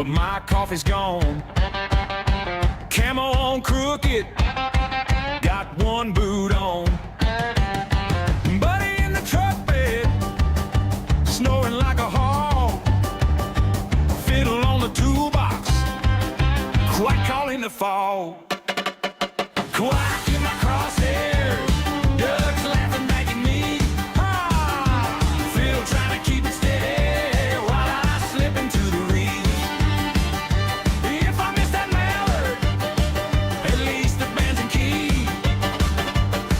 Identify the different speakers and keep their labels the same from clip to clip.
Speaker 1: but my coffee's gone. Camo on crooked, got one boot on. Buddy in the truck bed, snoring like a hog. Fiddle on the toolbox, quite calling the fall. Quack in my crosshairs, ducks laughing back at me. Fiddle trying to keep it steady while I slip into the reeds. If I miss that mallard, at least the band's in key.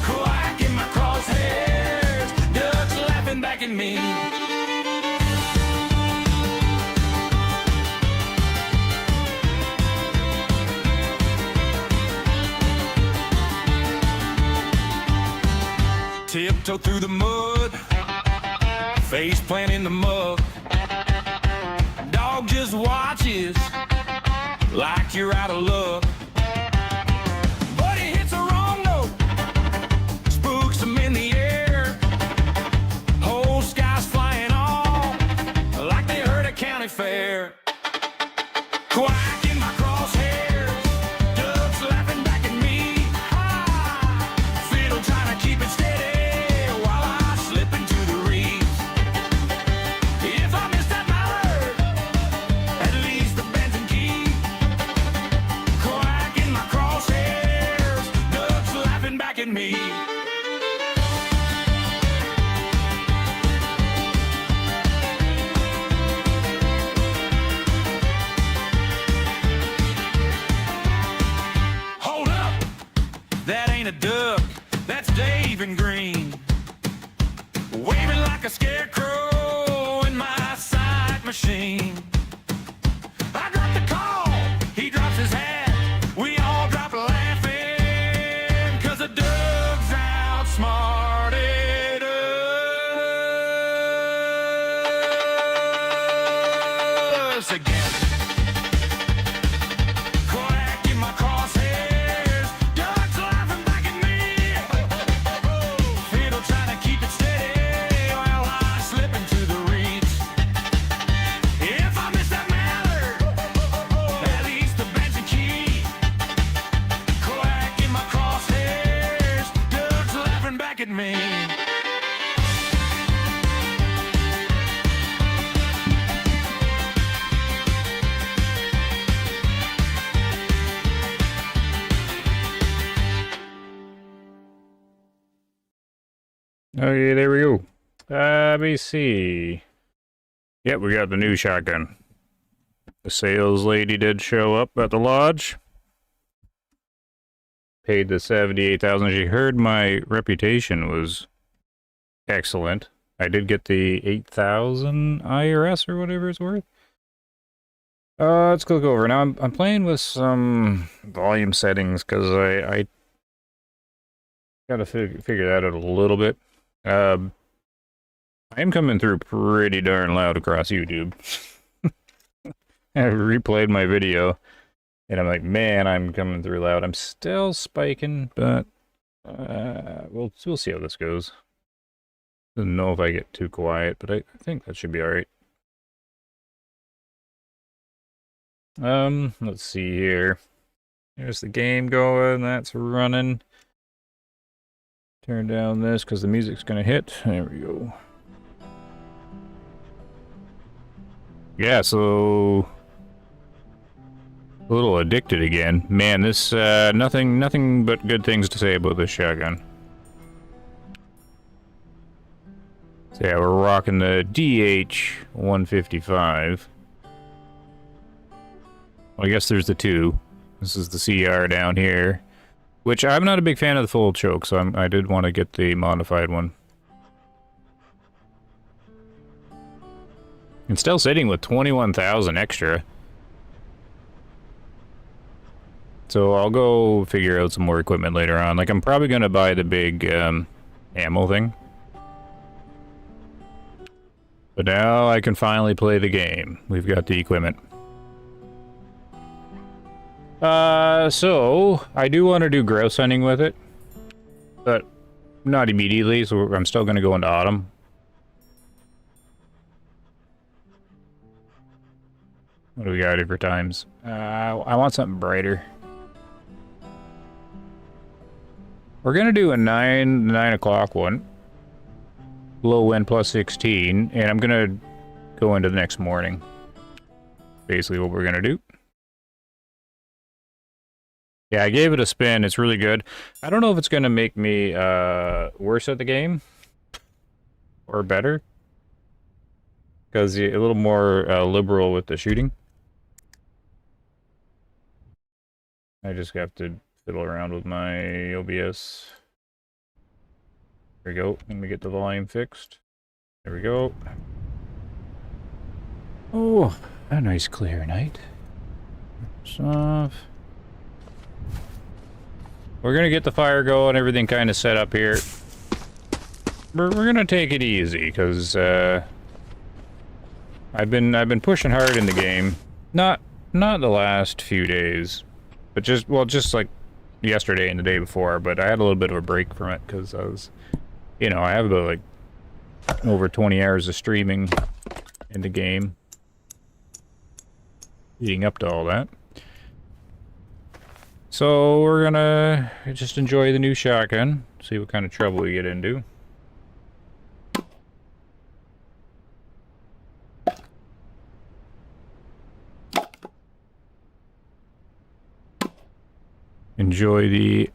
Speaker 1: Quack in my crosshairs, ducks laughing back at me. Tiptoe through the mud, face plant in the muck. Dog just watches like you're out of luck. But he hits a wrong note, spooks him in the air. Whole sky's flying off like they heard a county fair. Quack in my crosshairs, ducks laughing back at me. Fiddle trying to keep it steady. Me. Hold up, that ain't a duck, that's Dave in green, waving like a scarecrow in my sight machine. I drop the call, he drops his hat, we all drop laughing, 'cause the Doug's outsmarted us again. Quack in my crosshairs, Doug's laughing back at me. Fiddle trying to keep it steady while I slip into the reeds. If I miss that mallard, at least the band's in key. Quack in my crosshairs, Doug's laughing back at me.
Speaker 2: Okay, there we go. Let me see. Yep, we got the new shotgun. The sales lady did show up at the lodge. Paid the $78,000. She heard my reputation was excellent. I did get the 8,000 IRS or whatever it's worth. Let's click over. Now I'm playing with some volume settings because I gotta figure that out a little bit. I am coming through pretty darn loud across YouTube. I replayed my video, and I'm like, man, I'm coming through loud. I'm still spiking, but we'll see how this goes. Don't know if I get too quiet, but I think that should be all right. Let's see here. There's the game going. That's running. Turn down this because the music's gonna hit. There we go. Yeah, so a little addicted again. Man, this nothing but good things to say about this shotgun. So yeah, we're rocking the DH-155. Well, I guess there's the two. This is the CR down here. Which, I'm not a big fan of the full choke, so I did want to get the modified one. And still sitting with 21,000 extra. So I'll go figure out some more equipment later on. Like, I'm probably going to buy the big ammo thing. But now I can finally play the game. We've got the equipment. So, I do want to do grouse hunting with it, but not immediately, so I'm still going to go into autumn. What do we got here for times? I want something brighter. We're gonna do a 9 o'clock one. Low wind plus 16, and I'm gonna go into the next morning. Basically what we're gonna do. Yeah, I gave it a spin. It's really good. I don't know if it's gonna make me worse at the game or better, because you're a little more liberal with the shooting. I just have to fiddle around with my OBS. There we go. Let me get the volume fixed. There we go. Oh, a nice clear night. Off. We're gonna get the fire going, everything kind of set up here. We're gonna take it easy, because I've been pushing hard in the game. Not the last few days, but just like yesterday and the day before. But I had a little bit of a break from it because I was, I have about like over 20 hours of streaming in the game, leading up to all that. So we're gonna just enjoy the new shotgun, see what kind of trouble we get into. Enjoy the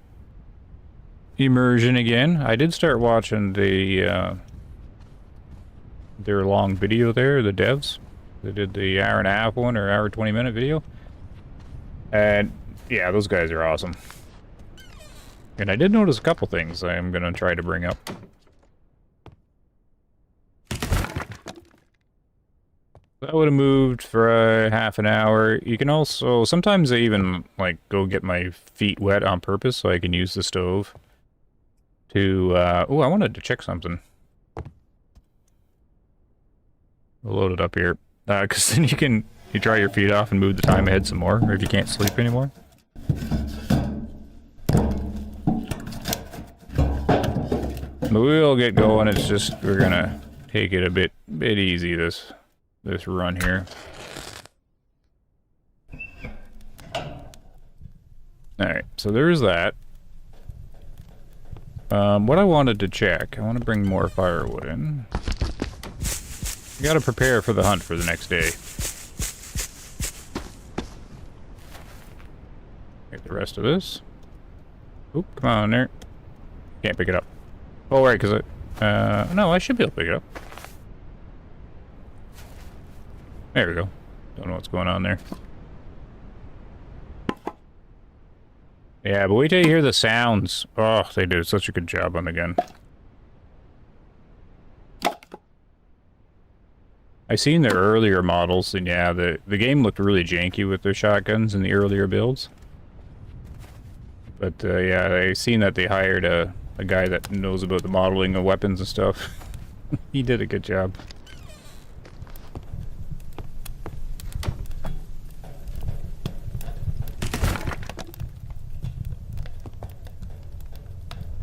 Speaker 2: immersion again. I did start watching the their long video there, the devs. They did the hour and a half one or hour 20-minute video. And yeah, those guys are awesome. And I did notice a couple things I'm gonna try to bring up. That would have moved for half an hour. You can also, sometimes I even like go get my feet wet on purpose so I can use the stove to, oh, I wanted to check something. We'll load it up here, because then you dry your feet off and move the time ahead some more, or if you can't sleep anymore. But we'll get going. It's just, we're gonna take it a bit easy this run here. Alright, so there's that. What I wanted to check, I want to bring more firewood in. I gotta prepare for the hunt for the next day. Get the rest of this. Oop, come on there. Can't pick it up. Oh, right, because no, I should be able to pick it up. There we go. Don't know what's going on there. Yeah, but wait till you hear the sounds. Oh, they did such a good job on the gun. I seen the earlier models, and yeah, the game looked really janky with their shotguns in the earlier builds. But yeah, I seen that they hired a guy that knows about the modeling of weapons and stuff. He did a good job.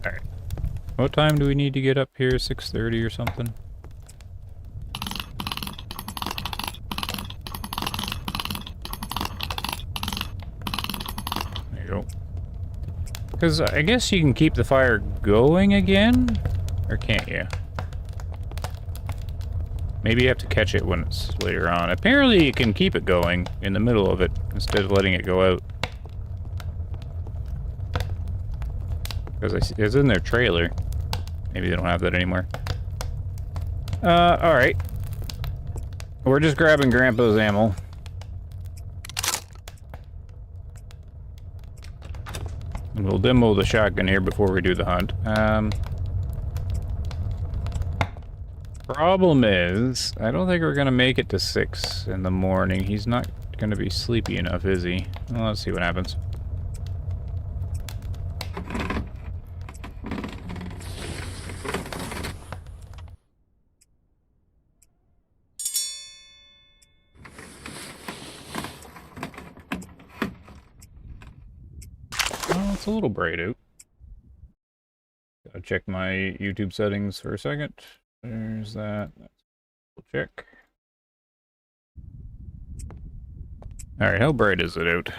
Speaker 2: Alright. What time do we need to get up here? 6:30 or something? There you go. Because I guess you can keep the fire going again? Or can't you? Maybe you have to catch it when it's later on. Apparently you can keep it going in the middle of it instead of letting it go out. Because it's in their trailer. Maybe they don't have that anymore. Alright. We're just grabbing Grandpa's ammo. And we'll demo the shotgun here before we do the hunt. Problem is, I don't think we're gonna make it to 6 in the morning. He's not gonna be sleepy enough, is he? Well, let's see what happens. Oh, it's a little bright out. Gotta check my YouTube settings for a second. There's that. We'll check. Alright, how bright is it out?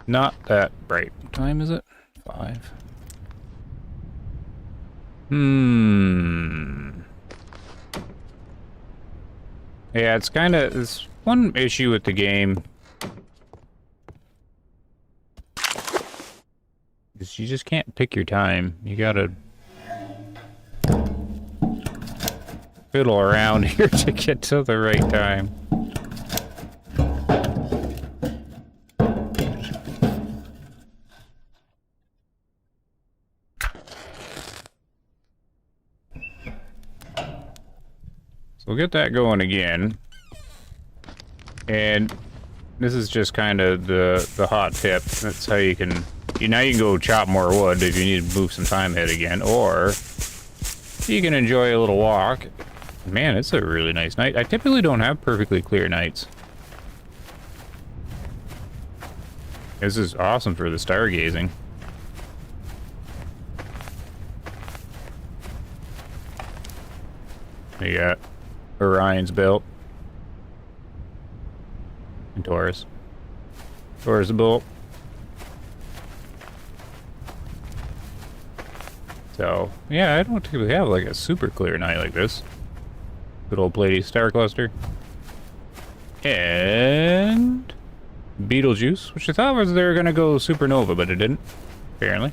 Speaker 2: Not that bright. What time is it? 5. Yeah, it's kind of... It's one issue with the game. Is you just can't pick your time. You gotta... fiddle around here to get to the right time. So we'll get that going again. And this is just kind of the hot tip. That's how you can... now you can go chop more wood if you need to move some time ahead again. Or you can enjoy a little walk. Man, it's a really nice night. I typically don't have perfectly clear nights. This is awesome for the stargazing. You got Orion's belt. And Taurus. Taurus the bolt. So, yeah, I don't typically have like a super clear night like this. Good old Pleiades star cluster. And Betelgeuse, which I thought was they were gonna go supernova, but it didn't, apparently.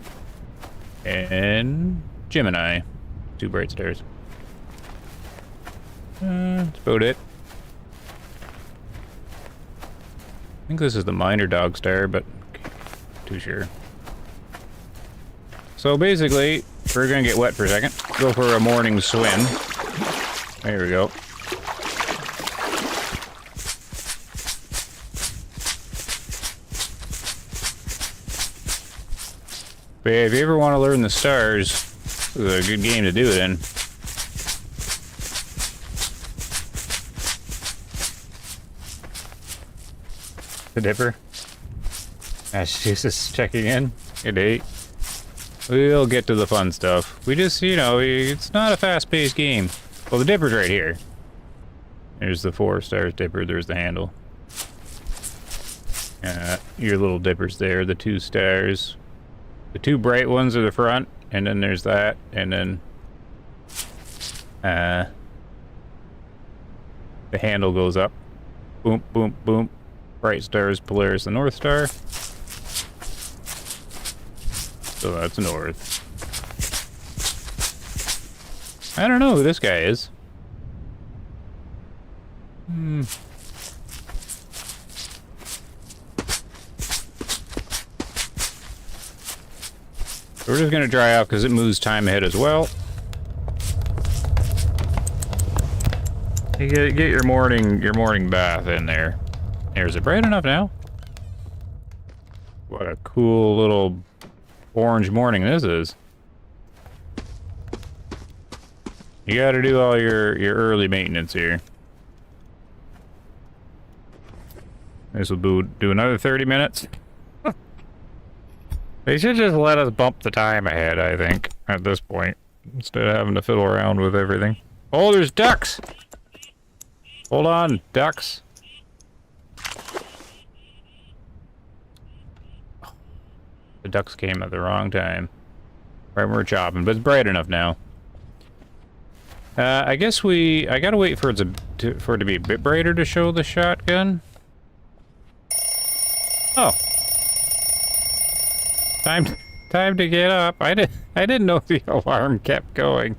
Speaker 2: And Gemini. 2 bright stars. That's about it. I think this is the minor dog star, but too sure. So basically, we're gonna get wet for a second. Go for a morning swim. There we go. But yeah, if you ever want to learn the stars, this is a good game to do it in. The Dipper. She's just checking in. Good day. We'll get to the fun stuff. We just, you know, it's not a fast-paced game. Well, the Dipper's right here. There's the 4 stars Dipper. There's the handle. Your little Dipper's there. The 2 stars. The 2 bright ones are the front. And then there's that. And then... the handle goes up. Boom, boom, boom. Bright stars, Polaris, the North Star. So that's north. I don't know who this guy is. We're just gonna dry out because it moves time ahead as well. You get your morning bath in there. Is it bright enough now? What a cool little orange morning this is. You gotta do all your early maintenance here. This will do another 30 minutes. They should just let us bump the time ahead, I think, at this point. Instead of having to fiddle around with everything. Oh, there's ducks! Hold on, ducks. The ducks came at the wrong time. Right when we're chopping, but it's bright enough now. I guess I gotta wait for it to be a bit brighter to show the shotgun. Oh. Time to get up. I didn't know the alarm kept going.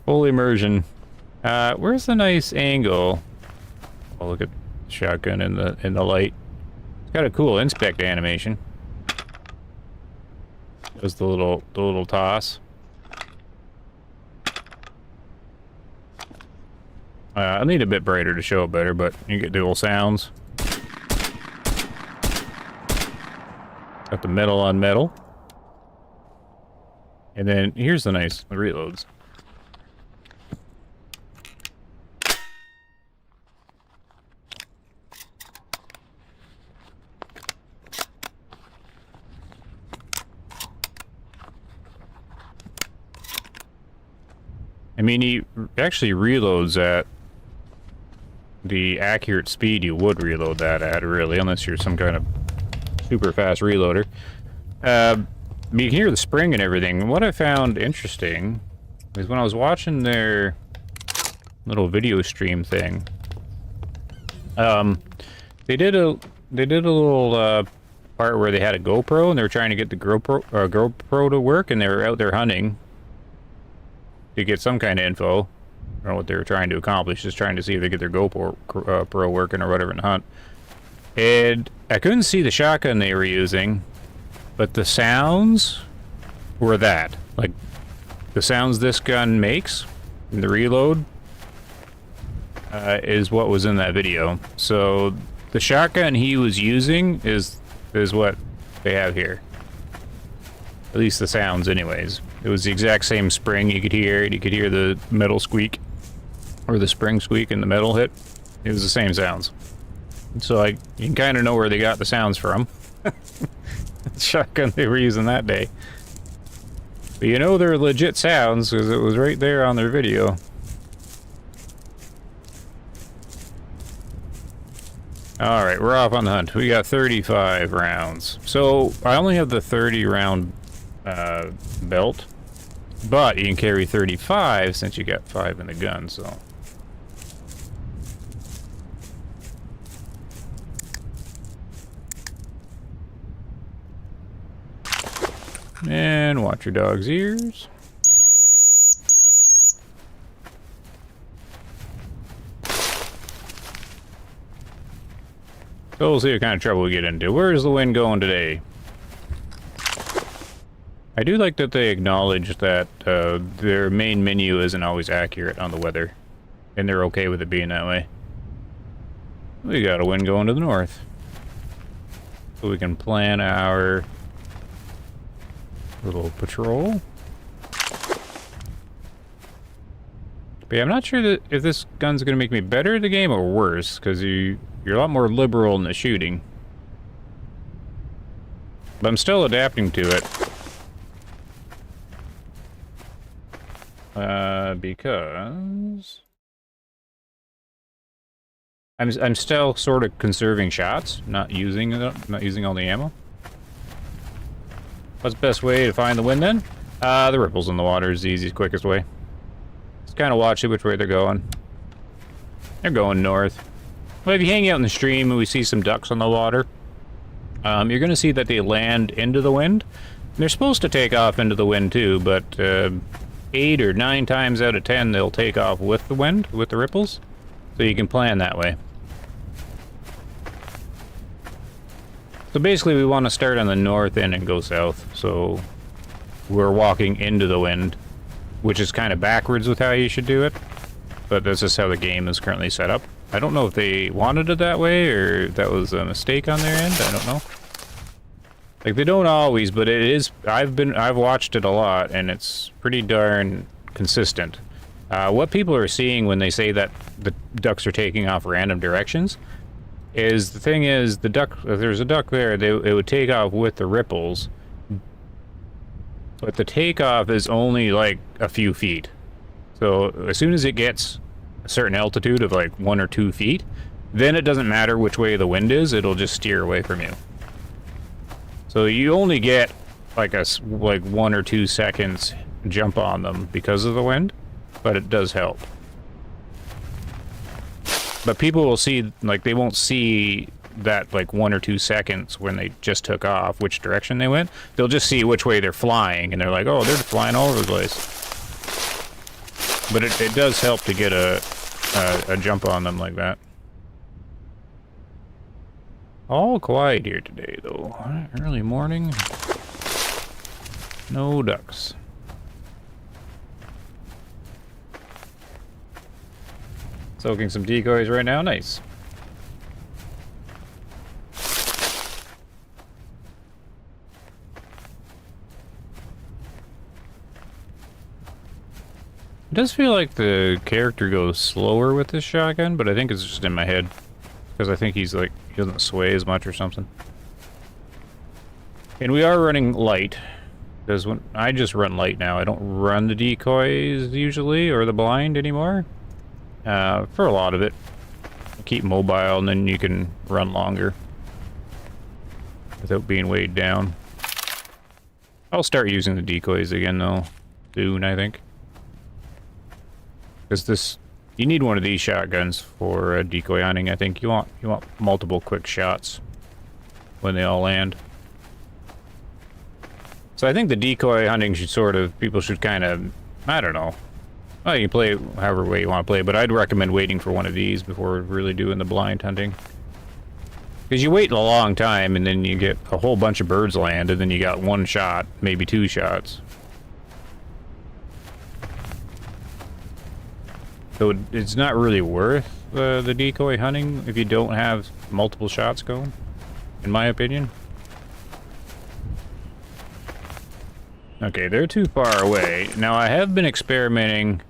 Speaker 2: Full immersion. Where's the nice angle? Oh, look at the shotgun in the light. It's got a cool inspect animation. There's the little toss. I need a bit brighter to show it better, but you get dual sounds. Got the metal on metal. And then here's the nice reloads. I mean, he actually reloads at the accurate speed you would reload that at, really, unless you're some kind of super fast reloader. You can hear the spring and everything. What I found interesting is when I was watching their little video stream thing, they did a little part where they had a GoPro and they were trying to get the GoPro to work, and they were out there hunting to get some kind of info. I don't know what they were trying to accomplish, just trying to see if they get their GoPro Pro working or whatever in the hunt. And I couldn't see the shotgun they were using, but the sounds were that. Like, the sounds this gun makes in the reload is what was in that video. So the shotgun he was using is what they have here. At least the sounds anyways. It was the exact same spring. You could hear it. You could hear the metal squeak, or the spring squeak and the metal hit. It was the same sounds. So you can kind of know where they got the sounds from. The shotgun they were using that day. But you know they're legit sounds because it was right there on their video. Alright, we're off on the hunt. We got 35 rounds. So I only have the 30 round belt, but you can carry 35 since you got 5 in the gun, so. And watch your dog's ears. So we'll see what kind of trouble we get into. Where's the wind going today? I do like that they acknowledge that their main menu isn't always accurate on the weather, and they're okay with it being that way. We got a wind going to the north, so we can plan our little patrol. But yeah, I'm not sure that if this gun's gonna make me better at the game or worse, because you're a lot more liberal in the shooting. But I'm still adapting to it. Because I'm still sort of conserving shots, not using all the ammo. What's the best way to find the wind then? The ripples in the water is the easiest, quickest way. Just kind of watch it which way they're going. They're going north. Well, if you hang out in the stream and we see some ducks on the water, you're going to see that they land into the wind. And they're supposed to take off into the wind too, but 8 or 9 times out of 10 they'll take off with the wind, with the ripples. So you can plan that way. So basically we want to start on the north end and go south. So we're walking into the wind, which is kind of backwards with how you should do it. But this is how the game is currently set up. I don't know if they wanted it that way or if that was a mistake on their end. I don't know. Like, they don't always, but it is. I've watched it a lot, and it's pretty darn consistent. What people are seeing when they say that the ducks are taking off random directions is, the thing is, the duck. If there's a duck there, it would take off with the ripples, but the takeoff is only like a few feet. So as soon as it gets a certain altitude of like 1 or 2 feet, then it doesn't matter which way the wind is, it'll just steer away from you. So you only get like 1 or 2 seconds jump on them because of the wind, but it does help. But people will see, like, they won't see that like 1 or 2 seconds when they just took off, which direction they went. They'll just see which way they're flying, and they're like, oh, they're flying all over the place. But it does help to get a jump on them like that. All quiet here today, though. Early morning. No ducks. Soaking some decoys right now. Nice. It does feel like the character goes slower with this shotgun, but I think it's just in my head. Because I think he's like, he doesn't sway as much or something. And we are running light. Because when I just run light now, I don't run the decoys usually, or the blind anymore. For a lot of it. keep mobile, and then you can run longer without being weighed down. I'll start using the decoys again, though, soon, I think. Because you need one of these shotguns for decoy hunting. I think you want multiple quick shots when they all land. So I think the decoy hunting people should kind of, I don't know. Well, you can play however way you want to play, but I'd recommend waiting for one of these before really doing the blind hunting. Because you wait a long time, and then you get a whole bunch of birds land, and then you got one shot, maybe two shots. So it's not really worth the decoy hunting if you don't have multiple shots going, in my opinion. Okay, they're too far away. Now, I have been experimenting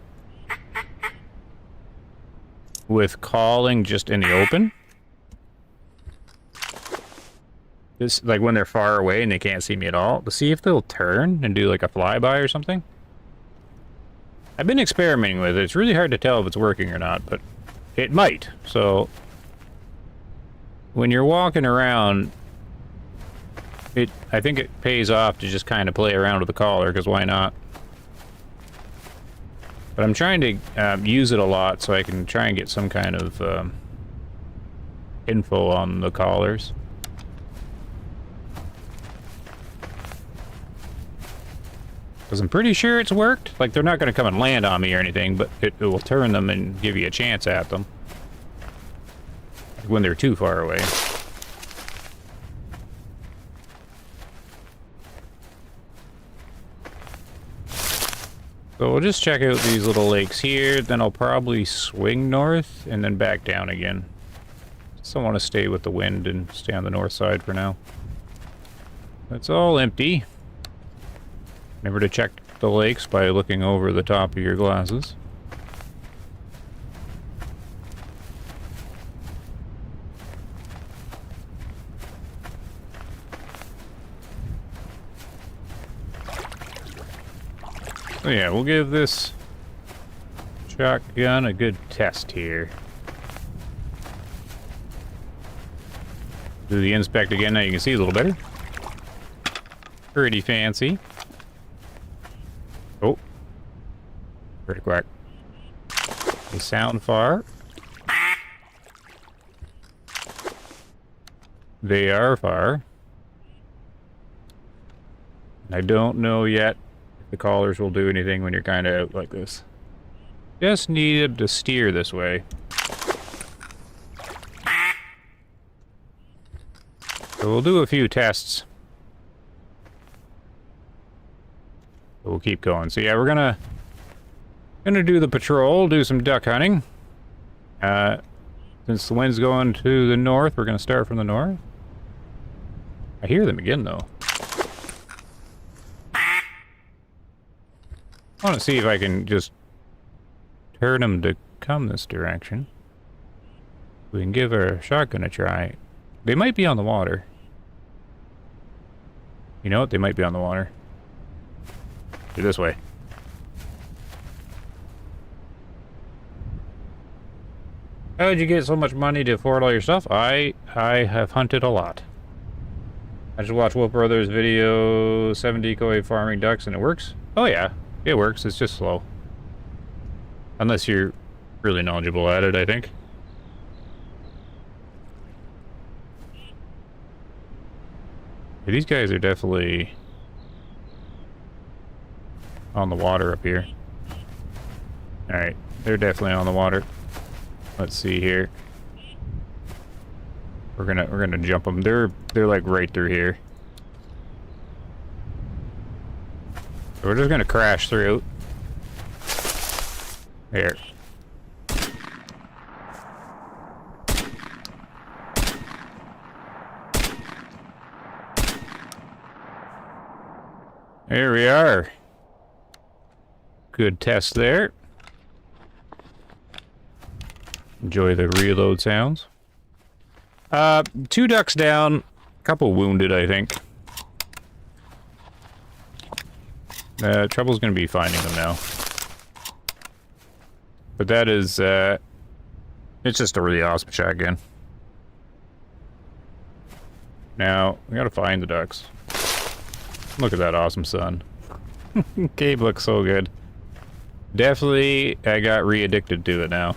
Speaker 2: with calling just in the open. Just like when they're far away and they can't see me at all, to see if they'll turn and do like a flyby or something. I've been experimenting with it. It's really hard to tell if it's working or not, but it might. So when you're walking around, I think it pays off to just kind of play around with the collar, because why not? But I'm trying to use it a lot so I can try and get some kind of info on the collars. Because I'm pretty sure it's worked. Like, they're not going to come and land on me or anything, but it will turn them and give you a chance at them. Like when they're too far away. So we'll just check out these little lakes here, then I'll probably swing north and then back down again. Just don't want to stay with the wind and stay on the north side for now. It's all empty. Remember to check the lakes by looking over the top of your glasses. So yeah, we'll give this shotgun a good test here. Do the inspect again, now you can see a little better. Pretty fancy. Oh. Pretty quack. They sound far. They are far. I don't know yet if the collars will do anything when you're kind of out like this. Just needed to steer this way. So we'll do a few tests. We'll keep going. So yeah, we're gonna do the patrol, do some duck hunting. Since the wind's going to the north, we're gonna start from the north. I hear them again though. I want to see if I can just turn them to come this direction. We can give our shotgun a try. They might be on the water. You know what? They might be on the water. Do this way. How did you get so much money to afford all your stuff? I have hunted a lot. I just watched Wolf Brothers video 7 decoy farming ducks and it works. Oh yeah, it works. It's just slow. Unless you're really knowledgeable at it, I think. Yeah, these guys are definitely on the water up here. Alright, they're definitely on the water. Let's see here. We're gonna jump them. They're like right through here. So we're just gonna crash through. There. There we are. Good test there. Enjoy the reload sounds. 2 ducks down, a couple wounded, I think. Trouble's gonna be finding them now. But that is It's just a really awesome shotgun. Now, we gotta find the ducks. Look at that awesome sun. Gabe looks so good. Definitely, I got re-addicted to it now.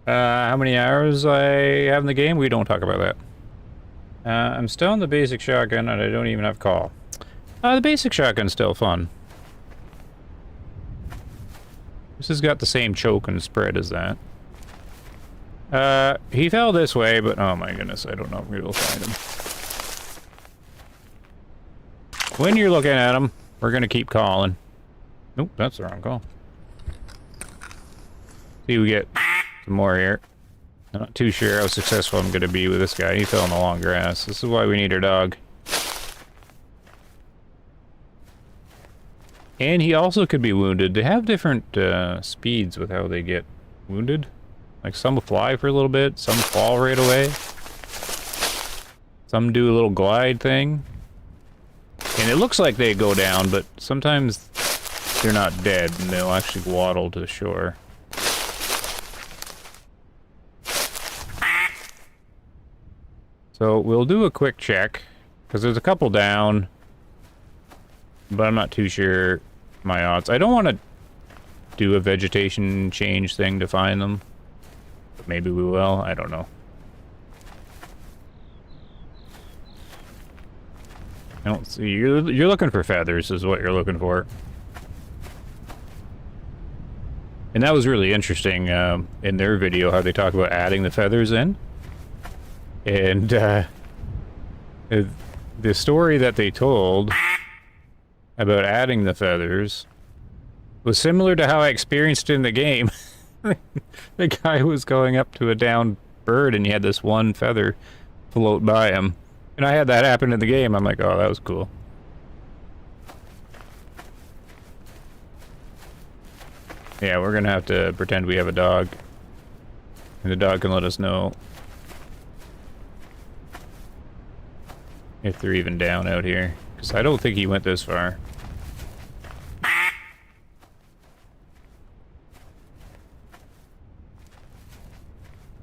Speaker 2: How many hours I have in the game? We don't talk about that. I'm still on the basic shotgun, and I don't even have call. The basic shotgun's still fun. This has got the same choke and spread as that. He fell this way, but oh my goodness, I don't know if we will find him. When you're looking at him, we're gonna keep calling. Nope, that's the wrong call. See, we get some more here. I'm not too sure how successful I'm gonna be with this guy. He fell in the long grass. This is why we need our dog. And he also could be wounded. They have different speeds with how they get wounded. Like some fly for a little bit, some fall right away. Some do a little glide thing. And it looks like they go down, but sometimes they're not dead and they'll actually waddle to the shore. So we'll do a quick check, because there's a couple down, but I'm not too sure my odds. I don't want to do a vegetation change thing to find them, but maybe we will. I don't know. I don't see. You're looking for feathers, is what you're looking for. And that was really interesting in their video, how they talk about adding the feathers in. And the story that they told about adding the feathers was similar to how I experienced it in the game. The guy was going up to a downed bird and he had this one feather float by him. And I had that happen in the game. I'm like, oh, that was cool. Yeah, we're gonna have to pretend we have a dog. And the dog can let us know if they're even down out here. Because I don't think he went this far.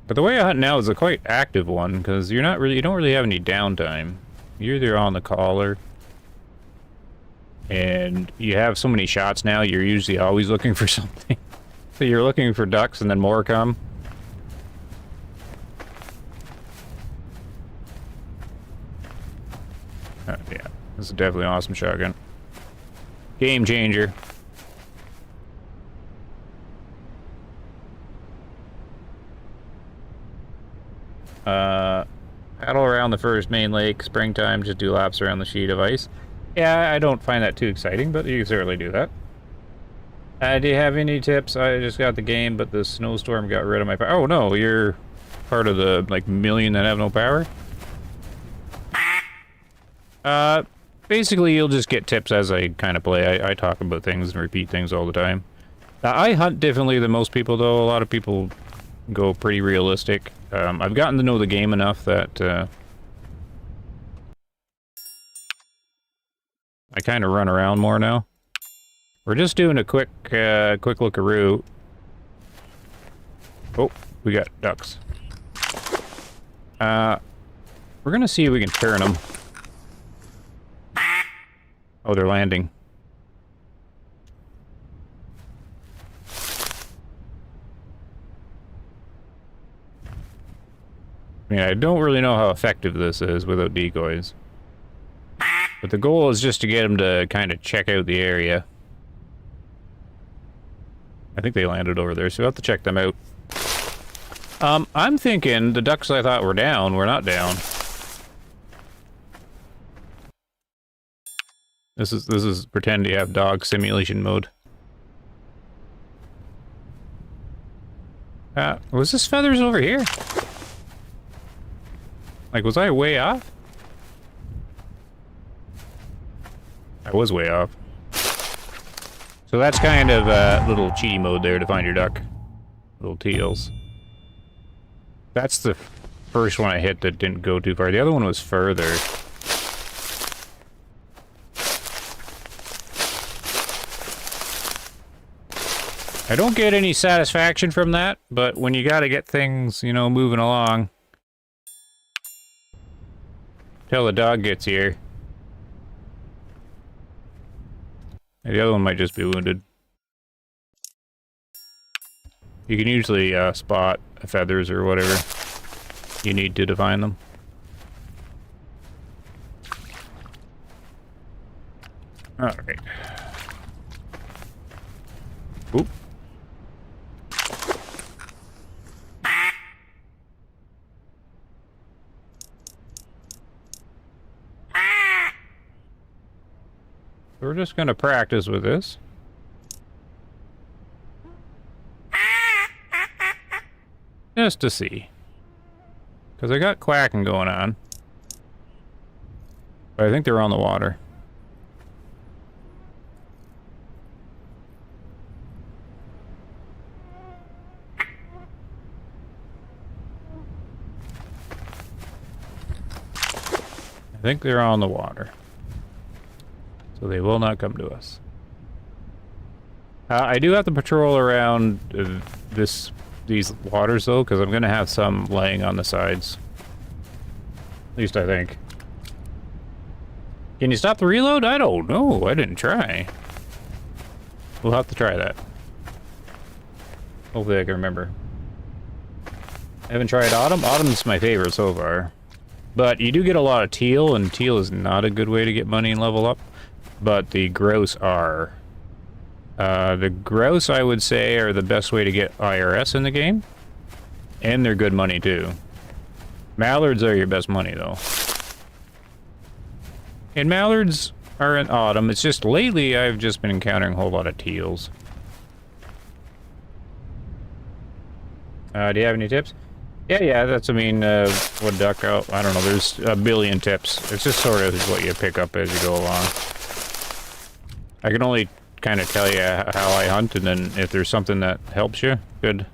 Speaker 2: But the way I hunt now is a quite active one, because you don't really have any downtime. You're either on the collar, and you have so many shots now, you're usually always looking for something. So you're looking for ducks and then more come. Yeah, this is definitely an awesome shotgun. Game changer. Paddle around the first main lake, springtime, just do laps around the sheet of ice. Yeah, I don't find that too exciting, but you can certainly do that. Do you have any tips? I just got the game, but the snowstorm got rid of my power. Oh no, you're part of the, like, million that have no power? Basically, you'll just get tips as I kind of play. I talk about things and repeat things all the time. I hunt differently than most people, though. A lot of people go pretty realistic. I've gotten to know the game enough that I kind of run around more now. We're just doing a quick lookaroo. Oh, we got ducks. We're gonna see if we can turn them. Oh, they're landing. I mean, I don't really know how effective this is without decoys. But the goal is just to get them to kind of check out the area. I think they landed over there, so we'll have to check them out. I'm thinking the ducks I thought were down were not down. This is pretend you have dog simulation mode. Was this feathers over here? Like, was I way off? I was way off. So that's kind of little cheaty mode there to find your duck. Little teals. That's the first one I hit that didn't go too far. The other one was further. I don't get any satisfaction from that, but when you gotta get things, you know, moving along. Till the dog gets here. The other one might just be wounded. You can usually spot feathers or whatever you need to define them. Alright. Oop. We're just gonna practice with this. Just to see. Because I got quacking going on. But I think they're on the water. I think they're on the water. So they will not come to us. I do have to patrol around these waters though, because I'm going to have some laying on the sides. At least I think. Can you stop the reload? I don't know. I didn't try. We'll have to try that. Hopefully I can remember. I haven't tried autumn. Autumn's my favorite so far. But you do get a lot of teal, and teal is not a good way to get money and level up. But the grouse are. The grouse, I would say, are the best way to get IRS in the game. And they're good money, too. Mallards are your best money, though. And mallards are in autumn. It's just lately I've just been encountering a whole lot of teals. Do you have any tips? Yeah, that's, I mean, wood duck out. I don't know, there's a billion tips. It's just sort of what you pick up as you go along. I can only kind of tell you how I hunt, and then if there's something that helps you, good.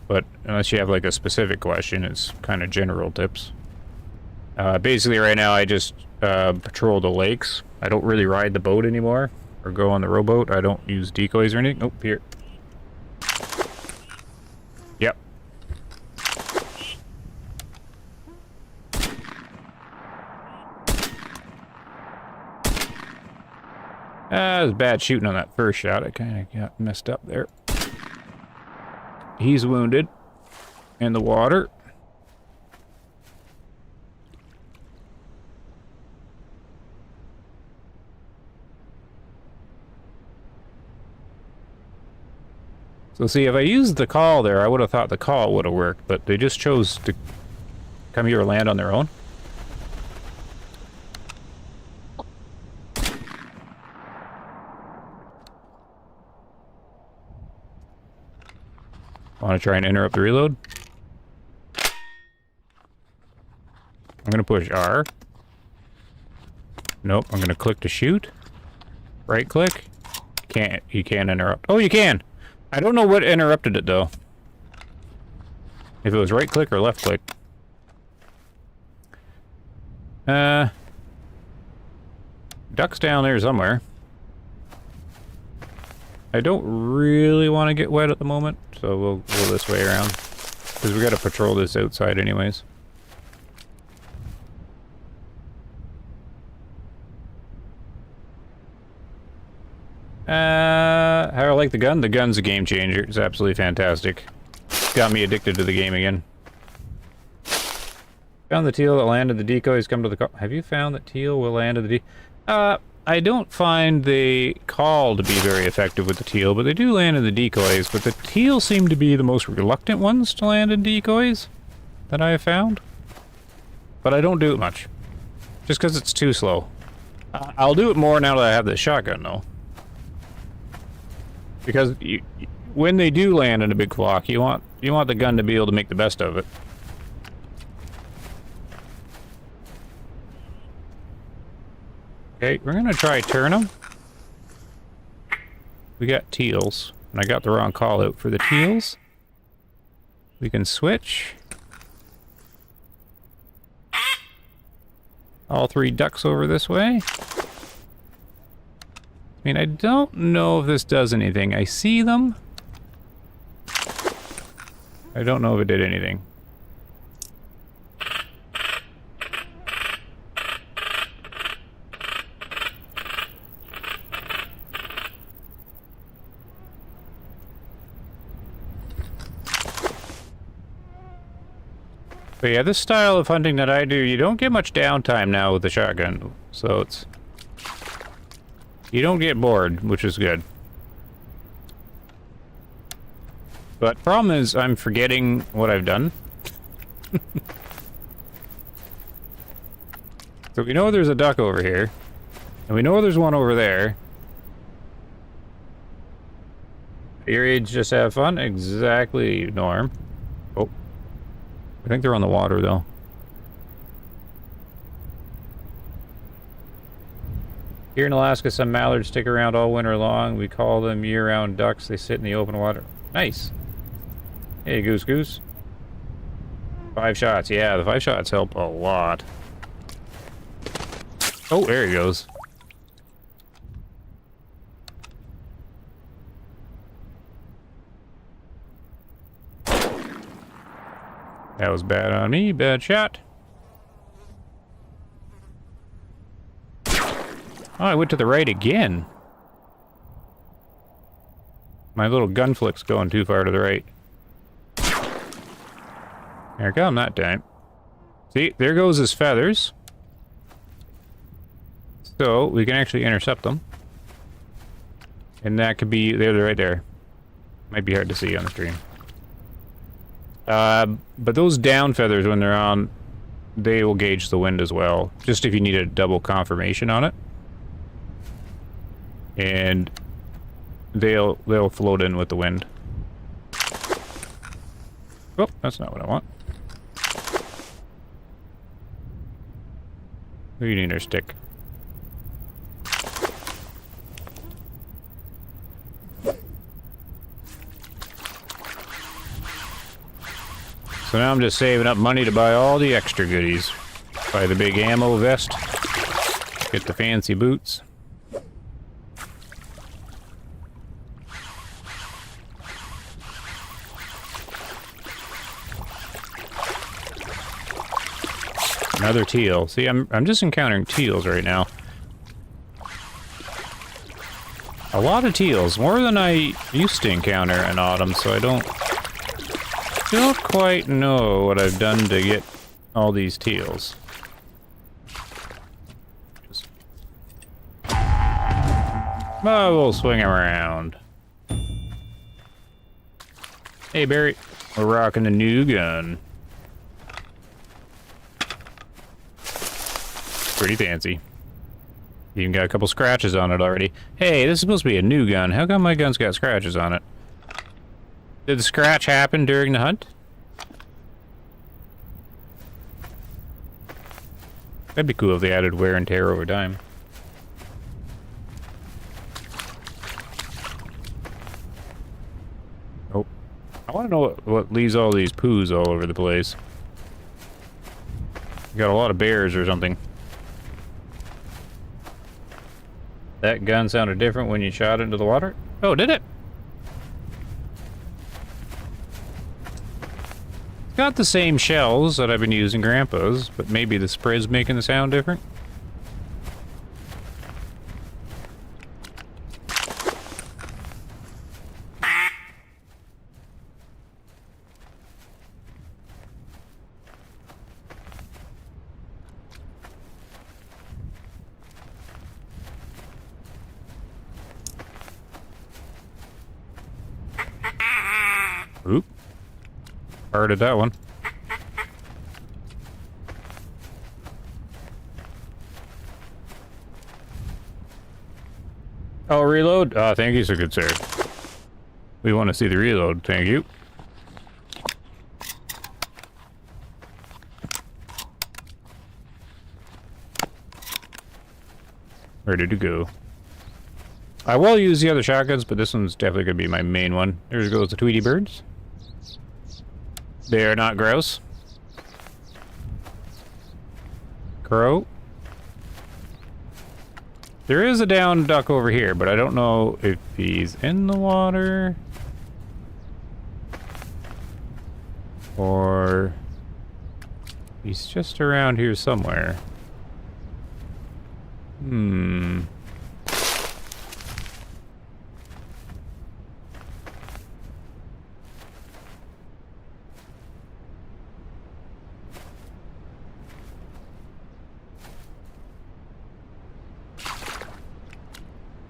Speaker 2: But unless you have like a specific question, it's kind of general tips. Basically right now I just patrol the lakes. I don't really ride the boat anymore, or go on the rowboat. I don't use decoys or anything. Nope, here. Yep. That was bad shooting on that first shot. I kind of got messed up there. He's wounded in the water. So see, if I used the call there, I would have thought the call would have worked, but they just chose to come here and land on their own. Want to try and interrupt the reload? I'm going to push R. Nope, I'm going to click to shoot. Right click. You can't interrupt. Oh, you can! I don't know what interrupted it, though. If it was right click or left click. Duck's down there somewhere. I don't really want to get wet at the moment, so we'll go this way around. Because we got to patrol this outside anyways. How I like the gun? The gun's a game changer. It's absolutely fantastic. Got me addicted to the game again. Found the teal that landed the decoys. Come to the call. Have you found that teal will land at the I don't find the call to be very effective with the teal, but they do land in the decoys. But the teal seem to be the most reluctant ones to land in decoys that I have found. But I don't do it much. Just because it's too slow. I'll do it more now that I have the shotgun, though. Because when they do land in a big flock, you want the gun to be able to make the best of it. Okay, we're gonna try turn them. We got teals, and I got the wrong call out for the teals. We can switch. All three ducks over this way. I mean, I don't know if this does anything. I see them. I don't know if it did anything. But yeah, this style of hunting that I do, you don't get much downtime now with the shotgun. So it's... you don't get bored, which is good. But problem is, I'm forgetting what I've done. So we know there's a duck over here. And we know there's one over there. Your age, just have fun. Exactly, Norm. Oh. I think they're on the water, though. Here in Alaska, some mallards stick around all winter long. We call them year-round ducks. They sit in the open water. Nice. Hey, Goose Goose. 5 shots. Yeah, the 5 shots help a lot. Oh, there he goes. That was bad on me. Bad shot. Oh, I went to the right again. My little gun flick's going too far to the right. There I come that time. See, there goes his feathers. So, we can actually intercept them. And that could be... they're right there. Might be hard to see on the stream. But those down feathers, when they're on, they will gauge the wind as well. Just if you need a double confirmation on it. And they'll float in with the wind. Oh, that's not what I want. We need our stick. So now I'm just saving up money to buy all the extra goodies. Buy the big ammo vest. Get the fancy boots. Another teal. See, I'm just encountering teals right now. A lot of teals, more than I used to encounter in autumn, so I don't quite know what I've done to get all these teals. Oh, we'll swing him around. Hey, Barry. We're rocking the new gun. Pretty fancy. Even got a couple scratches on it already. Hey, this is supposed to be a new gun. How come my gun's got scratches on it? Did the scratch happen during the hunt? That'd be cool if they added wear and tear over time. Oh. I want to know what leaves all these poos all over the place. Got a lot of bears or something. That gun sounded different when you shot it into the water? Oh, did it? It's got the same shells that I've been using, Grandpa's, but maybe the spray's making the sound different? Oop. Farted that one. Oh, reload? Thank you, sir, good sir. We want to see the reload, thank you. Ready to go. I will use the other shotguns, but this one's definitely going to be my main one. There goes the Tweety birds. They are not gross. Crow. There is a downed duck over here, but I don't know if he's in the water or he's just around here somewhere. Hmm.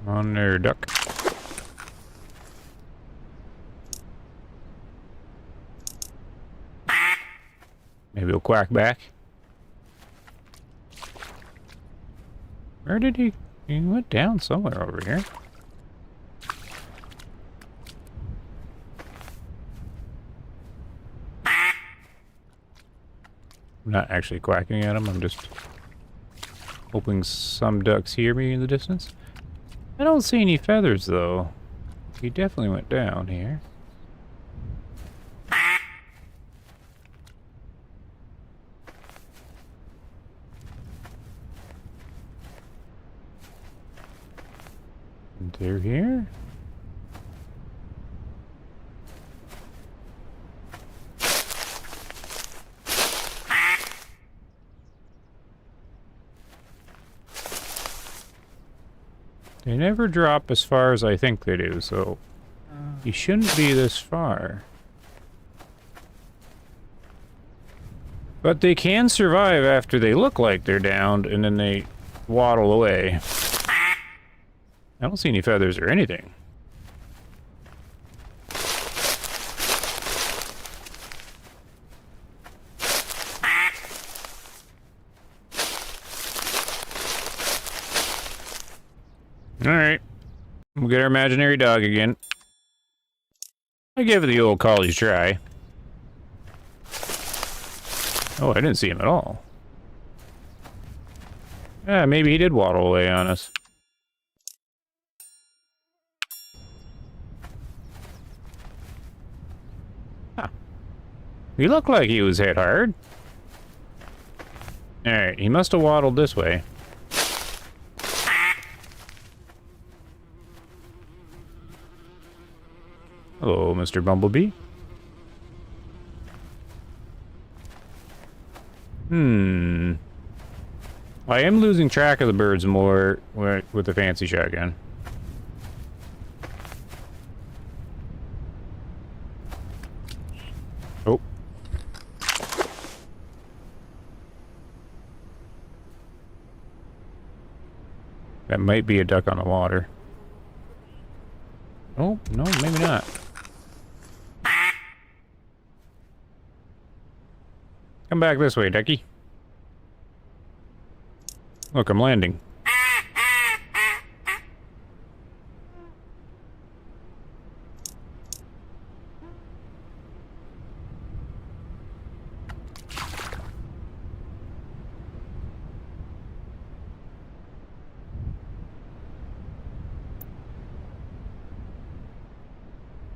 Speaker 2: On there, duck. Maybe he'll quack back. Where did he? He went down somewhere over here. I'm not actually quacking at him, I'm just hoping some ducks hear me in the distance. I don't see any feathers, though. He definitely went down here. And they're here? They never drop as far as I think they do, so you shouldn't be this far. But they can survive after they look like they're downed, and then they waddle away. I don't see any feathers or anything. Alright. We'll get our imaginary dog again. I give it the old collie's try. Oh, I didn't see him at all. Yeah, maybe he did waddle away on us. Huh. He looked like he was hit hard. Alright, he must have waddled this way. Hello, Mr. Bumblebee. I am losing track of the birds more with the fancy shotgun. Oh. That might be a duck on the water. Oh, no, maybe not. Come back this way, ducky. Look, I'm landing.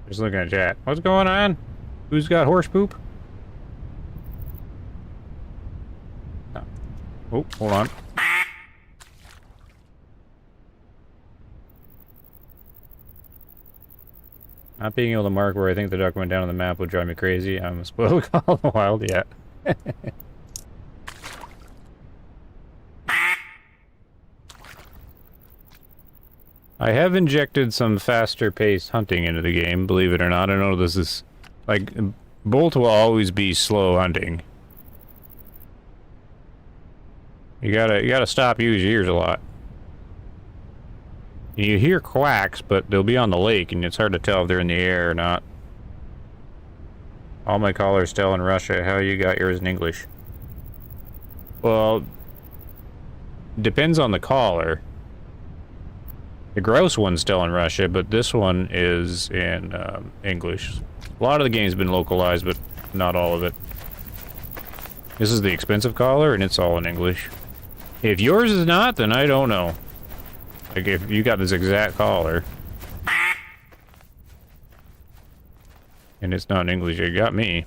Speaker 2: Just looking at chat. What's going on? Who's got horse poop? Oh, hold on. Not being able to mark where I think the duck went down on the map would drive me crazy. I'm a spoiled call in the wild, yeah. I have injected some faster paced hunting into the game, believe it or not. I know this is like BULT will always be slow hunting. You gotta stop, use your ears a lot. You hear quacks, but they'll be on the lake, and it's hard to tell if they're in the air or not. All my callers still in Russia. How you got yours in English? Well, depends on the caller. The grouse one's still in Russia, but this one is in English. A lot of the game's been localized, but not all of it. This is the expensive caller, and it's all in English. If yours is not, then I don't know. Like, if you got this exact caller, and it's not in English, you got me.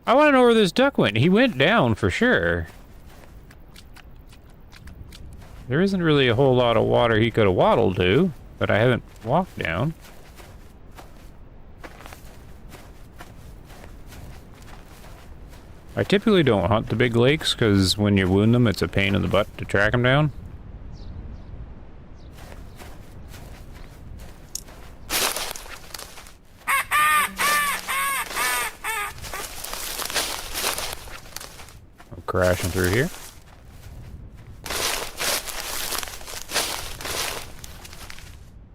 Speaker 2: I want to know where this duck went. He went down for sure. There isn't really a whole lot of water he could have waddled to, but I haven't walked down. I typically don't hunt the big lakes, because when you wound them, it's a pain in the butt to track them down. I'm crashing through here.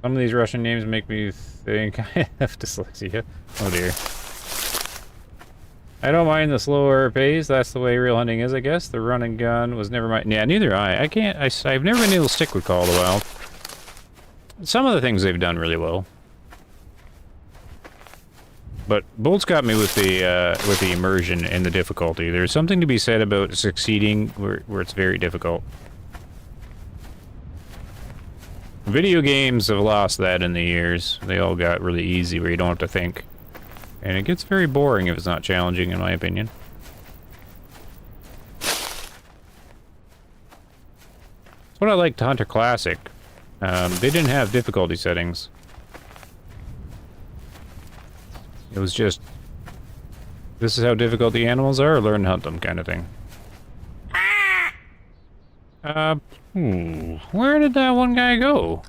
Speaker 2: Some of these Russian names make me think I have dyslexia. Oh dear. I don't mind the slower pace. That's the way real hunting is, I guess. The run and gun was never my... Yeah, neither I. I've never been able to stick with Call of the Wild. Some of the things they've done really well. But BULT's got me with the immersion and the difficulty. There's something to be said about succeeding where it's very difficult. Video games have lost that in the years. They all got really easy where you don't have to think. And it gets very boring if it's not challenging, in my opinion. That's what I liked Hunter Classic. They didn't have difficulty settings. It was just, this is how difficult the animals are, learn to hunt them kind of thing. Where did that one guy go?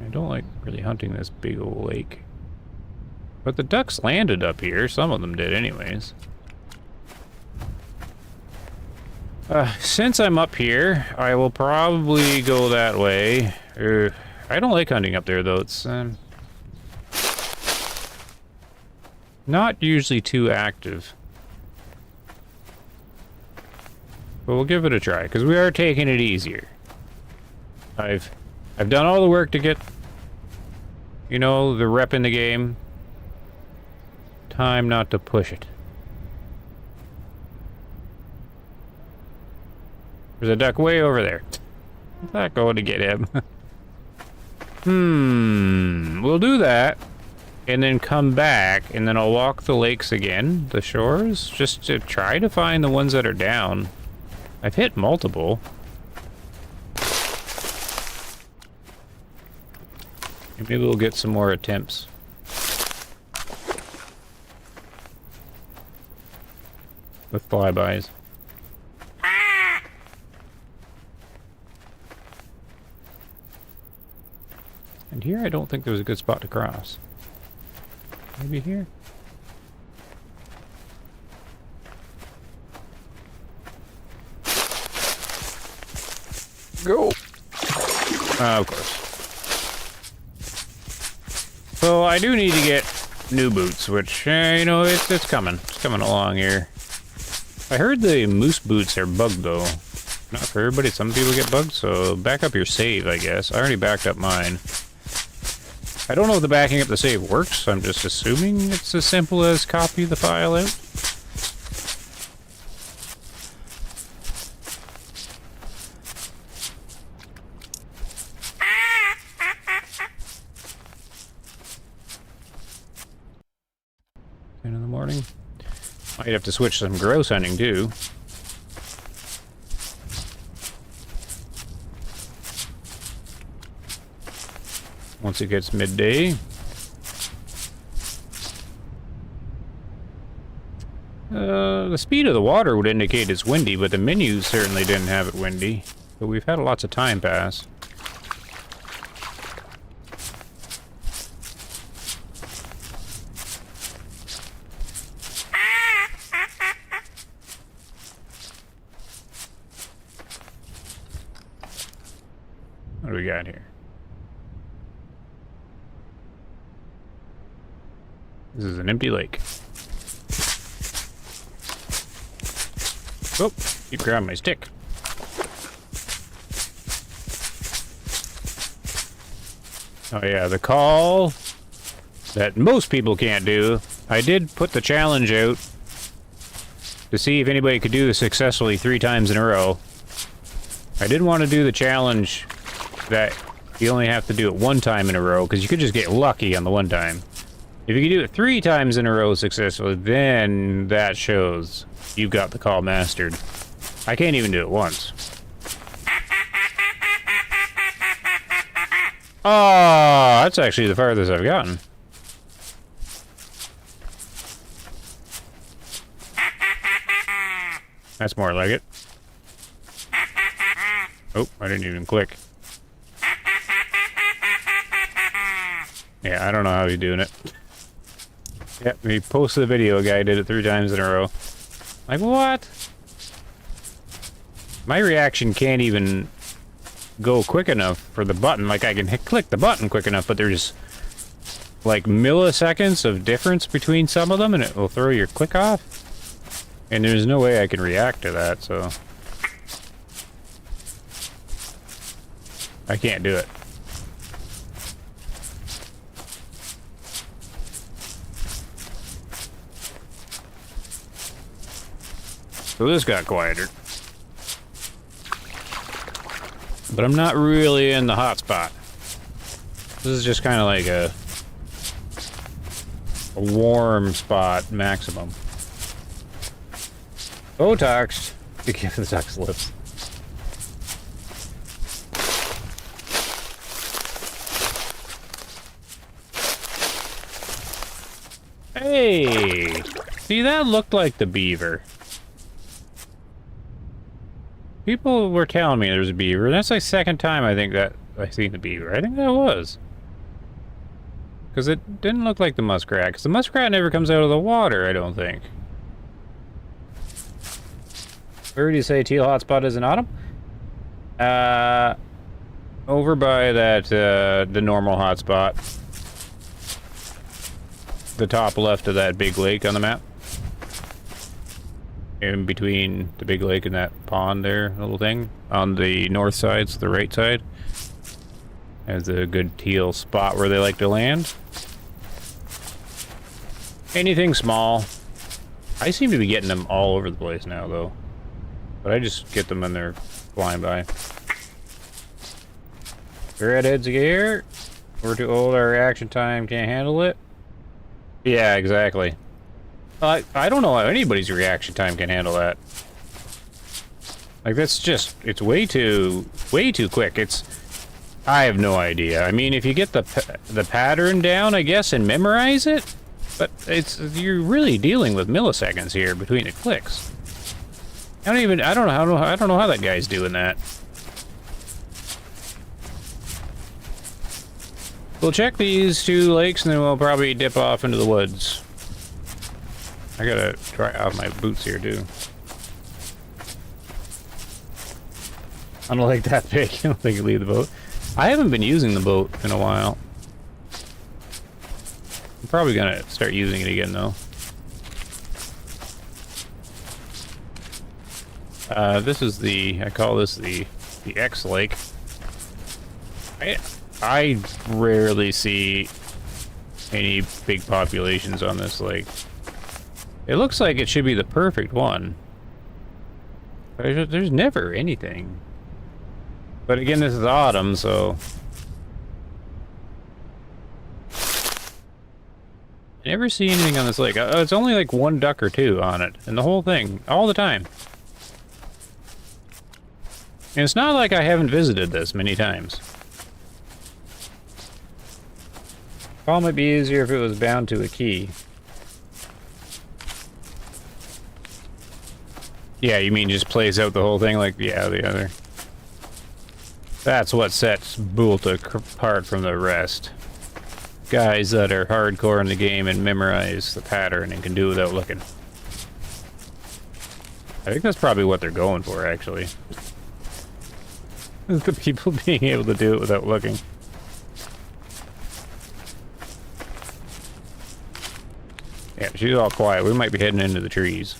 Speaker 2: I don't like really hunting this big old lake. But the ducks landed up here. Some of them did anyways. Since I'm up here, I will probably go that way. I don't like hunting up there though. It's not usually too active. But we'll give it a try, because we are taking it easier. I've done all the work to get, you know, the rep in the game. Time not to push it. There's a duck way over there. I'm not going to get him. We'll do that. And then come back, and then I'll walk the lakes again, the shores, just to try to find the ones that are down. I've hit multiple. Maybe we'll get some more attempts. With flybys. And here I don't think there's a good spot to cross. Maybe here? Go! Of course. So I do need to get new boots, which, you know, it's coming. It's coming along here. I heard the moose boots are bugged, though. Not for everybody. Some people get bugged, so back up your save, I guess. I already backed up mine. I don't know if the backing up the save works. I'm just assuming it's as simple as copy the file out. In the morning. Might have to switch some grouse hunting too. Once it gets midday. The speed of the water would indicate it's windy, but the menu certainly didn't have it windy. But we've had lots of time pass. What do we got here? This is an empty lake. Oh, keep grabbing my stick. Oh yeah, the call that most people can't do. I did put the challenge out to see if anybody could do this successfully 3 times in a row. I didn't want to do the challenge that you only have to do it 1 time in a row, because you could just get lucky on the 1 time. If you can do it 3 times in a row successfully, then that shows you've got the call mastered. I can't even do it once. Oh, that's actually the farthest I've gotten. That's more like it. Oh, I didn't even click. Yeah, I don't know how he's doing it. Yep, he posted a video, a guy did it 3 times in a row. Like, what? My reaction can't even go quick enough for the button. Like, I can click the button quick enough, but there's like milliseconds of difference between some of them, and it will throw your click off. And there's no way I can react to that, so I can't do it. So this got quieter. But I'm not really in the hot spot. This is just kind of like a warm spot maximum. Botox to give the ducks lips. Hey! See, that looked like the beaver. People were telling me there's a beaver. That's the second time I think that I've seen the beaver. I think that was. Because it didn't look like the muskrat. Because the muskrat never comes out of the water, I don't think. Where do you say teal hotspot is in autumn? Over by that, the normal hotspot. The top left of that big lake on the map. In between the big lake and that pond there, little thing. On the north side, so the right side. Has a good teal spot where they like to land. Anything small. I seem to be getting them all over the place now, though. But I just get them when they're flying by. Redheads here. We're too old, our reaction time can't handle it. Yeah, exactly. I don't know how anybody's reaction time can handle that. Like, that's just, it's way too quick. I have no idea. I mean, if you get the pattern down, I guess, and memorize it, but you're really dealing with milliseconds here between the clicks. I don't know how that guy's doing that. We'll check these 2 lakes and then we'll probably dip off into the woods. I gotta try out my boots here too. I don't like that big. I don't think you leave the boat. I haven't been using the boat in a while. I'm probably gonna start using it again though. This is I call this the X Lake. I rarely see any big populations on this lake. It looks like it should be the perfect one. But there's never anything. But again, this is autumn, so I never see anything on this lake. It's only like 1 duck or 2 on it, and the whole thing, all the time. And it's not like I haven't visited this many times. Call might be easier if it was bound to a key. Yeah, you mean just plays out the whole thing like, yeah, the other. That's what sets BULT apart from the rest. Guys that are hardcore in the game and memorize the pattern and can do it without looking. I think that's probably what they're going for, actually. The people being able to do it without looking. Yeah, she's all quiet. We might be heading into the trees.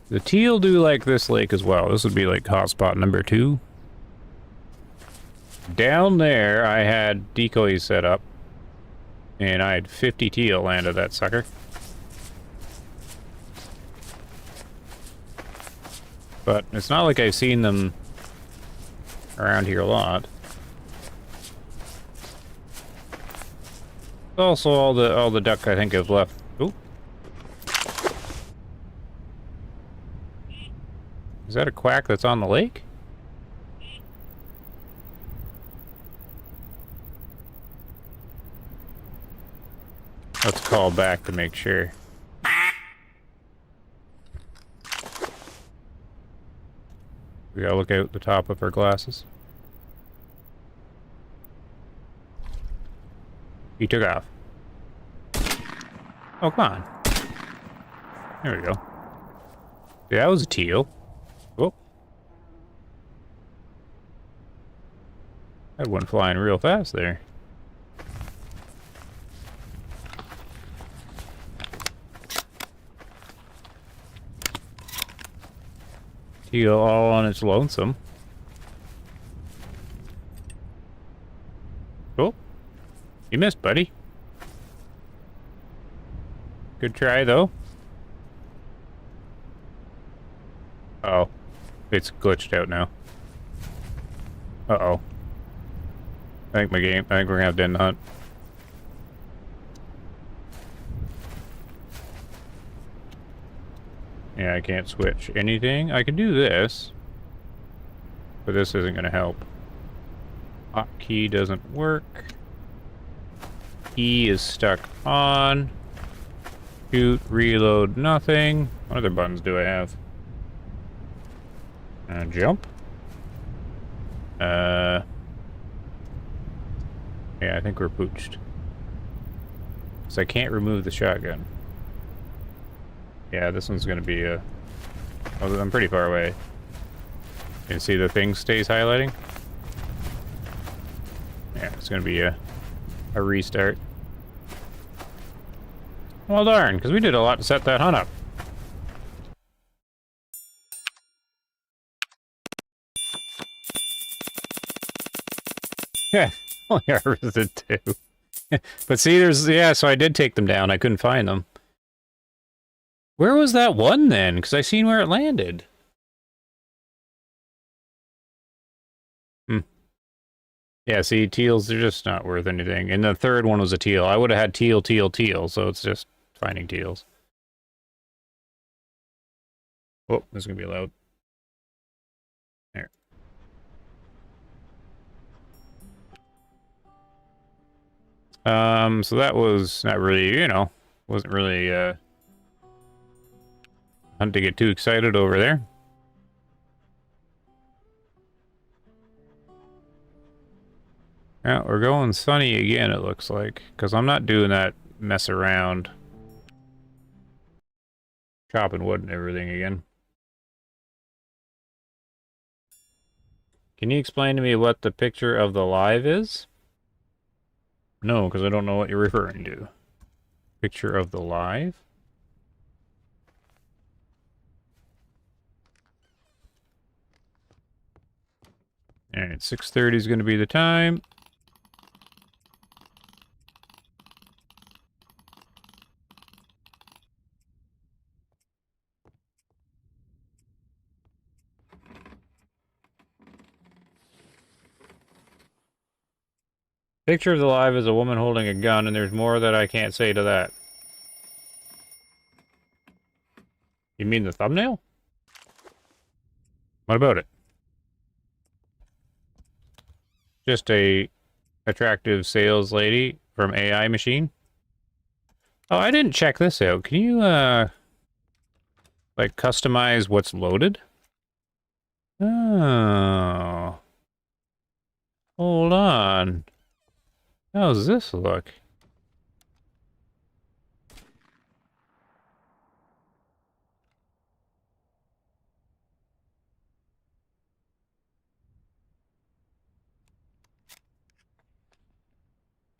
Speaker 2: The teal do like this lake as well. This would be like hotspot number 2. Down there, I had decoys set up. And I had 50 teal land of that sucker. But it's not like I've seen them around here a lot. Also, all the duck I think have left. Ooh. Is that a quack that's on the lake? Let's call back to make sure. We gotta look out the top of our glasses. He took off. Oh, come on. There we go. Yeah, that was a teal. Oh. That went flying real fast there. Teal all on its lonesome. Cool. You missed, buddy. Good try, though. Uh-oh. It's glitched out now. Uh-oh. I think we're gonna have to end the hunt. Yeah, I can't switch anything. I can do this. But this isn't gonna help. Hotkey doesn't work. E is stuck on. Shoot, reload, nothing. What other buttons do I have? Jump. Yeah, I think we're pooched. So I can't remove the shotgun. Yeah, this one's gonna be a... Oh, I'm pretty far away. You can see the thing stays highlighting? Yeah, it's gonna be a restart. Well darn, because we did a lot to set that hunt up. Yeah, only harvested 2. But see, yeah, so I did take them down. I couldn't find them. Where was that one then? Because I seen where it landed. Yeah, see, teals, they're just not worth anything. And the third one was a teal. I would have had teal, so it's just finding teals. Oh, this is going to be loud. There. So that was not really, you know, wasn't really, hunt to get too excited over there. Yeah, we're going sunny again, it looks like. Because I'm not doing that mess around. Chopping wood and everything again. Can you explain to me what the picture of the live is? No, because I don't know what you're referring to. Picture of the live? Alright, 6:30 is going to be the time. Picture of the live is a woman holding a gun, and there's more that I can't say to that. You mean the thumbnail? What about it? Just a attractive sales lady from AI machine? Oh, I didn't check this out. Can you, like, customize what's loaded? Oh. Hold on. How's this look?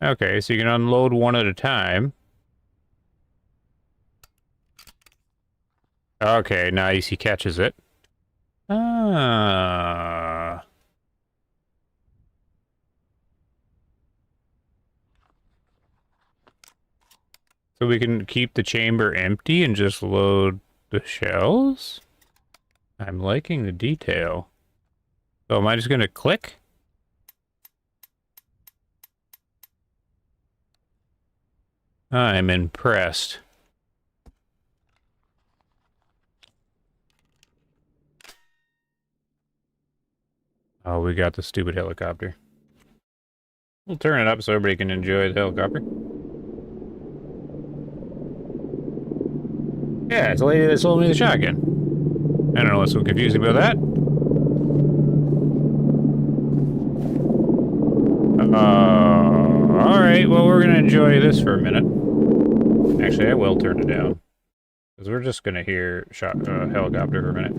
Speaker 2: Okay, so you can unload one at a time. Okay, nice. He catches it. Ah. So we can keep the chamber empty and just load the shells? I'm liking the detail. So am I just gonna click? I'm impressed. Oh, we got the stupid helicopter. We'll turn it up so everybody can enjoy the helicopter. Yeah, it's a lady that sold me the shotgun. I don't know what's so confusing about that. Alright, well, we're gonna enjoy this for a minute. Actually, I will turn it down. Because we're just gonna hear helicopter for a minute.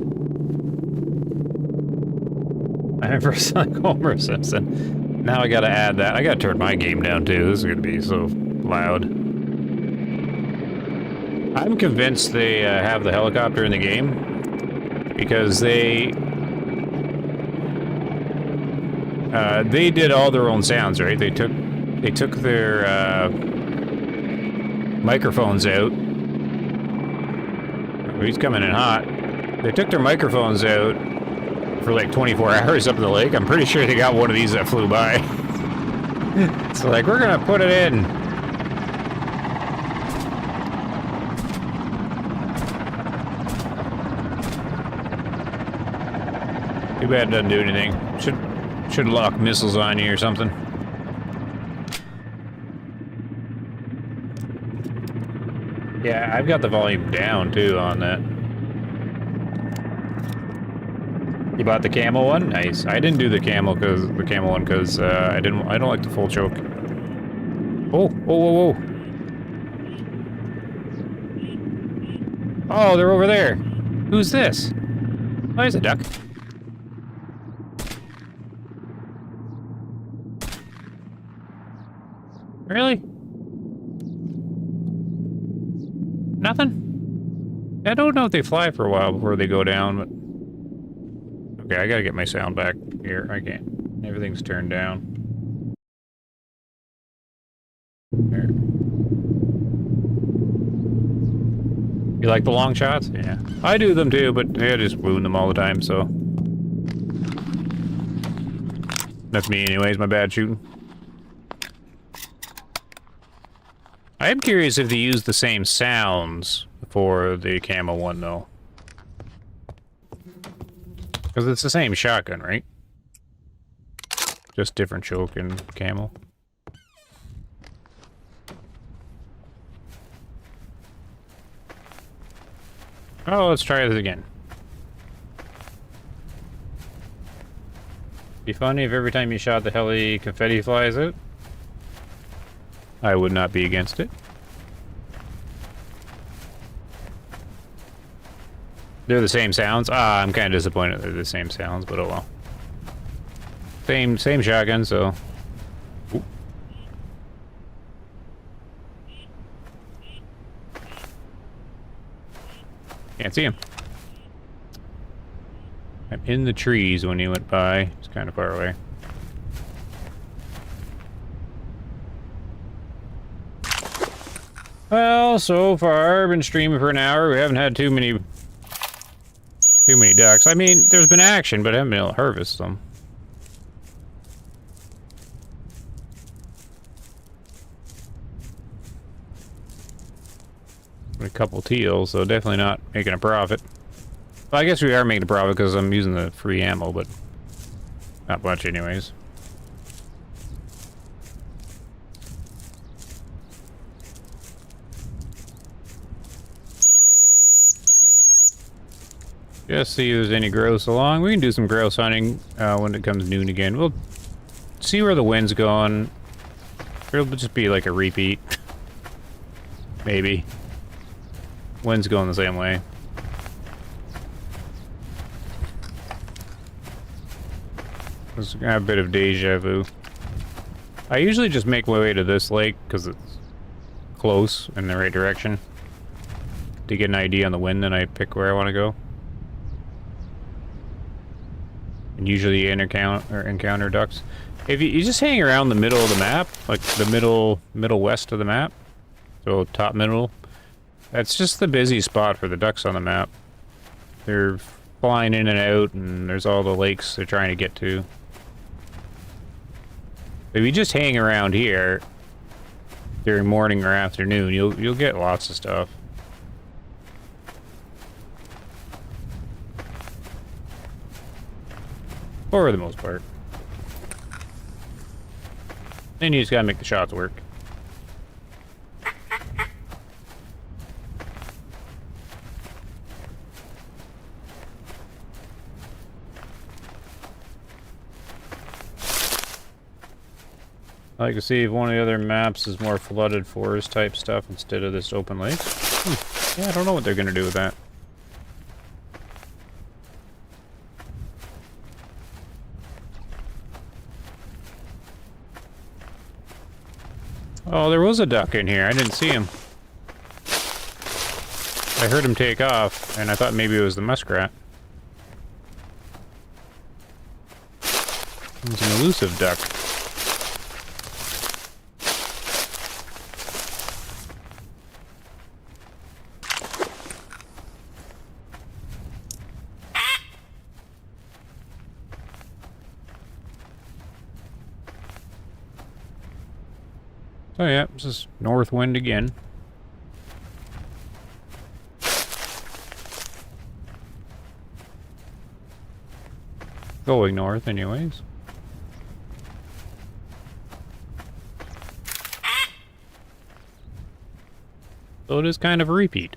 Speaker 2: I never saw Homer Simpson. Now I gotta add that. I gotta turn my game down too. This is gonna be so loud. I'm convinced they have the helicopter in the game because they did all their own sounds, right? They took their microphones out. Oh, he's coming in hot. They took their microphones out for like 24 hours up in the lake. I'm pretty sure they got one of these that flew by. So like, we're gonna put it in. Too bad it doesn't do anything. Should lock missiles on you or something. Yeah, I've got the volume down too on that. You bought the camel one? Nice. I didn't do the camel one because I don't like the full choke. Oh, whoa, whoa, whoa. Oh, they're over there. Who's this? Oh, there's a duck. Really? Nothing? I don't know if they fly for a while before they go down, but... Okay, I gotta get my sound back here. I can't. Everything's turned down. There. You like the long shots? Yeah. I do them too, but I just wound them all the time, so... That's me anyways, my bad shooting. I am curious if they use the same sounds for the camo one, though. Because it's the same shotgun, right? Just different choke and camo. Oh, let's try this again. Be funny if every time you shot the heli, confetti flies out. I would not be against it. They're the same sounds. Ah, I'm kind of disappointed they're the same sounds, but oh well. Same shotgun, so. Ooh. Can't see him. I'm in the trees when he went by. It's kind of far away. Well, so far, I've been streaming for an hour. We haven't had too many ducks. I mean, there's been action, but I haven't been able to harvest them. A couple teals, so definitely not making a profit. Well, I guess we are making a profit because I'm using the free ammo, but not much anyways. Just see if there's any grouse along. We can do some grouse hunting when it comes noon again. We'll see where the wind's going. It'll just be like a repeat. Maybe. Wind's going the same way. There's a bit of deja vu. I usually just make my way to this lake because it's close in the right direction. to get an idea on the wind, then I pick where I want to go. And usually encounter ducks. If you just hang around the middle of the map, like the middle west of the map, so top middle, that's just the busy spot for the ducks on the map. They're flying in and out, and there's all the lakes they're trying to get to. If you just hang around here during morning or afternoon, you'll get lots of stuff. For the most part. Then you just gotta make the shots work. I like to see if one of the other maps is more flooded forest type stuff instead of this open lake. Yeah, I don't know what they're gonna do with that. Oh, there was a duck in here. I didn't see him. I heard him take off, and I thought maybe it was the muskrat. It was an elusive duck. Oh yeah, this is north wind again. Going north anyways. So it is kind of a repeat.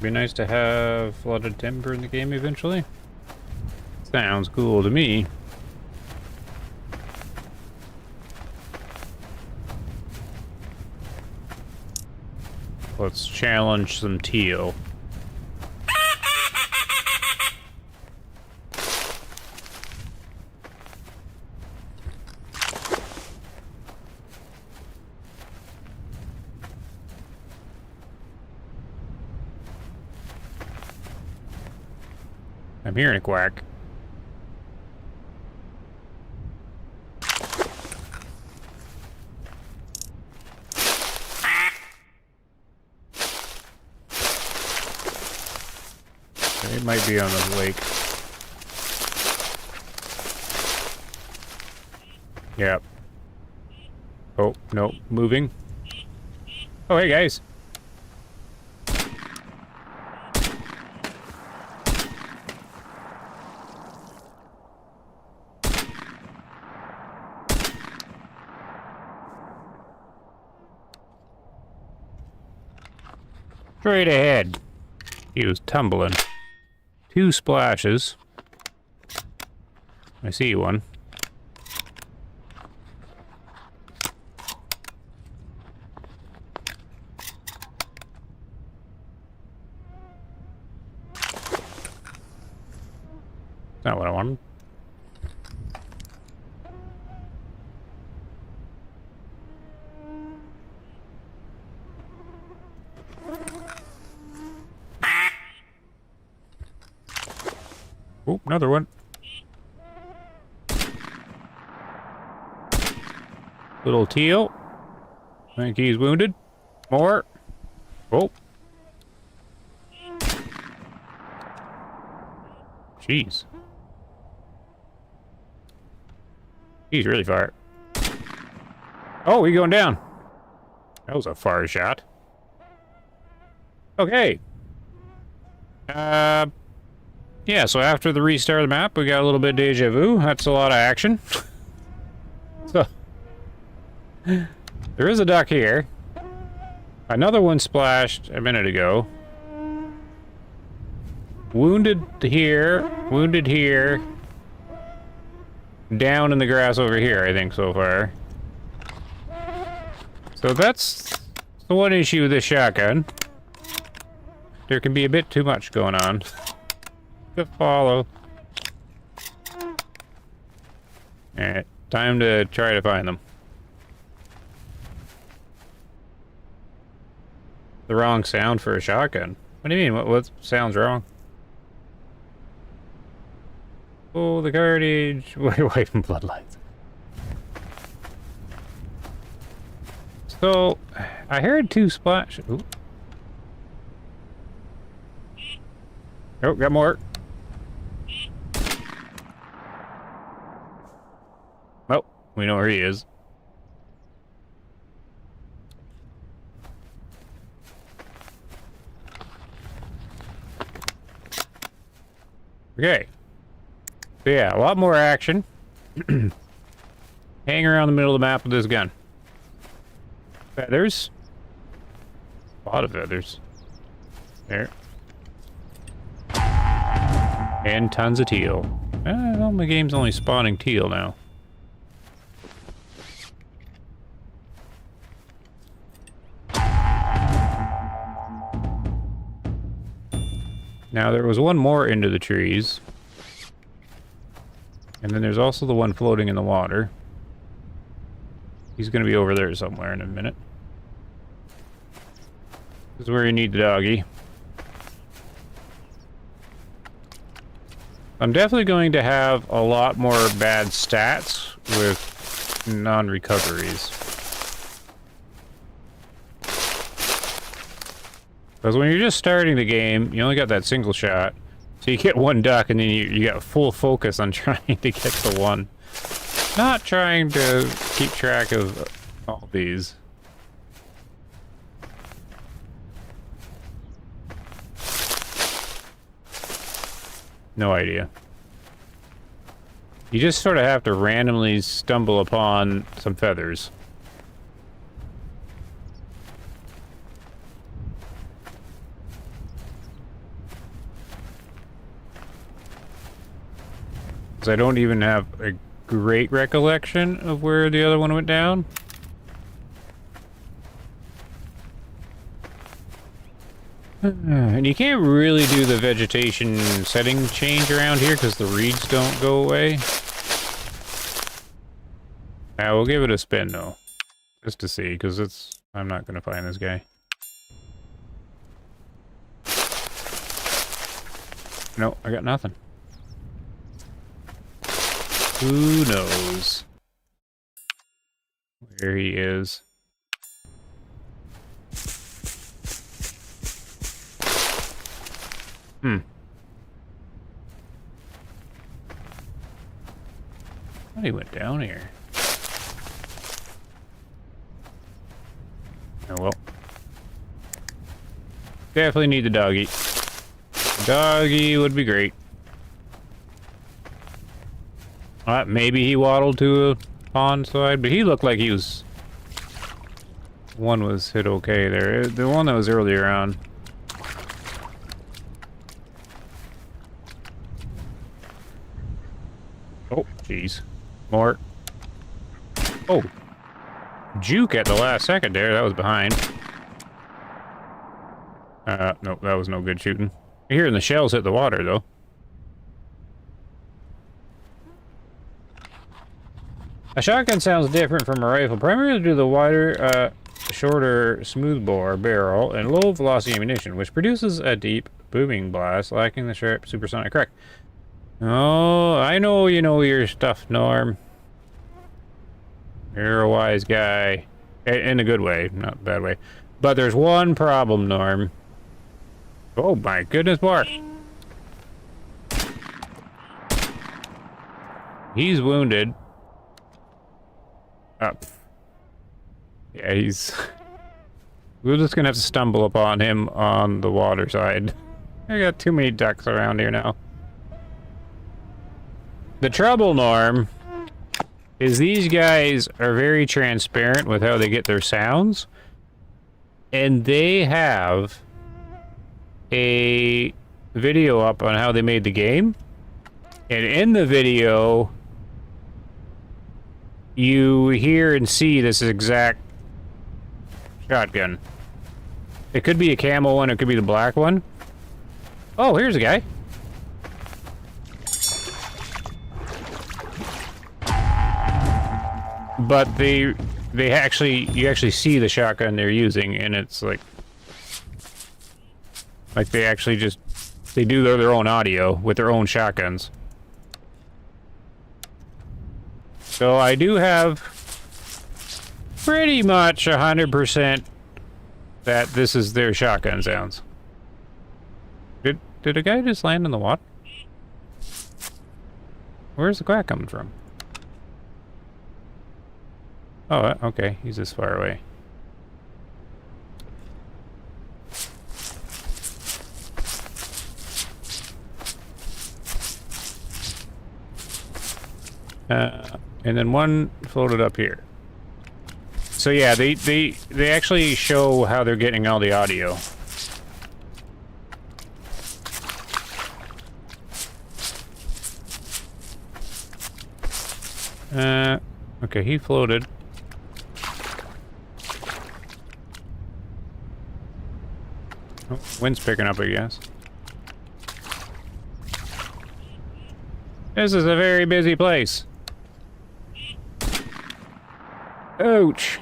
Speaker 2: Be nice to have flooded timber in the game eventually. Sounds cool to me. Let's challenge some teal. I'm hearing a quack. It might be on the lake. Yep. Oh, no, moving. Oh, hey guys. Straight ahead. He was tumbling. 2 splashes. I see one. Not what I wanted. Oh, another one. Little teal. I think he's wounded. More. Oh. Jeez. He's really far. Oh, he's going down. That was a far shot. Okay. Yeah, so after the restart of the map, we got a little bit of deja vu. That's a lot of action. So, there is a duck here. Another one splashed a minute ago. Wounded here. Wounded here. Down in the grass over here, I think, so far. So that's the one issue with this shotgun. There can be a bit too much going on. To follow. Alright, time to try to find them. The wrong sound for a shotgun. What do you mean? What sounds wrong? Oh, the carnage. Way away from bloodlines. So, I heard two splash. Ooh. Oh, got more. Oh, we know where he is. Okay. So yeah, a lot more action. Hang around the middle of the map with this gun. Feathers. A lot of feathers. There. And tons of teal. Well, my game's only spawning teal now. Now, there was one more into the trees. And then there's also the one floating in the water. He's gonna be over there somewhere in a minute. This is where you need the doggy. I'm definitely going to have a lot more bad stats with non-recoveries. Because when you're just starting the game, you only got that single shot. So you get one duck and then you got full focus on trying to get the one. Not trying to keep track of all these. No idea. You just sort of have to randomly stumble upon some feathers. Because I don't even have a great recollection of where the other one went down. And you can't really do the vegetation setting change around here because the reeds don't go away. We'll give it a spin though. Just to see, because I'm not going to find this guy. No, I got nothing. Who knows where he is? I thought he went down here. Oh well. Definitely need the doggy. Doggy would be great. Maybe he waddled to a pond side, but he looked like he was... One was hit okay there. The one that was earlier on. Oh, jeez. More. Oh. Juke at the last second there. That was behind. Nope, that was no good shooting. You're hearing the shells hit the water, though. A shotgun sounds different from a rifle, primarily due to the wider, shorter smoothbore barrel and low velocity ammunition, which produces a deep booming blast, lacking the sharp supersonic crack. Oh, I know you know your stuff, Norm. You're a wise guy. In a good way, not a bad way. But there's one problem, Norm. Oh my goodness, Mark. He's wounded. Up. Yeah, he's... We're just gonna have to stumble upon him on the water side. I got too many ducks around here now. The trouble, Norm, is these guys are very transparent with how they get their sounds. And they have a video up on how they made the game. And in the video, you hear and see this exact shotgun. It could be a camo one, it could be the black one. Oh, here's a guy. But you actually see the shotgun they're using, and it's like they actually they do their own audio with their own shotguns. So I do have pretty much 100% that this is their shotgun sounds. Did a guy just land in the water? Where's the quack coming from? Oh, okay. He's this far away. And then one floated up here. So yeah, they actually show how they're getting all the audio. Okay, he floated. Oh, wind's picking up, I guess. This is a very busy place. Ouch.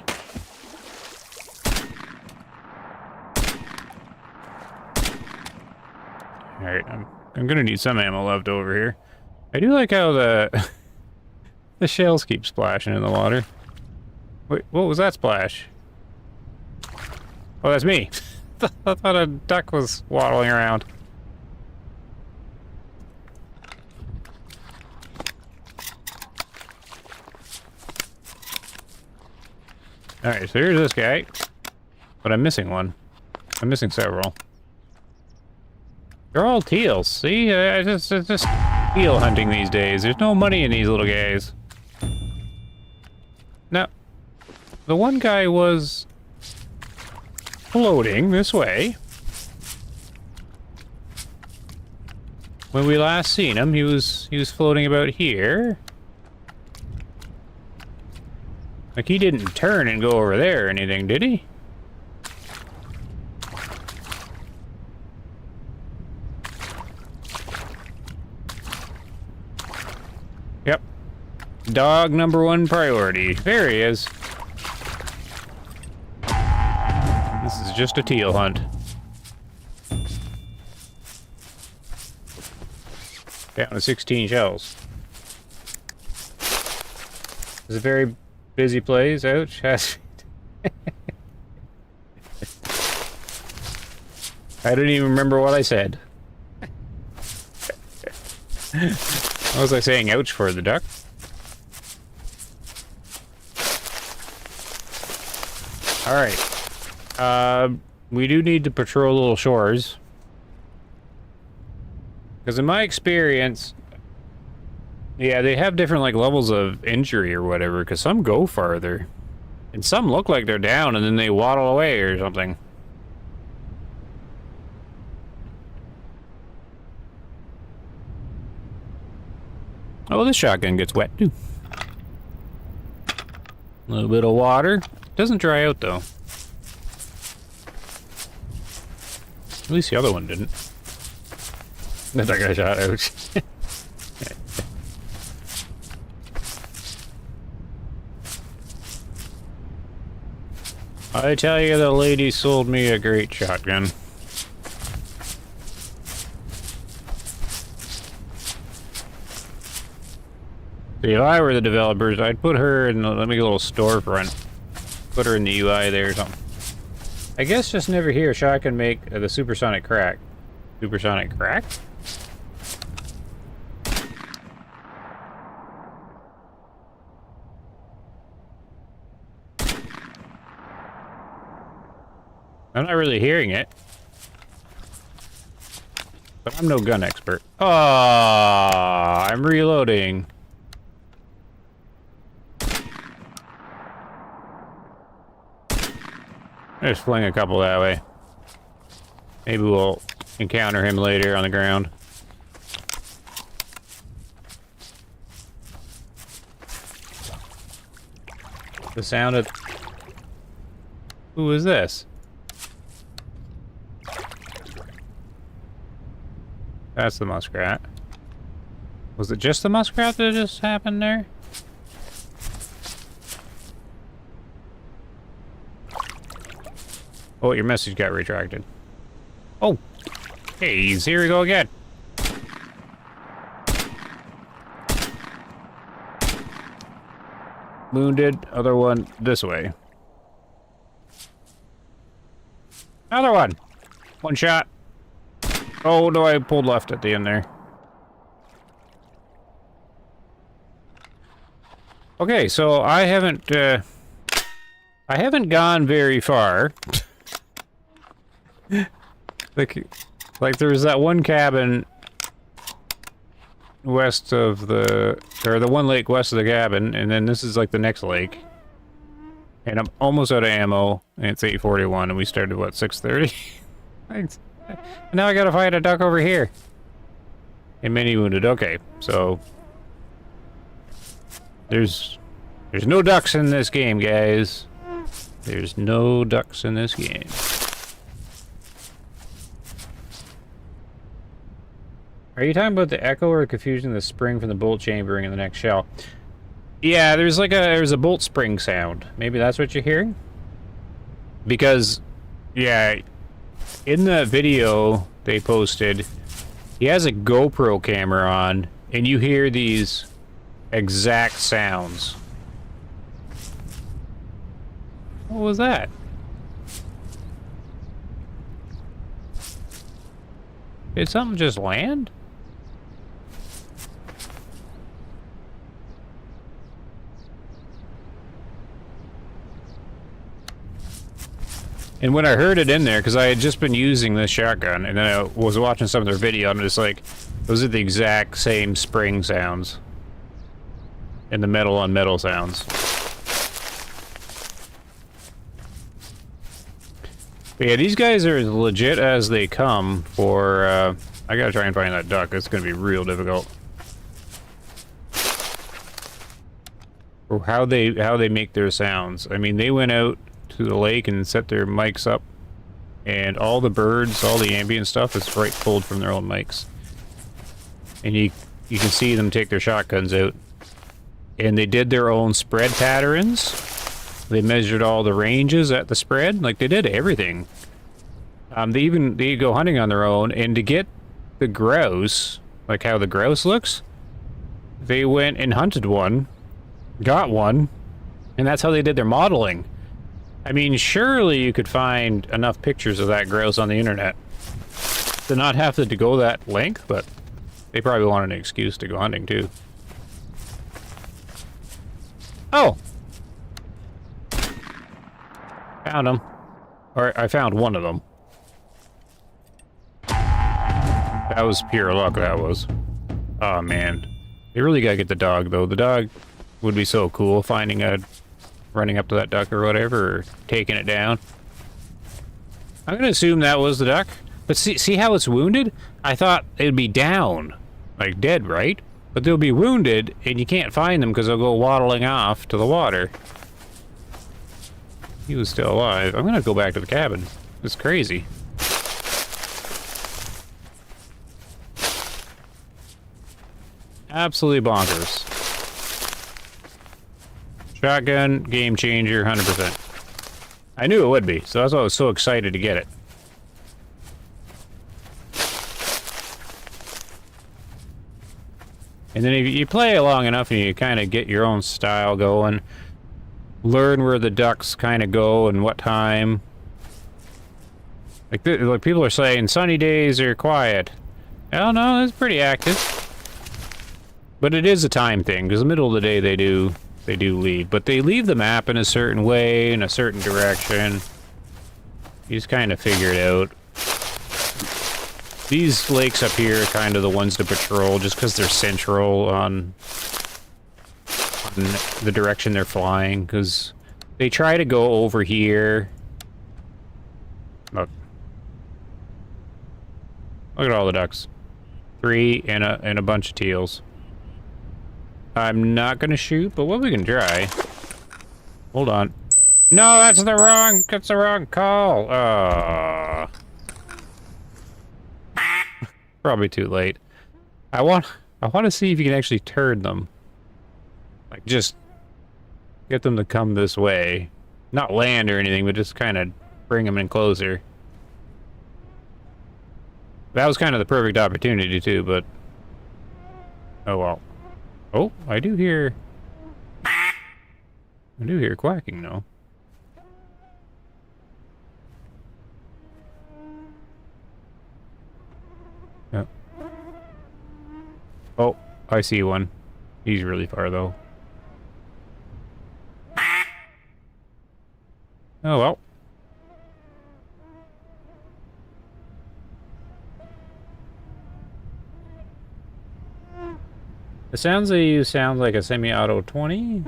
Speaker 2: Alright, I'm gonna need some ammo left over here. I do like how the the shells keep splashing in the water. Wait, what was that splash? Oh, that's me. I thought a duck was waddling around. Alright, so here's this guy. But I'm missing one. I'm missing several. They're all teals. See? It's just teal hunting these days. There's no money in these little guys. Now, the one guy was floating this way. When we last seen him, he was floating about here. Like, he didn't turn and go over there or anything, did he? Yep. Dog number one priority. There he is. This is just a teal hunt. Down to 16 shells. It's a very busy place. Ouch. I don't even remember what I said. What was I saying? Ouch for the duck? Alright. We do need to patrol little shores. Because in my experience, yeah, they have different, like, levels of injury or whatever, because some go farther. And some look like they're down and then they waddle away or something. Oh, this shotgun gets wet, too. A little bit of water. Doesn't dry out, though. At least the other one didn't. That guy shot out. I tell you, the lady sold me a great shotgun. See, if I were the developers, I'd put her in let me get a little storefront. Put her in the UI there or something. I guess just never hear a shotgun make the supersonic crack. Supersonic crack? I'm not really hearing it. But I'm no gun expert. Oh, I'm reloading. Just fling a couple that way. Maybe we'll encounter him later on the ground. The sound of... Who is this? That's the muskrat. Was it just the muskrat that just happened there? Oh, your message got retracted. Oh! Hey, here we go again. Wounded. Other one this way. Another one! One shot. Oh, no, I pulled left at the end there. Okay, so I haven't gone very far. like there's that one cabin west of the, or the one lake west of the cabin, and then this is like the next lake. And I'm almost out of ammo, and it's 8:41, and we started, what, 6:30? Now I gotta fight a duck over here. And many wounded. Okay, so there's no ducks in this game, guys. There's no ducks in this game. Are you talking about the echo or confusing the spring from the bolt chambering in the next shell? Yeah, there's a bolt spring sound. Maybe that's what you're hearing? Because, yeah, in the video they posted, he has a GoPro camera on, and you hear these exact sounds. What was that? Did something just land? And when I heard it in there, because I had just been using this shotgun, and then I was watching some of their video, I'm just like, those are the exact same spring sounds. And the metal on metal sounds. But yeah, these guys are as legit as they come for, I gotta try and find that duck. It's gonna be real difficult. Or how they make their sounds. I mean, they went out to the lake and set their mics up, and all the birds, all the ambient stuff is right pulled from their own mics. And you can see them take their shotguns out, and they did their own spread patterns. They measured all the ranges at the spread, like they did everything. They go hunting on their own, and to get the grouse, like how the grouse looks, they went and hunted one, got one, and that's how they did their modeling. I mean, surely you could find enough pictures of that grouse on the internet to not have to go that length, but they probably wanted an excuse to go hunting too. Oh! Found them. Or I found one of them. That was pure luck, that was. Oh man. They really gotta get the dog though. The dog would be so cool, running up to that duck or whatever, or taking it down. I'm gonna assume that was the duck. But see how it's wounded? I thought it'd be down. Like dead, right? But they'll be wounded, and you can't find them because they'll go waddling off to the water. He was still alive. I'm gonna go back to the cabin. It's crazy. Absolutely bonkers. Shotgun, game changer, 100%. I knew it would be, so that's why I was so excited to get it. And then if you play it long enough and you kind of get your own style going, learn where the ducks kind of go and what time. Like people are saying sunny days are quiet. Oh no, it's pretty active. But it is a time thing, because the middle of the day they do leave. But they leave the map in a certain way, in a certain direction. You just kind of figure it out. These lakes up here are kind of the ones to patrol, just because they're central on the direction they're flying, because they try to go over here. Look. Look at all the ducks. 3 and a bunch of teals. I'm not gonna shoot, but what we can try. Hold on. No, that's the wrong call. Probably too late. I want to see if you can actually turn them. Like, just get them to come this way. Not land or anything, but just kind of bring them in closer. That was kind of the perfect opportunity, too, but... Oh, well. Oh, I do hear quacking, though. Yep. Oh, I see one. He's really far, though. Oh, well. The sounds they use sound like a semi-auto 20.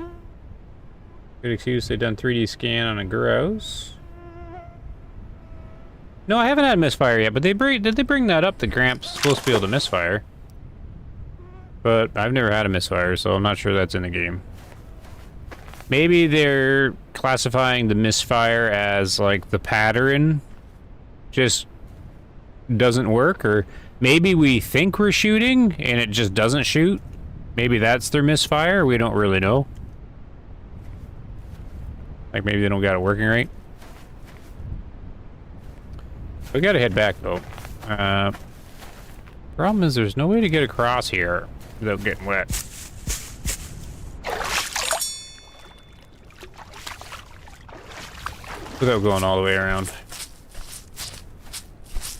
Speaker 2: Good excuse they've done 3D scan on a grouse. No, I haven't had misfire yet, but did they bring that up? The Gramps supposed to be able to misfire. But I've never had a misfire, so I'm not sure that's in the game. Maybe they're classifying the misfire as, like, the pattern just doesn't work, or maybe we think we're shooting and it just doesn't shoot. Maybe that's their misfire, we don't really know. Like, maybe they don't got it working right. We gotta head back, though. Problem is there's no way to get across here without getting wet. Without going all the way around.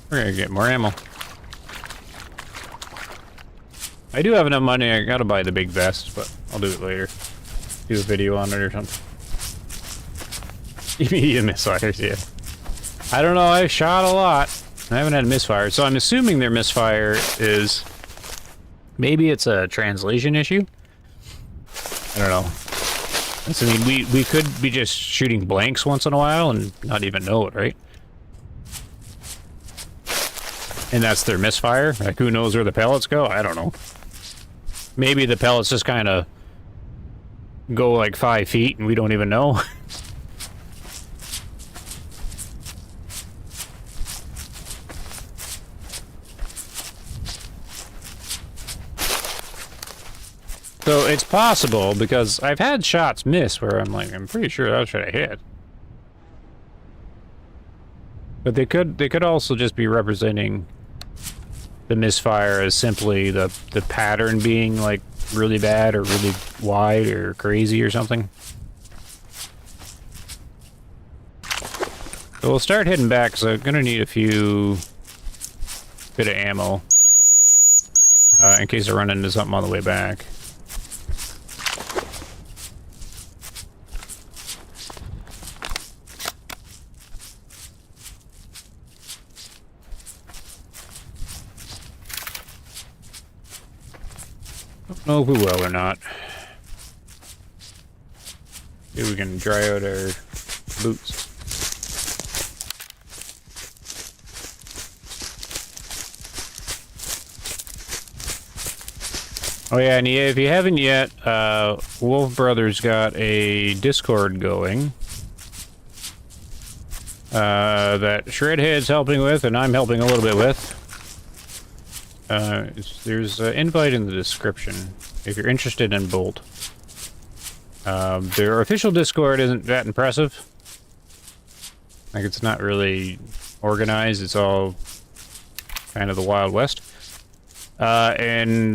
Speaker 2: We're gonna get more ammo. I do have enough money, I gotta buy the big vest, but I'll do it later. Do a video on it or something. Immediate misfires, yeah. I don't know, I've shot a lot. I haven't had a misfire, so I'm assuming their misfire is... Maybe it's a translation issue? I don't know. I mean, we could be just shooting blanks once in a while and not even know it, right? And that's their misfire? Like, who knows where the pellets go? I don't know. Maybe the pellets just kind of go like 5 feet and we don't even know. So it's possible, because I've had shots miss where I'm like, I'm pretty sure that should have hit. But they could also just be representing the misfire as simply the pattern being like really bad or really wide or crazy or something. So we'll start heading back, because I'm gonna need a few bit of ammo in case I run into something on the way back. Don't know if we will or not. Maybe we can dry out our boots. Oh yeah, and if you haven't yet, Wolf Brothers got a Discord going that Shredhead's helping with, and I'm helping a little bit with. There's an invite in the description if you're interested in BULT. Their official Discord isn't that impressive. Like, it's not really organized, it's all kind of the Wild West. And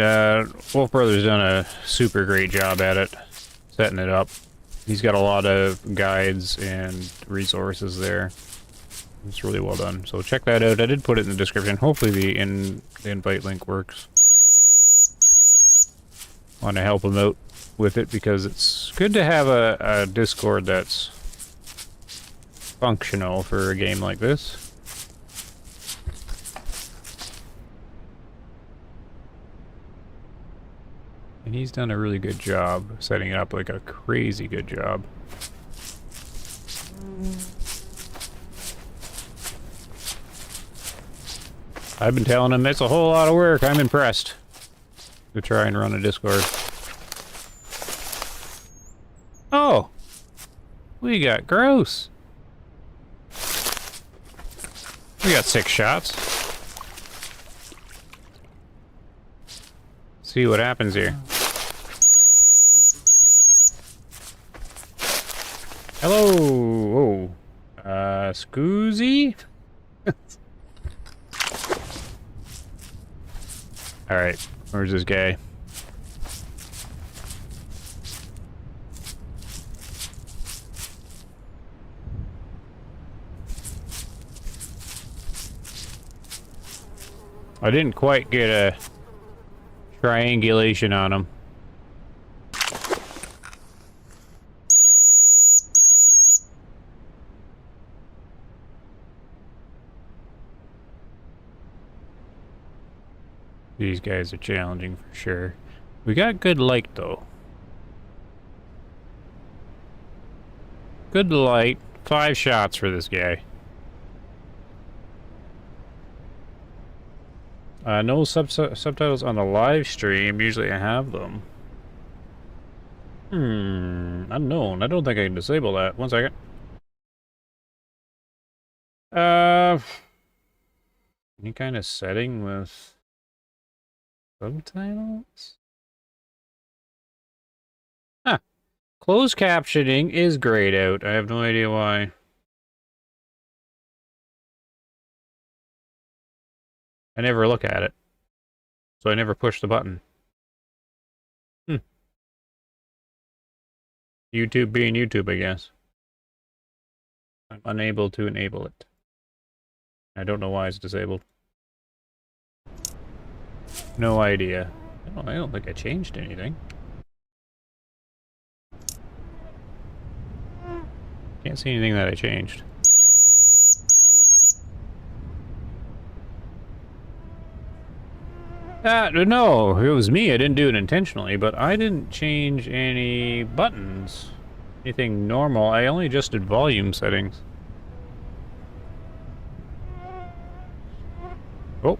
Speaker 2: Wolf Brothers done a super great job at it, setting it up. He's got a lot of guides and resources there. It's really well done. So check that out. I did put it in the description. Hopefully the invite link works. Want to help him out with it because it's good to have a Discord that's functional for a game like this. And he's done a really good job setting it up, like a crazy good job. I've been telling him it's a whole lot of work. I'm impressed. To try and run a Discord. Oh! We got gross. We got 6 shots. See what happens here. Hello! Oh. Scoozy? Alright, where's this guy? I didn't quite get a triangulation on him. These guys are challenging for sure. We got good light though. Good light. 5 shots for this guy. No subtitles on the live stream. Usually I have them. Unknown. I don't think I can disable that. 1 second. Any kind of setting with subtitles? Huh. Closed captioning is grayed out. I have no idea why. I never look at it. So I never push the button. YouTube being YouTube, I guess. I'm unable to enable it. I don't know why it's disabled. No idea. I don't think I changed anything. Can't see anything that I changed. No, it was me. I didn't do it intentionally, but I didn't change any buttons. Anything normal. I only adjusted volume settings. Oh.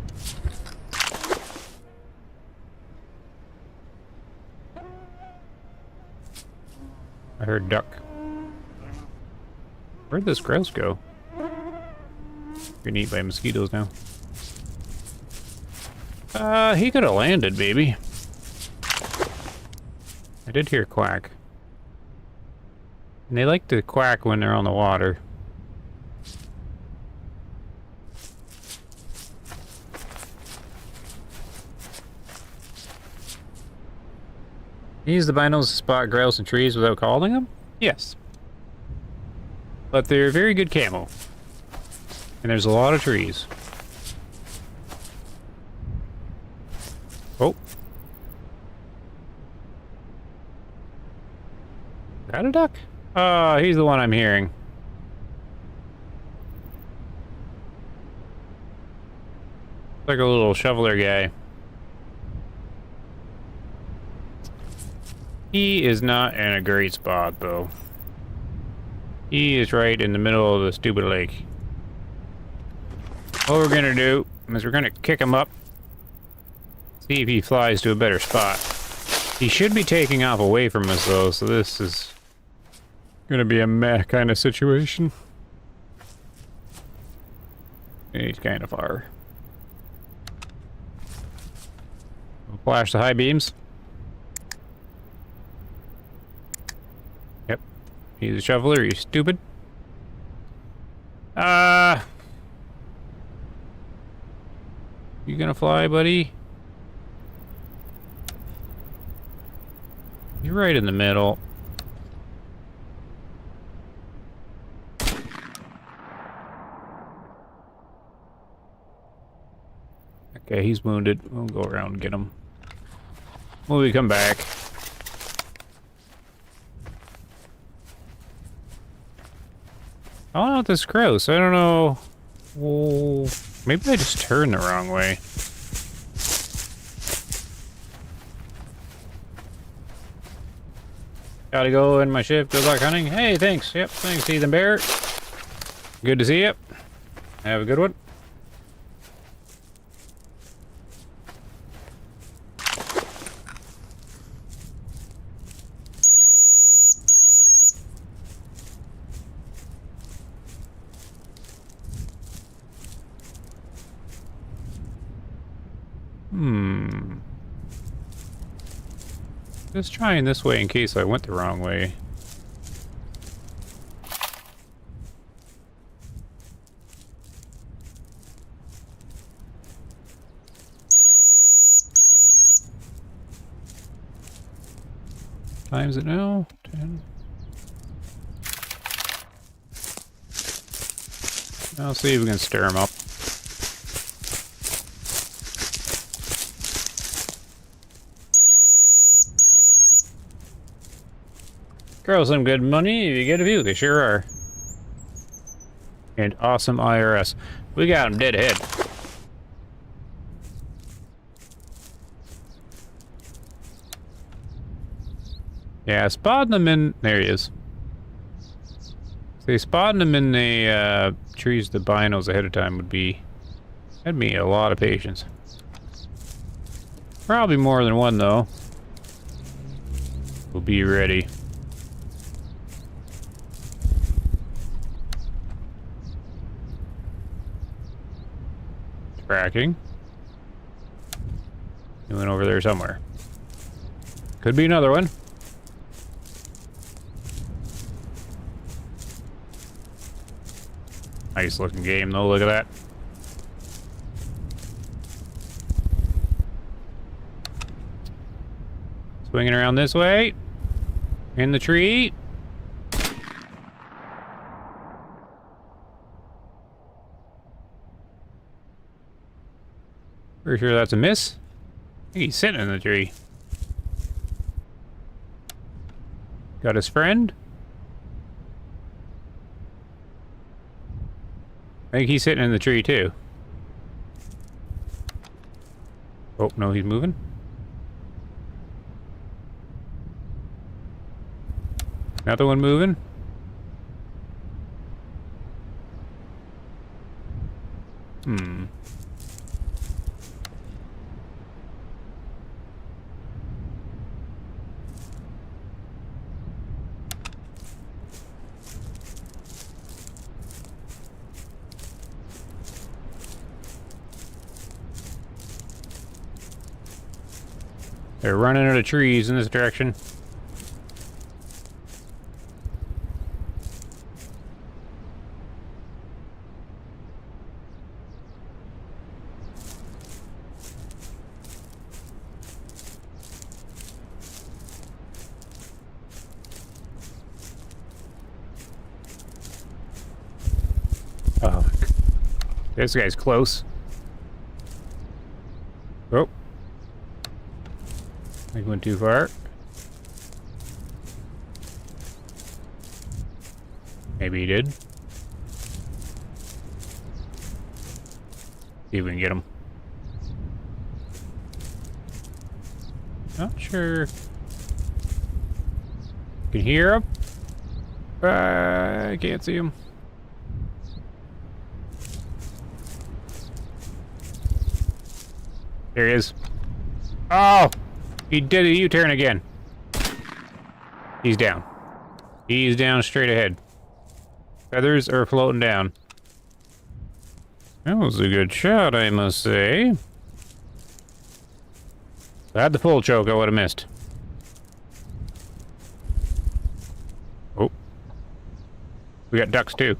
Speaker 2: I heard duck. Where'd this grouse go? Getting eaten by mosquitoes now. He could have landed, baby. I did hear quack. And they like to quack when they're on the water. Use the binos to spot grouse in trees without calling them? Yes. But they're very good camo. And there's a lot of trees. Oh. Is that a duck? Oh, he's the one I'm hearing. Like a little shoveler guy. He is not in a great spot, though. He is right in the middle of the stupid lake. What we're gonna do is we're gonna kick him up. See if he flies to a better spot. He should be taking off away from us, though, so this is gonna be a meh kind of situation. He's kind of far. Flash the high beams. Yep. He's a shoveler, you stupid. You gonna fly, buddy? You're right in the middle. Okay, he's wounded. We'll go around and get him. When we come back. I don't know what this gross. I don't know. Well, maybe I just turned the wrong way. Gotta go in my shift. Good luck hunting. Hey, thanks. Yep, thanks, Ethan Bear. Good to see you. Have a good one. Just trying this way in case I went the wrong way. Time's it now? 10. I'll see if we can stir them up. Grow some good money if you get a few. They sure are. And awesome IRS. We got them dead ahead. Yeah, spotting them in... There he is. See, spotting them in the trees, the binos ahead of time would be... That'd be a lot of patience. Probably more than one, though. We'll be ready. Tracking. He went over there somewhere. Could be another one. Nice looking game though, look at that. Swinging around this way. In the tree. Pretty sure that's a miss. I think he's sitting in the tree. Got his friend. I think he's sitting in the tree too. Oh, no, he's moving. Another one moving. They're running out of trees in this direction. Oh, this guy's close. Oh. I think went too far. Maybe he did. See if we can get him. Not sure. Can hear him. I can't see him. There he is. Oh! He did a U-turn again. He's down. He's down straight ahead. Feathers are floating down. That was a good shot, I must say. If I had the full choke, I would have missed. Oh. We got ducks, too.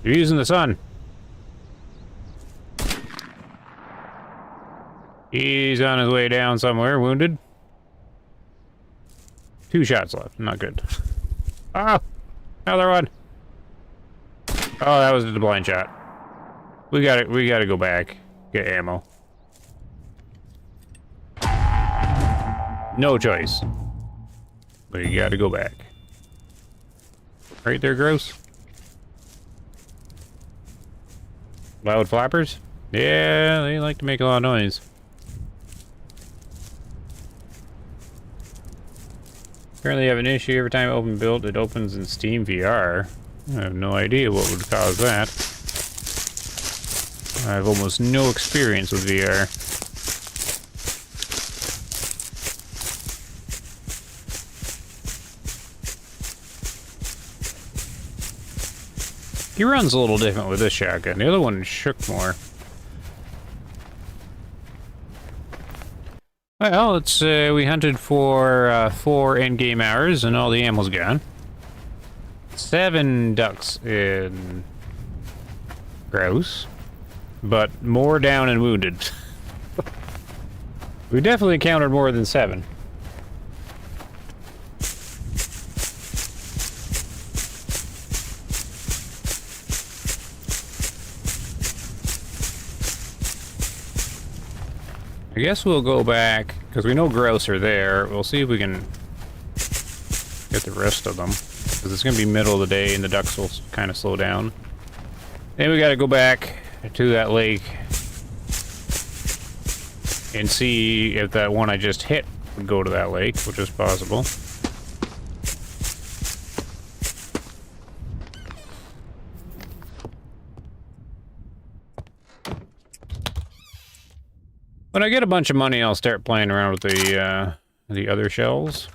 Speaker 2: They're using the sun. He's on his way down somewhere, wounded. 2 shots left, not good. Ah! Another one! Oh, that was the blind shot. We gotta go back. Get ammo. No choice. We gotta go back. Right there, Gross. Loud flappers? Yeah, they like to make a lot of noise. Apparently, I have an issue every time I open BULT, it opens in Steam VR. I have no idea what would cause that. I have almost no experience with VR. He runs a little different with this shotgun. The other one shook more. Well, it's we hunted for 4 in-game hours and all the ammo's gone. 7 ducks in grouse, but more down and wounded. We definitely counted more than 7. I guess we'll go back, because we know grouse are there. We'll see if we can get the rest of them. Because it's going to be middle of the day and the ducks will kind of slow down. Then we got to go back to that lake and see if that one I just hit would go to that lake, which is possible. When I get a bunch of money, I'll start playing around with the other shells.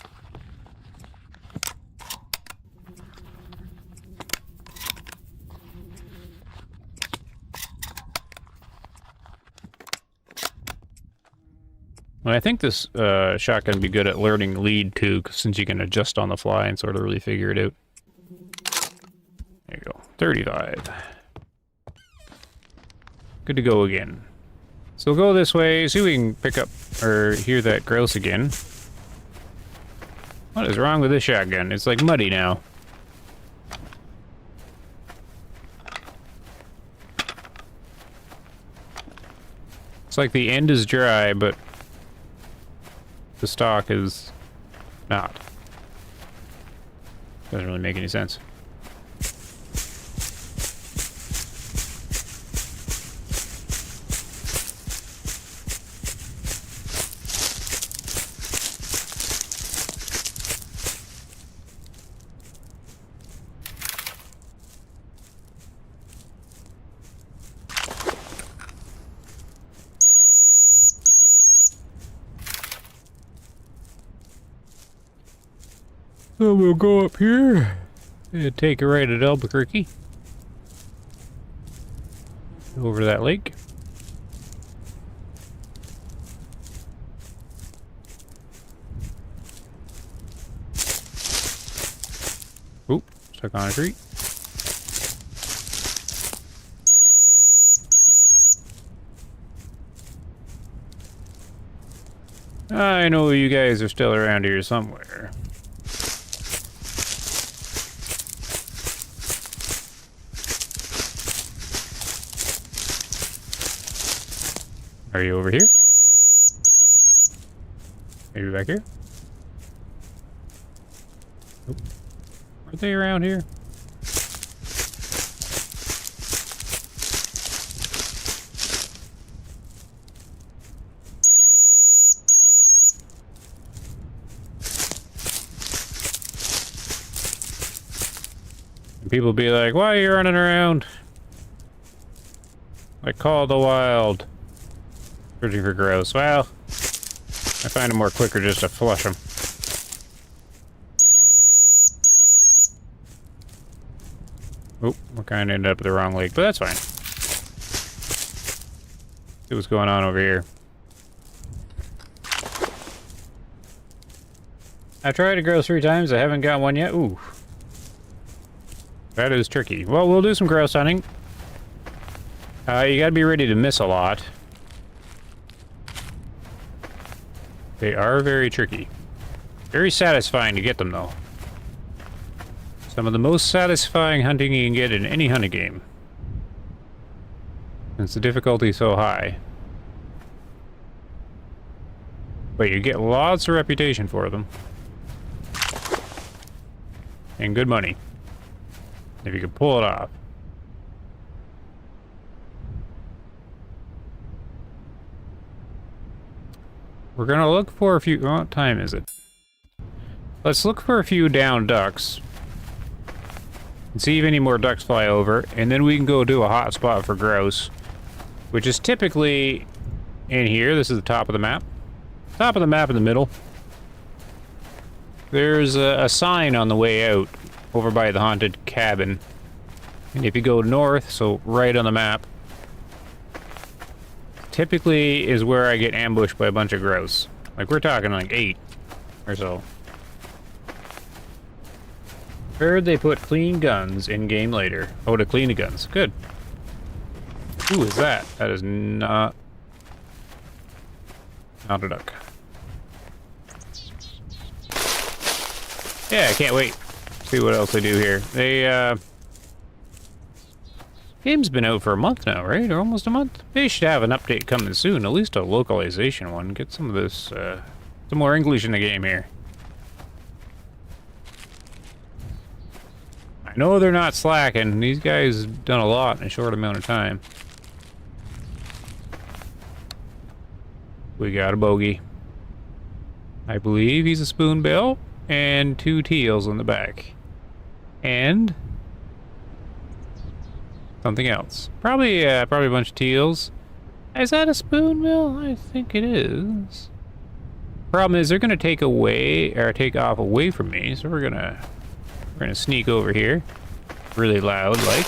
Speaker 2: And I think this shotgun would be good at learning lead too, since you can adjust on the fly and sort of really figure it out. There you go, 35. Good to go again. So we'll go this way, see if we can pick up or hear that grouse again. What is wrong with this shotgun? It's like muddy now. It's like the end is dry, but the stock is not. Doesn't really make any sense. So we'll go up here and take a right at Albuquerque. Over that lake. Oop, stuck on a tree. I know you guys are still around here somewhere. Are you over here? Maybe back here? Nope. Are they around here? And people be like, why are you running around? I call the wild. Searching for grouse. Well, I find them more quicker just to flush them. Oh, we kind of ended up at the wrong lake, but that's fine. See what's going on over here. I tried to grouse 3 times. I haven't got one yet. Ooh. That is tricky. Well, we'll do some grouse hunting. You gotta be ready to miss a lot. They are very tricky. Very satisfying to get them, though. Some of the most satisfying hunting you can get in any hunting game. Since the difficulty is so high. But you get lots of reputation for them. And good money. If you can pull it off. We're gonna look for a few... What time is it? Let's look for a few down ducks. And see if any more ducks fly over. And then we can go do a hot spot for grouse. Which is typically in here. This is the top of the map. Top of the map in the middle. There's a sign on the way out. Over by the haunted cabin. And if you go north, so right on the map... typically is where I get ambushed by a bunch of grouse. Like, we're talking like 8 or so. Heard they put clean guns in-game later. Oh, to clean the guns. Good. Who is that? That is not a duck. Yeah, I can't wait. See what else they do here. They, game's been out for a month now, right? Or almost a month? They should have an update coming soon. At least a localization one. Get some of this, some more English in the game here. I know they're not slacking. These guys have done a lot in a short amount of time. We got a bogey. I believe he's a spoonbill. And 2 teals on the back. And something else. Probably a bunch of teals. Is that a spoonbill? I think it is. Problem is they're gonna take away or take off away from me, so we're gonna sneak over here, really loud like,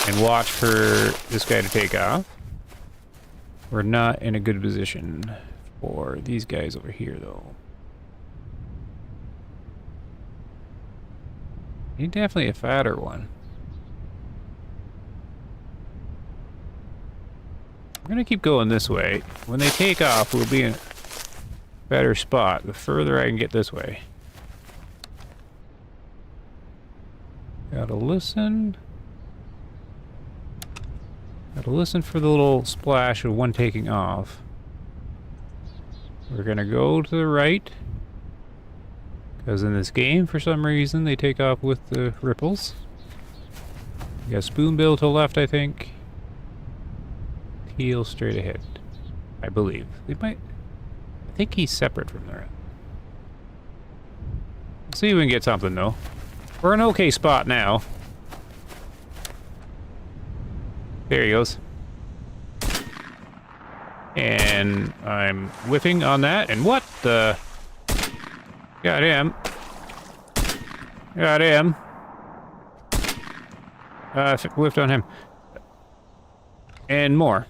Speaker 2: and watch for this guy to take off. We're not in a good position for these guys over here though. He's definitely a fatter one. I'm gonna keep going this way. When they take off, we'll be in a better spot the further I can get this way. Gotta listen. Gotta listen for the little splash of one taking off. We're gonna go to the right. Because in this game, for some reason, they take off with the ripples. We got spoonbill to the left, I think. Teal straight ahead, I believe. They might... I think he's separate from the rest. Let's see if we can get something, though. We're in an okay spot now. There he goes. And I'm whiffing on that, and what the... Got him. Got him. Whiffed on him. And more.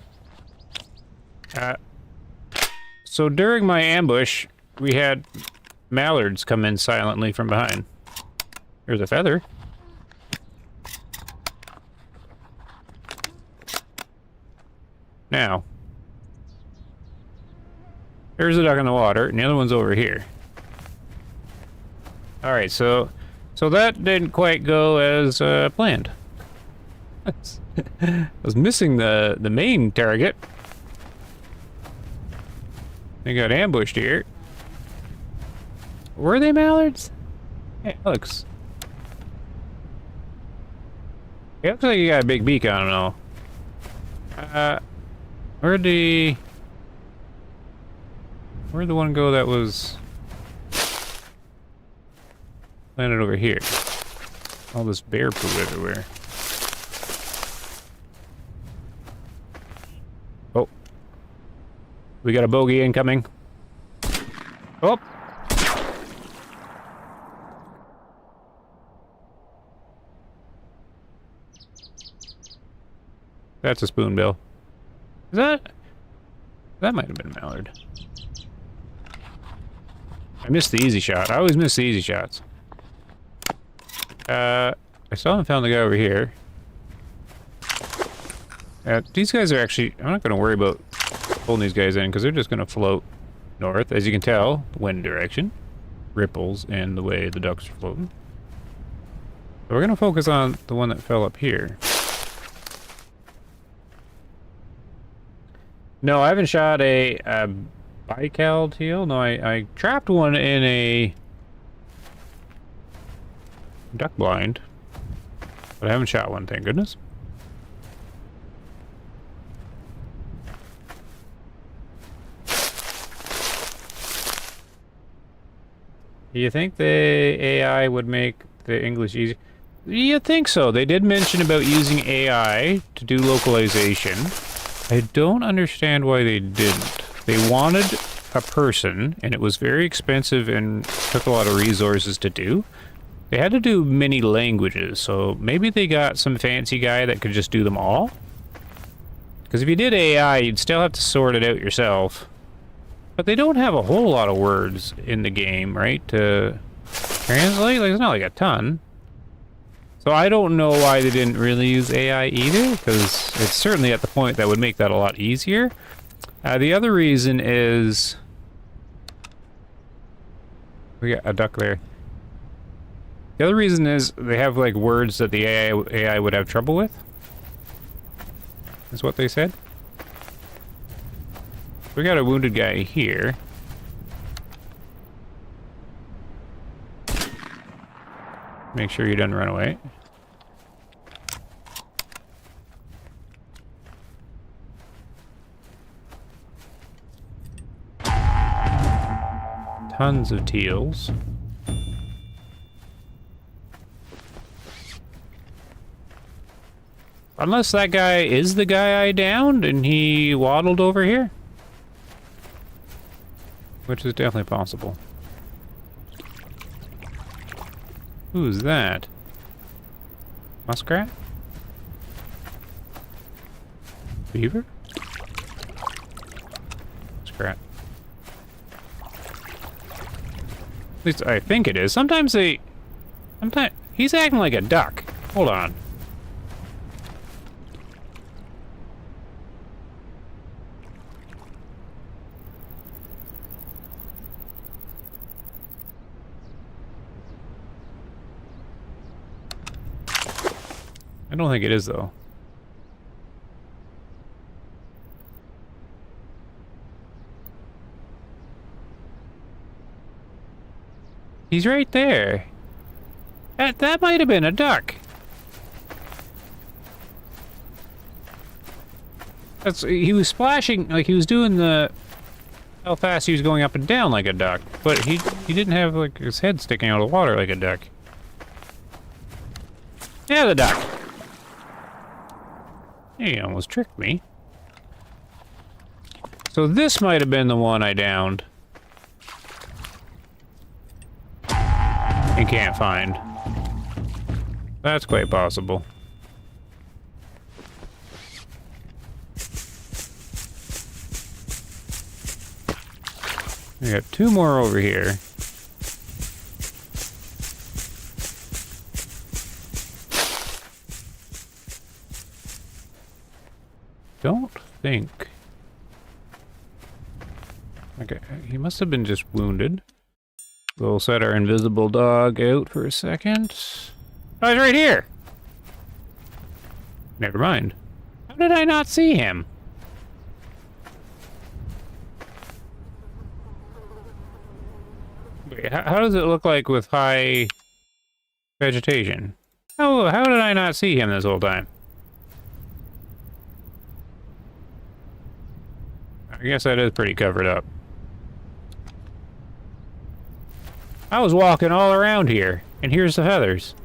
Speaker 2: So during my ambush, we had mallards come in silently from behind. There's a feather. Now. There's a duck in the water, and the other one's over here. Alright, so that didn't quite go as planned. I was missing the main target. They got ambushed here. Were they mallards? Hey, looks. It looks like you got a big beak on them though. Where'd the one go that was landed over here? All this bear poo everywhere. Oh. We got a bogey incoming. Oh. That's a spoonbill. Is that? That might have been a mallard. I missed the easy shot. I always miss the easy shots. I saw and found the guy over here. These guys are actually... I'm not going to worry about pulling these guys in because they're just going to float north. As you can tell, wind direction, ripples, and the way the ducks are floating. So we're going to focus on the one that fell up here. No, I haven't shot a bical teal. No, I trapped one in a duck blind, but I haven't shot one, thank goodness. Do you think the AI would make the English easy? You think so? They did mention about using AI to do localization. I don't understand why they didn't. They wanted a person, and it was very expensive and took a lot of resources to do. They had to do many languages, so maybe they got some fancy guy that could just do them all? Because if you did AI, you'd still have to sort it out yourself. But they don't have a whole lot of words in the game, right, to translate? Like, it's not like a ton. So I don't know why they didn't really use AI either, because it's certainly at the point that would make that a lot easier. The other reason is... We got a duck there. The other reason is they have, like, words that the AI would have trouble with. Is what they said. We got a wounded guy here. Make sure he doesn't run away. Tons of teals. Unless that guy is the guy I downed and he waddled over here. Which is definitely possible. Who's that? Muskrat? Beaver? Muskrat. At least I think it is. Sometimes he's acting like a duck. Hold on. I don't think it is, though. He's right there. That might have been a duck. He was splashing, like he was doing how fast he was going up and down like a duck, but he didn't have like his head sticking out of the water like a duck. Yeah, the duck. He almost tricked me. So this might have been the one I downed. And can't find. That's quite possible. We got two more over here. Don't think. Okay, he must have been just wounded. We'll set our invisible dog out for a second. Oh, he's right here! Never mind. How did I not see him? Wait, how does it look like with high vegetation? How did I not see him this whole time? I guess that is pretty covered up. I was walking all around here, and here's the feathers.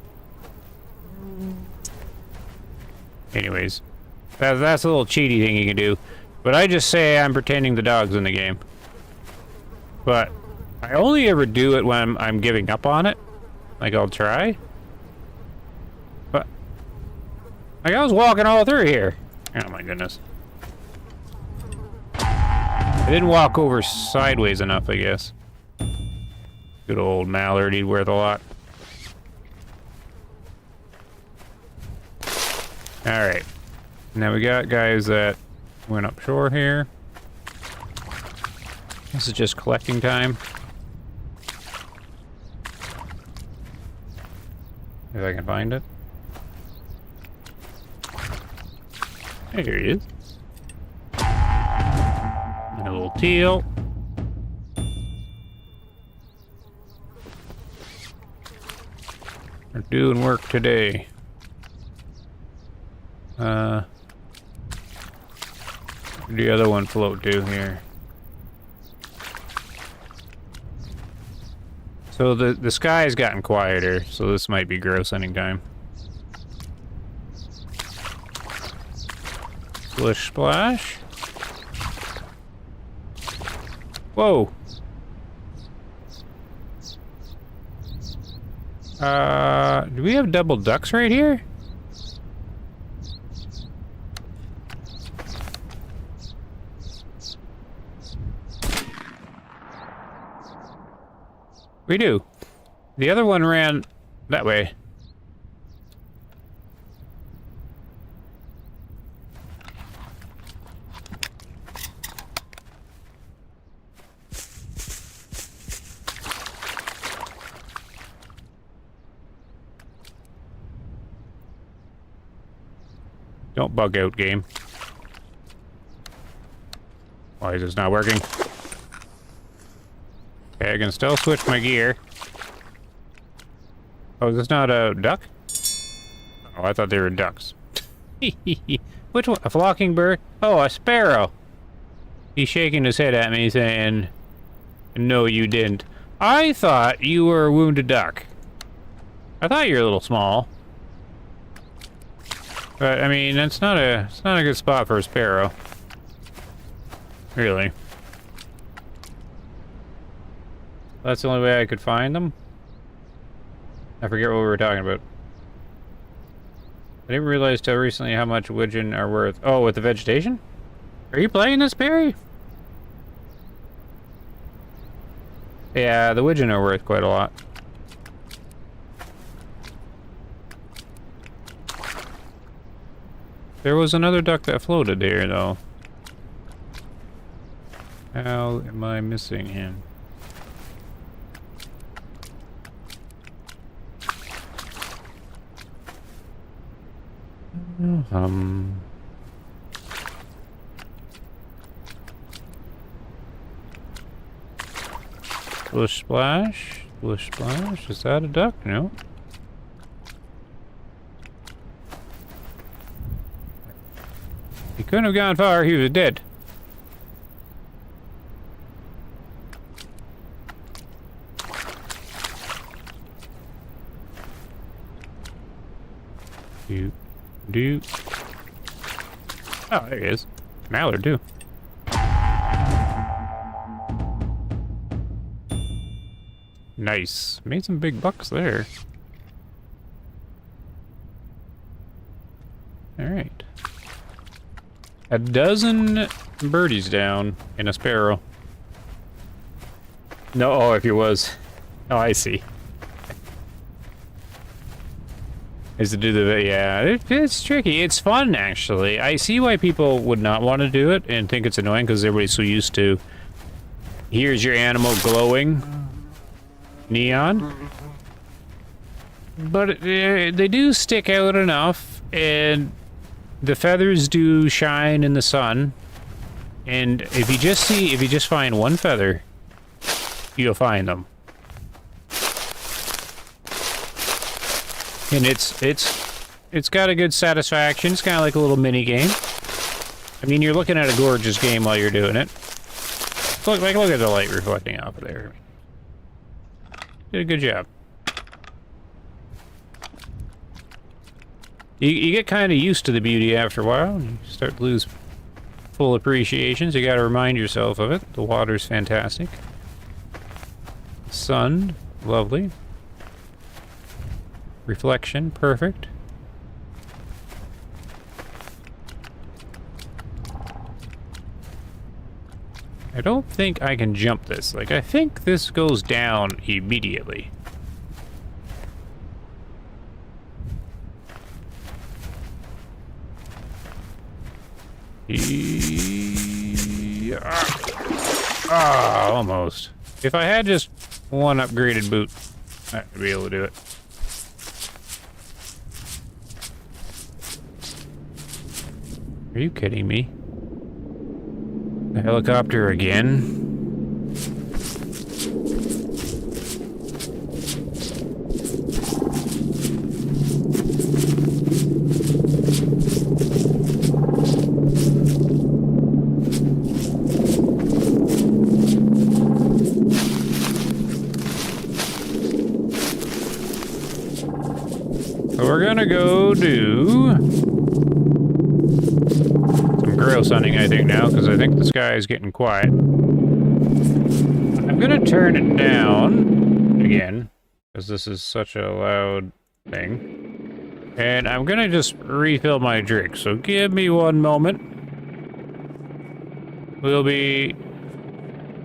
Speaker 2: Anyways, that's a little cheaty thing you can do. But I just say I'm pretending the dog's in the game. But I only ever do it when I'm giving up on it. Like, I'll try. But, like, I was walking all through here. Oh my goodness. I didn't walk over sideways enough, I guess. Good old mallard, he'd worth a lot. Alright. Now we got guys that went up shore here. This is just collecting time. If I can find it. Hey, here he is. And a little teal. We're doing work today. Where'd the other one float to here? So the sky's gotten quieter, so this might be grouse hunting time. Splish splash. Whoa. Do we have double ducks right here? We do. The other one ran that way. Don't bug out, game. Why is this not working? Okay, I can still switch my gear. Oh, is this not a duck? Oh, I thought they were ducks. Which one? A flocking bird? Oh, a sparrow. He's shaking his head at me saying, no, you didn't. I thought you were a wounded duck. I thought you were a little small. But, I mean, it's not a good spot for a sparrow. Really. That's the only way I could find them? I forget what we were talking about. I didn't realize till recently how much widgeon are worth. Oh, with the vegetation? Are you playing this, Barry? Yeah, the widgeon are worth quite a lot. There was another duck that floated here, though. How am I missing him? Splish splash, splish splash. Is that a duck? No. He couldn't have gone far. He was dead. Do. Oh, there he is. Mallard, too. Nice. Made some big bucks there. Alright. A dozen birdies down and a sparrow. No, oh, if he was. Oh, I see. Is to do the, yeah, it's tricky. It's fun, actually. I see why people would not want to do it and think it's annoying because everybody's so used to, here's your animal glowing neon. But they do stick out enough, and the feathers do shine in the sun. And if you just find one feather, you'll find them. And it's got a good satisfaction. It's kind of like a little mini game. I mean, you're looking at a gorgeous game while you're doing it. Look at the light reflecting off of there. Did a good job. You get kind of used to the beauty after a while. You start to lose full appreciation, so you got to remind yourself of it. The water's fantastic. Sun, lovely. Reflection, perfect. I don't think I can jump this. Like, I think this goes down immediately. Almost. If I had just one upgraded boot, I'd be able to do it. Are you kidding me? The helicopter again? So we're gonna go do some grouse hunting, I think, now, because I think the sky is getting quiet. I'm gonna turn it down again, because this is such a loud thing. And I'm gonna just refill my drink, so give me one moment. We'll be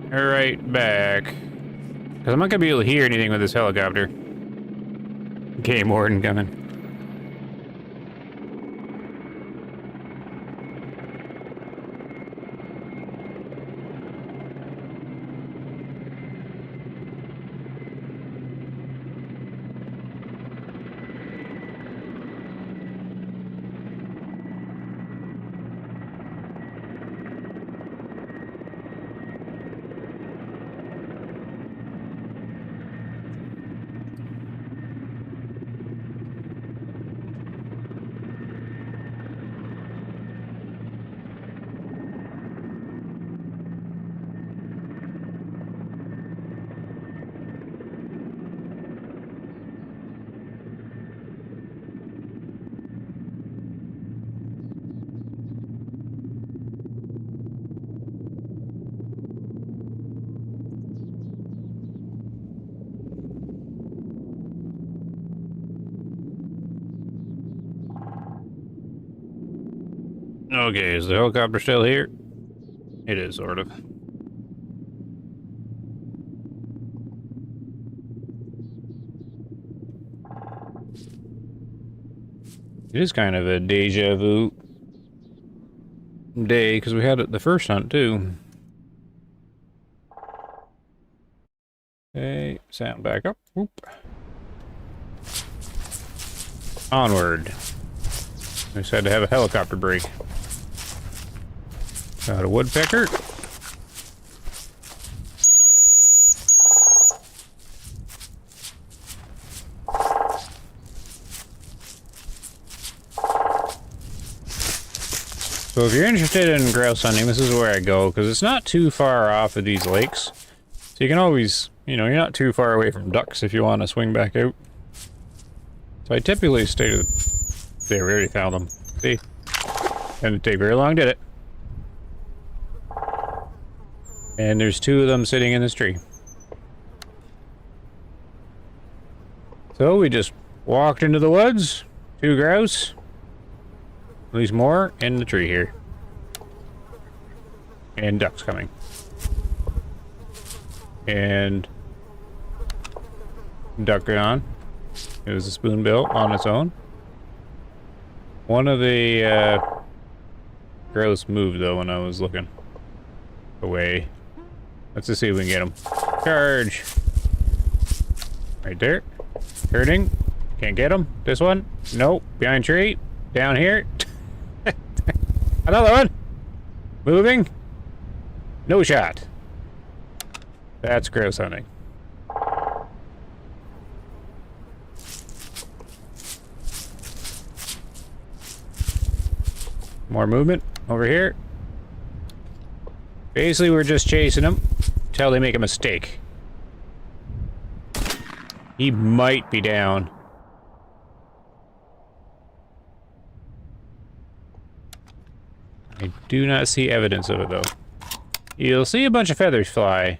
Speaker 2: right back. Because I'm not going to be able to hear anything with this helicopter. Okay, Morton coming. Okay, is the helicopter still here? It is, sort of. It is kind of a deja vu day, because we had it the first hunt, too. Okay, sound back up. Whoop. Onward. We just had to have a helicopter break. Got a woodpecker. So if you're interested in grouse hunting, this is where I go, because it's not too far off of these lakes. So you can always, you know, you're not too far away from ducks if you want to swing back out. So I typically stay to the... There, we already found them. See? Didn't take very long, did it? And there's two of them sitting in this tree. So we just walked into the woods, 2 grouse, at least more, in the tree here. And ducks coming. And duck gone. It was a spoonbill on its own. One of the grouse moved though when I was looking away. Let's just see if we can get him. Charge! Right there. Turning. Can't get him. This one. Nope. Behind tree. Down here. Another one. Moving. No shot. That's grouse hunting. More movement over here. Basically, we're just chasing them until they make a mistake. He might be down. I do not see evidence of it, though. You'll see a bunch of feathers fly.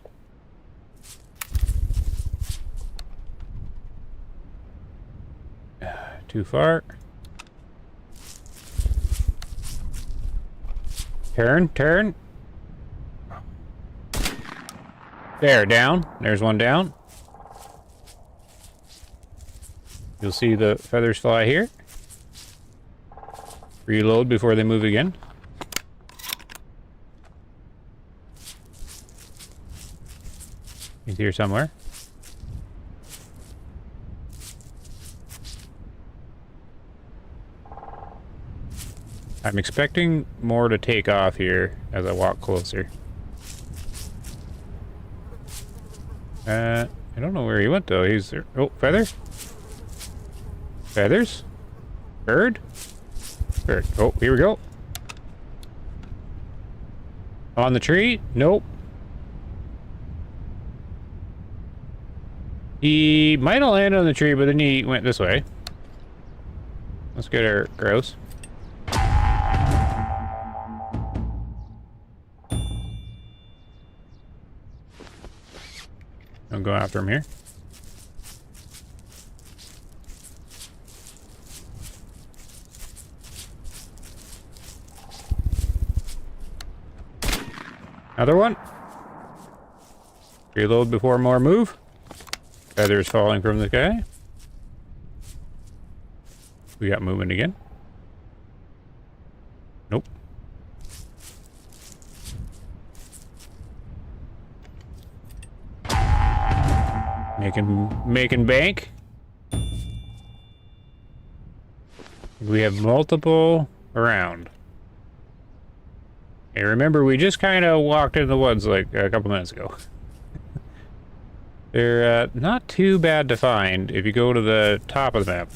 Speaker 2: Too far. Turn, turn. There, down. There's one down. You'll see the feathers fly here. Reload before they move again. He's here somewhere. I'm expecting more to take off here as I walk closer. I don't know where he went though. He's there. Oh, feather? Feathers? Bird? Bird. Oh, here we go. On the tree? Nope. He might have landed on the tree, but then he went this way. Let's get our grouse. I'll go after him here. Another one. Reload before more move. Feathers falling from the sky. We got movement again. Nope. Making bank. We have multiple around. Hey, remember, we just kind of walked in the woods like a couple minutes ago. They're not too bad to find if you go to the top of the map.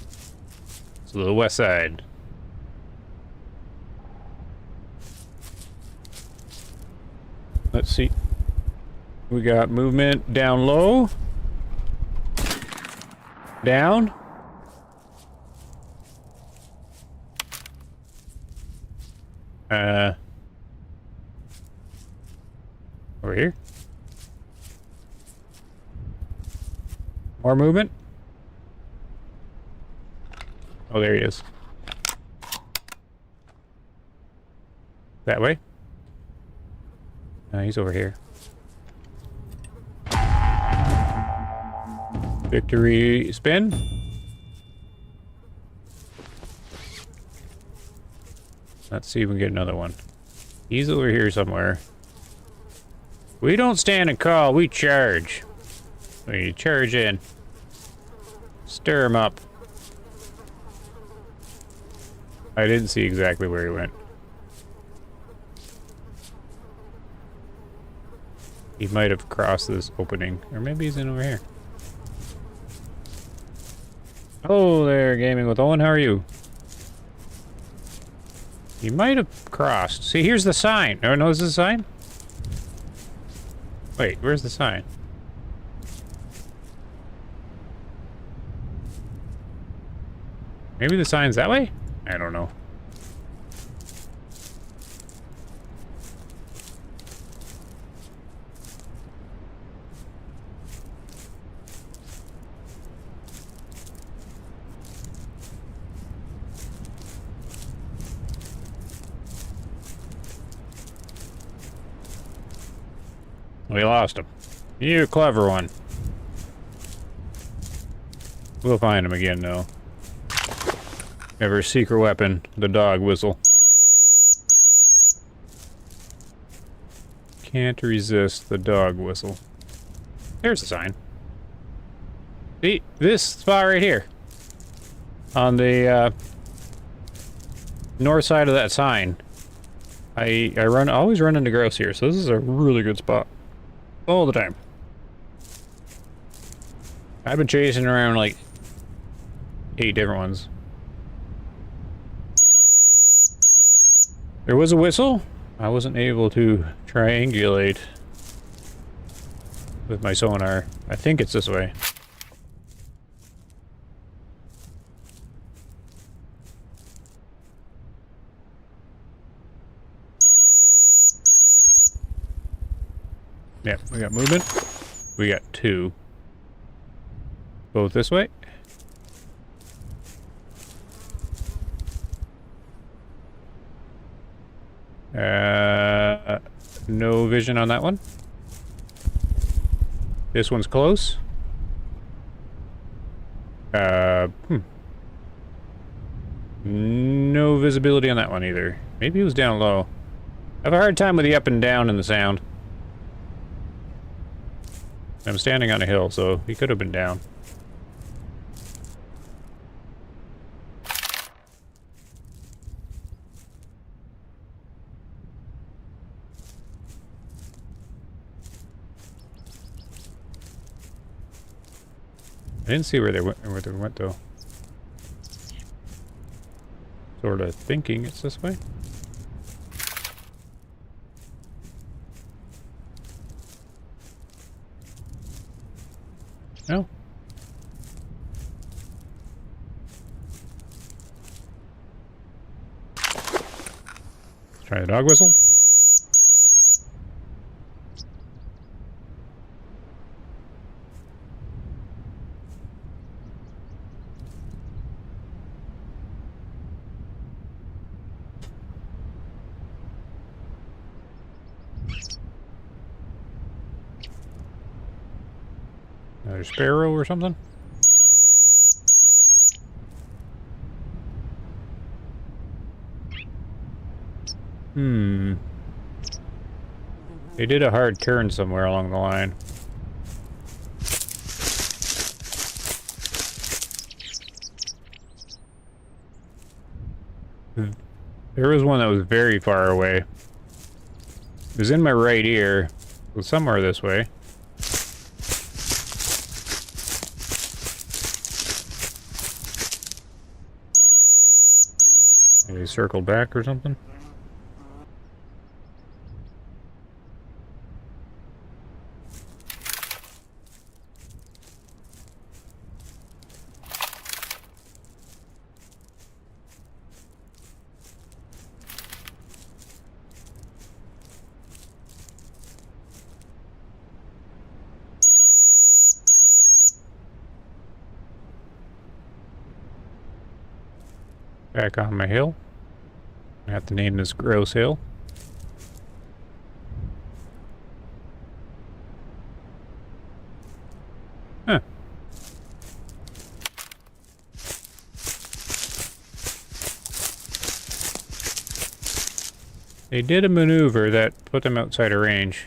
Speaker 2: So the west side. Let's see. We got movement down low. Down. Over here. More movement. Oh, there he is. That way. He's over here. Victory spin. Let's see if we can get another one. He's over here somewhere. We don't stand and call, we charge. We charge in. Stir him up. I didn't see exactly where he went. He might have crossed this opening. Or maybe he's in over here. Hello there, Gaming with Owen. How are you? He might have crossed. See, here's the sign. Oh, no, is this a sign? Wait, where's the sign? Maybe the sign's that way? I don't know. We lost him. You clever one. We'll find him again, though. Ever secret weapon, the dog whistle. Can't resist the dog whistle. There's the sign. See, this spot right here. On the north side of that sign. I always run into grouse here, so this is a really good spot. All the time. I've been chasing around like 8 different ones. There was a whistle. I wasn't able to triangulate with my sonar. I think it's this way. Yep, we got movement. We got 2. Both this way. No vision on that one. This one's close. No visibility on that one either. Maybe it was down low. I have a hard time with the up and down in the sound. I'm standing on a hill, so he could have been down. I didn't see where they went though. Sort of thinking it's this way. No. Let's try the dog whistle. Another sparrow or something? They did a hard turn somewhere along the line. There was one that was very far away. It was in my right ear. It was somewhere this way. Maybe he circled back or something? Back on my hill. I have to name this Gross Hill. Huh. They did a maneuver that put them outside of range.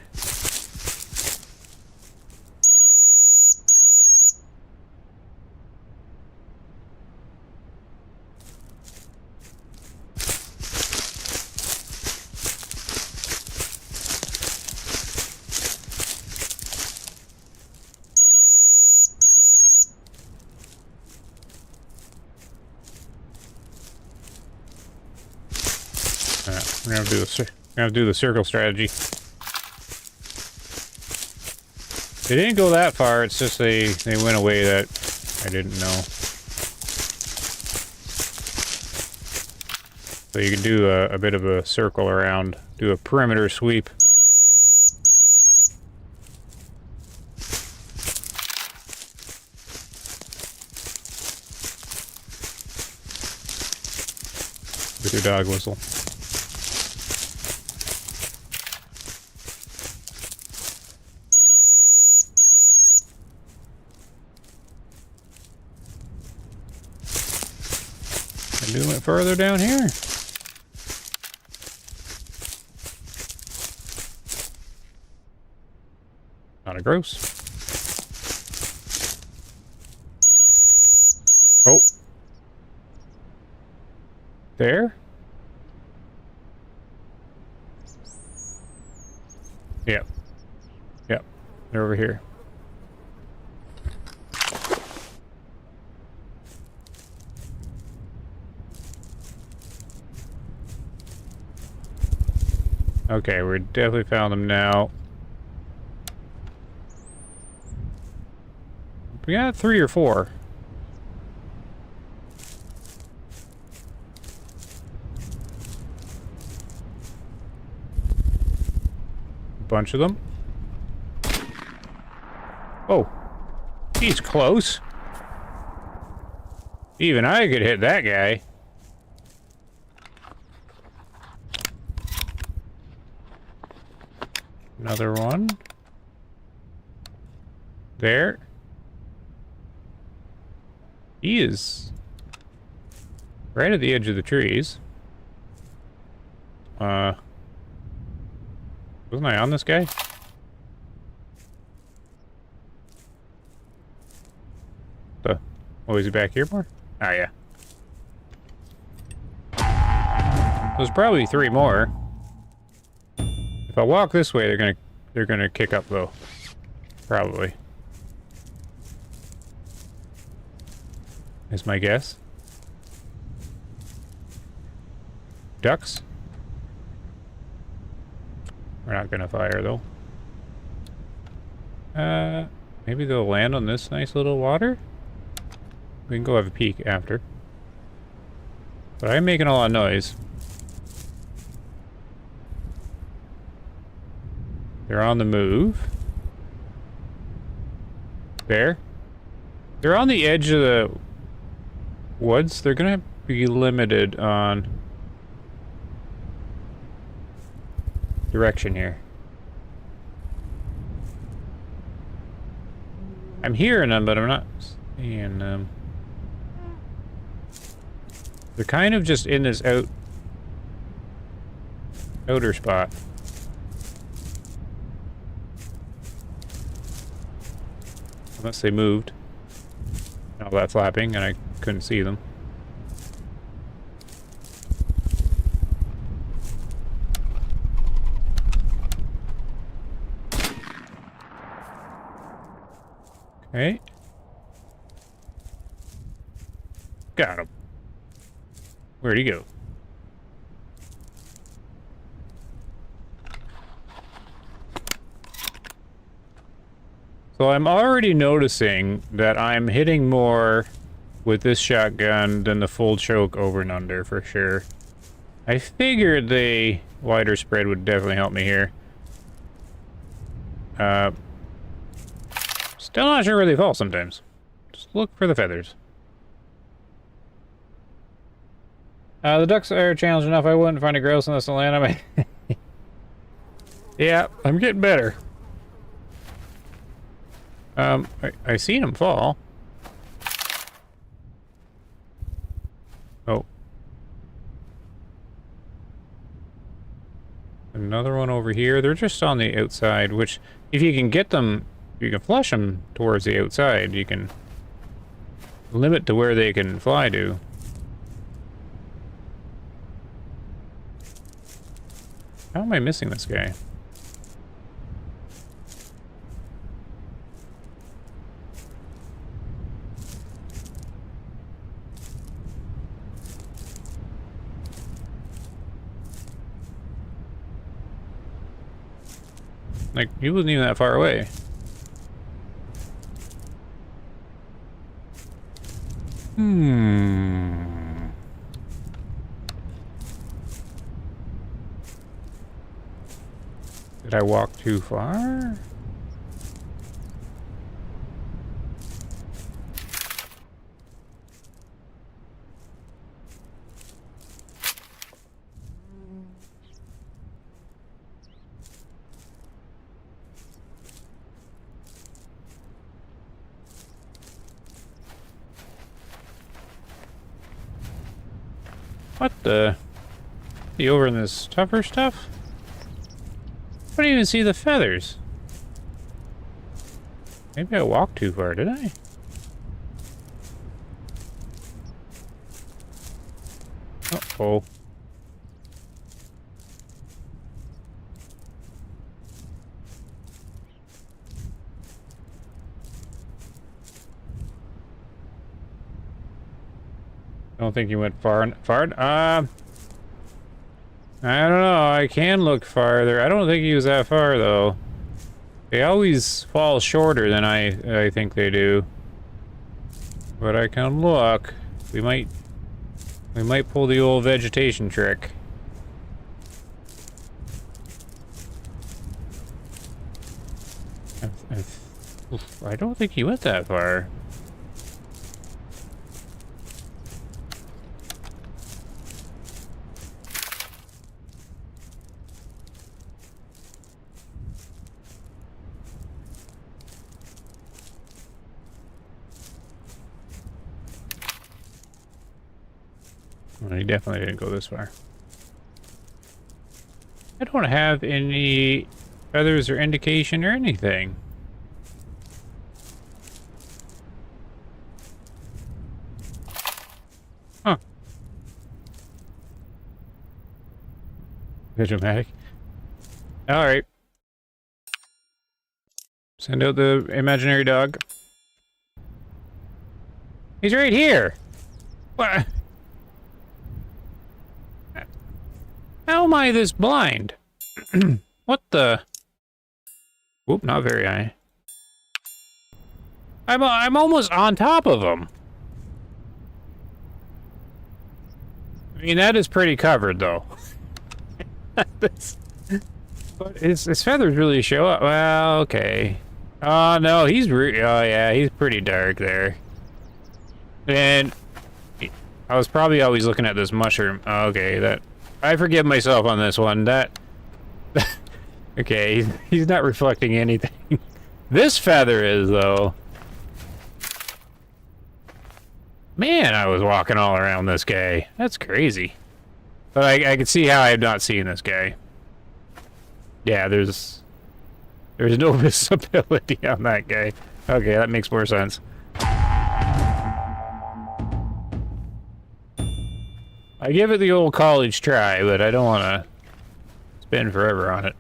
Speaker 2: We're gonna do the circle strategy. They didn't go that far. It's just they went away that I didn't know. So you can do a bit of a circle around, do a perimeter sweep. With your dog whistle. I do it further down here. Not a gross. Oh. There? Yep. Yep. They're over here. Okay, we definitely found them now. We got 3 or 4. Bunch of them. Oh, he's close. Even I could hit that guy. Another one. There. He is right at the edge of the trees. Wasn't I on this guy? Oh, is he back here more? Ah, yeah. There's probably 3 more. If I walk this way, they're gonna kick up though. Probably. Is my guess. Ducks? We're not gonna fire though. Maybe they'll land on this nice little water? We can go have a peek after. But I'm making a lot of noise. They're on the move. There. They're on the edge of the woods. They're gonna be limited on direction here. I'm hearing them, but I'm not seeing them. They're kind of just in this outer spot. Unless they moved. All that flapping, and I couldn't see them. Okay. Got him. Where'd he go? So I'm already noticing that I'm hitting more with this shotgun than the full choke over and under for sure. I figured the wider spread would definitely help me here. Still not sure where they fall sometimes. Just look for the feathers. The ducks are challenged enough. I wouldn't find a grouse unless I land on my... Yeah, I'm getting better. I seen him fall. Oh. Another one over here. They're just on the outside, which, if you can get them, if you can flush them towards the outside, you can limit to where they can fly to. How am I missing this guy? Like, he wasn't even that far away. Did I walk too far? What the? He over in this tougher stuff? I didn't even see the feathers. Maybe I walked too far, did I? Uh-oh. I don't think you went far. I don't know. I can look farther. I don't think he was that far, though. They always fall shorter than I think they do. But I can look. We might pull the old vegetation trick. I don't think he went that far. Well, he definitely didn't go this far. I don't have any feathers or indication or anything. Huh. Dramatic. Alright. Send out the imaginary dog. He's right here! What? How am I this blind? What the? Whoop, not very high. I'm almost on top of him. I mean, that is pretty covered, though. But his feathers really show up. Well, okay. Oh, no, oh, yeah, he's pretty dark there. And I was probably always looking at this mushroom. Okay, I forgive myself on this one. Okay, he's not reflecting anything. This feather is, though. Man, I was walking all around this guy. That's crazy. But I can see how I have not seen this guy. Yeah, there's no visibility on that guy. Okay, that makes more sense. I give it the old college try, but I don't want to spend forever on it.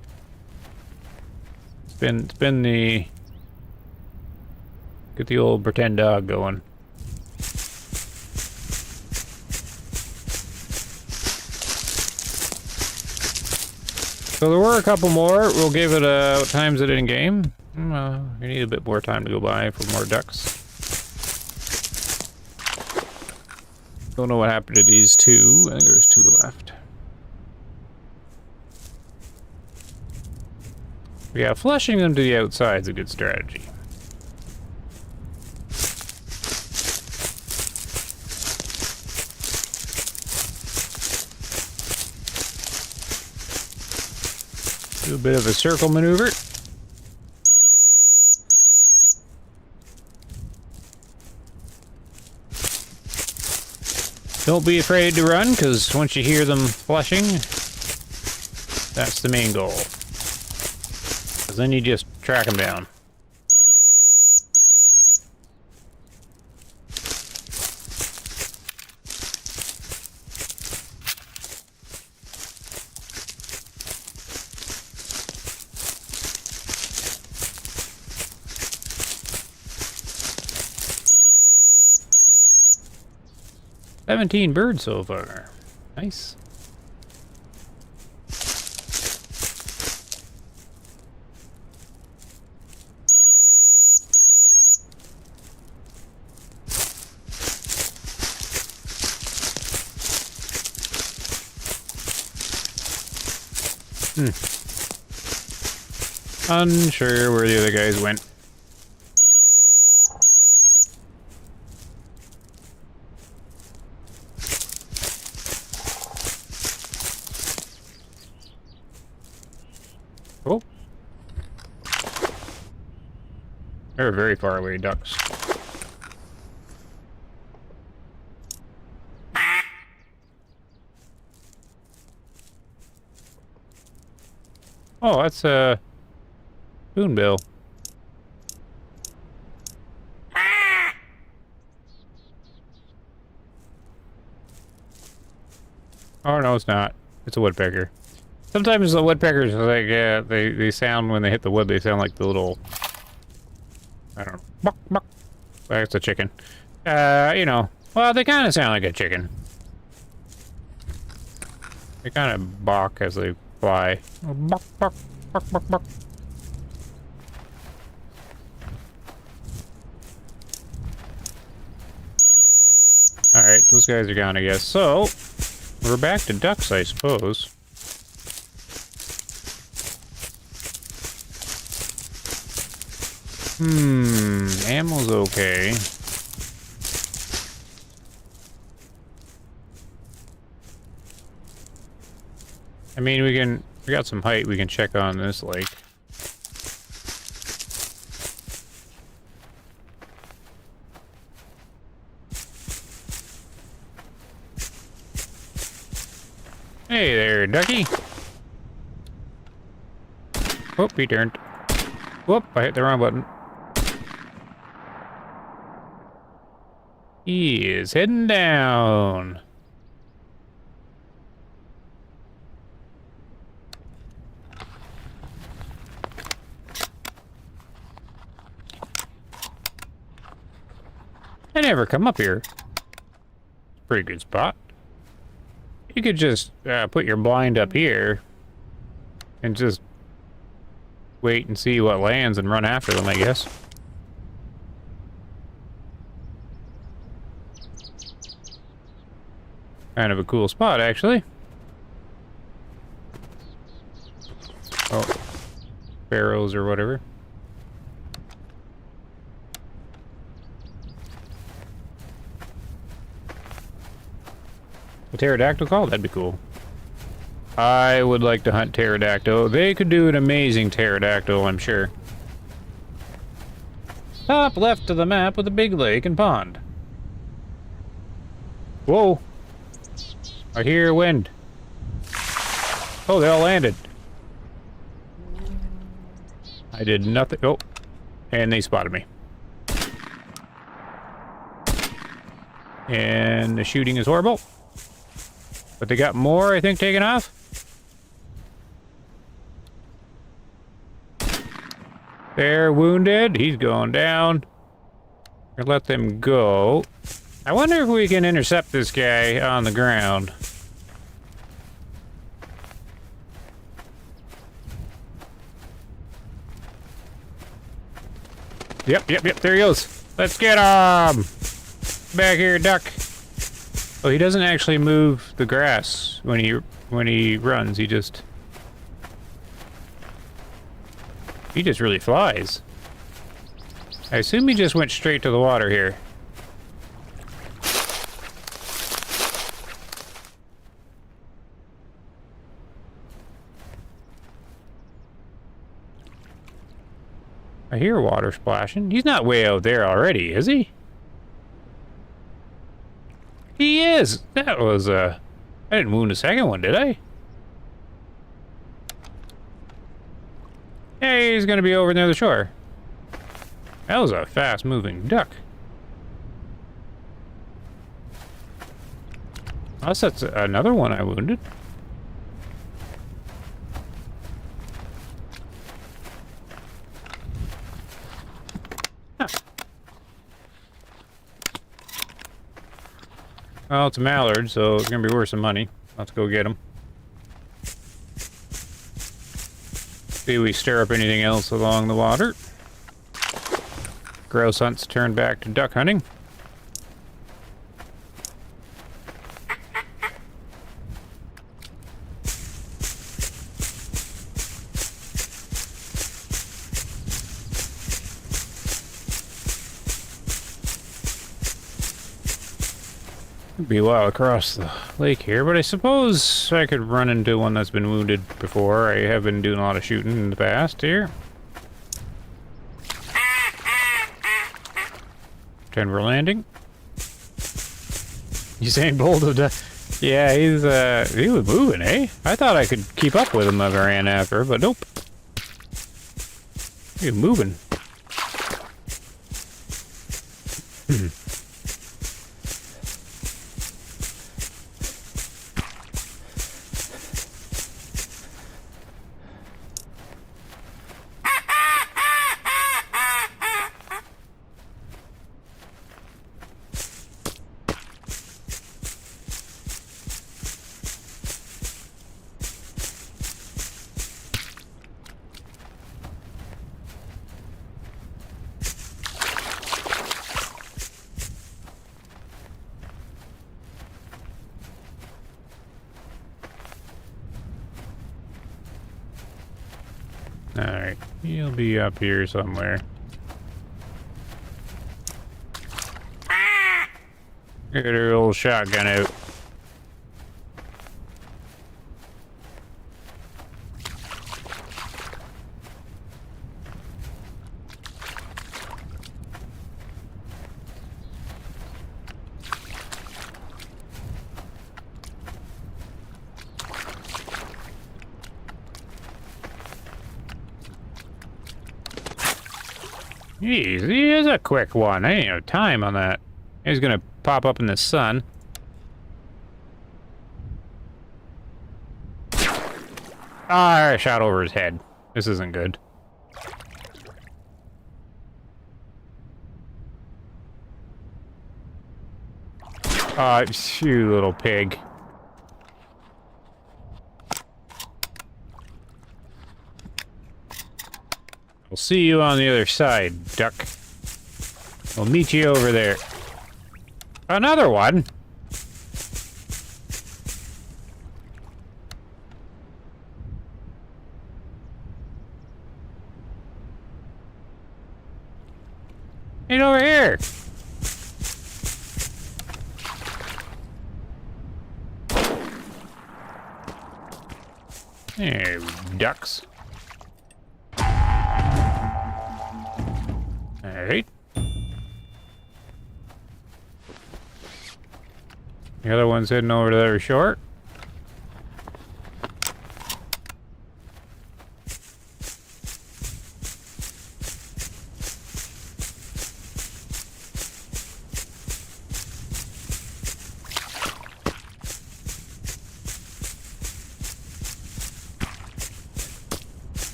Speaker 2: Spin the... Get the old pretend dog going. So there were a couple more. We'll give it a... What time is it in game? We need a bit more time to go by for more ducks. Don't know what happened to these two. I think there's two left. Yeah, flushing them to the outside is a good strategy. Do a bit of a circle maneuver. Don't be afraid to run, because once you hear them flushing, that's the main goal. Because then you just track them down. $17 birds so far. Nice. Unsure where the other guys went. Oh. They're very far away ducks. Oh, that's a spoonbill. Oh no, it's not. It's a woodpecker. Sometimes the woodpeckers, like, they sound when they hit the wood, they sound like the little, I don't know, buck, buck. That's a chicken. You know, well, they kind of sound like a chicken. They kind of balk as they fly. Buck, buck, buck, buck, buck. Alright, those guys are gone, I guess. So, we're back to ducks, I suppose. Ammo's okay. I mean, we got some height, we can check on this lake. Hey there, ducky. Whoop, he turned. Whoop, I hit the wrong button. He is heading down. I never come up here. Pretty good spot. You could just put your blind up here and just wait and see what lands and run after them, I guess. Kind of a cool spot, actually. Oh, sparrows or whatever. A pterodactyl call? That'd be cool. I would like to hunt pterodactyl. They could do an amazing pterodactyl, I'm sure. Top left of the map with a big lake and pond. Whoa. I hear wind. Oh, they all landed. I did nothing. Oh. And they spotted me. And the shooting is horrible. But they got more, I think, taken off. They're wounded. He's going down. I'll let them go. I wonder if we can intercept this guy on the ground. Yep, there he goes. Let's get him! Back here, duck. Oh, he doesn't actually move the grass when he runs. He just really flies. I assume he just went straight to the water here. I hear water splashing. He's not way out there already, is he? He is! That was, I didn't wound the second one, did I? Hey, he's gonna be over near the shore. That was a fast-moving duck. Unless that's another one I wounded. Huh. Well, it's a mallard, so it's gonna be worth some money. Let's go get him. See if we stir up anything else along the water. Grouse hunts turn back to duck hunting. Be a while across the lake here, but I suppose I could run into one that's been wounded before. I have been doing a lot of shooting in the past here. Pretend we're landing. Usain Bolt of death. Yeah, he was moving, eh? I thought I could keep up with him if I ran after, but nope. He was moving. Alright, he'll be up here somewhere. Get her old shotgun out. Jeez, he is a quick one. I ain't no time on that. He's gonna pop up in the sun. Ah, I shot over his head. This isn't good. Ah, you little pig. We'll see you on the other side, duck. We'll meet you over there. Another one? Get over here! Hey, ducks. Alright. The other one's heading over to their short.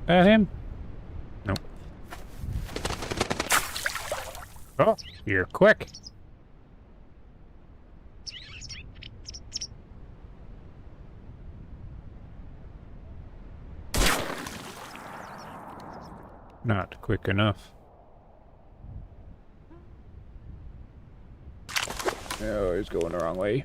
Speaker 2: That him? Nope. Oh, you're quick. Not quick enough. Oh, he's going the wrong way.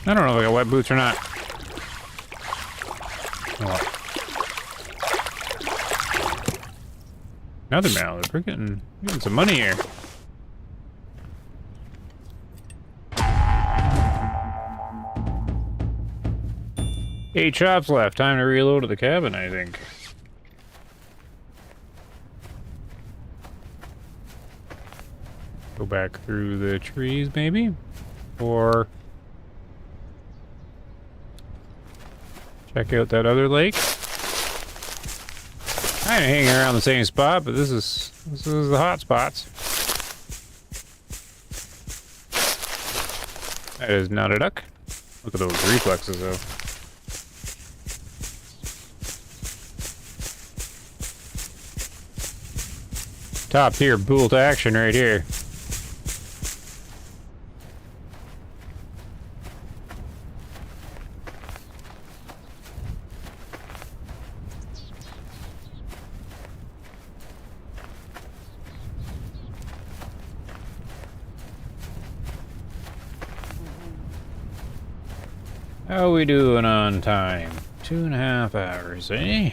Speaker 2: I don't know if I got wet boots or not. Oh. Another mallard. We're getting some money here. Eight shops left. Time to reload to the cabin, I think. Go back through the trees, maybe? Or check out that other lake. I ain't hanging around the same spot, but this is the hot spots. That is not a duck. Look at those reflexes, though. Top tier BULT action right here. How we doing on time? 2.5 hours, eh?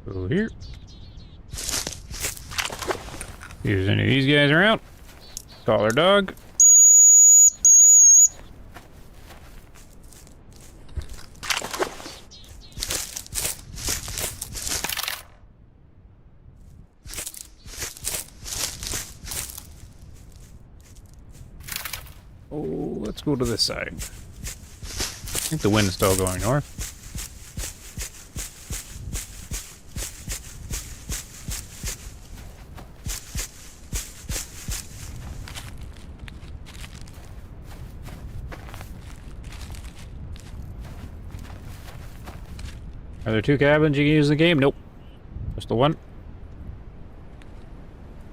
Speaker 2: Go here. See if there's any of these guys around. Collar dog. Oh, let's go to this side. I think the wind's still going north. Are there two cabins you can use in the game? Nope. Just the one.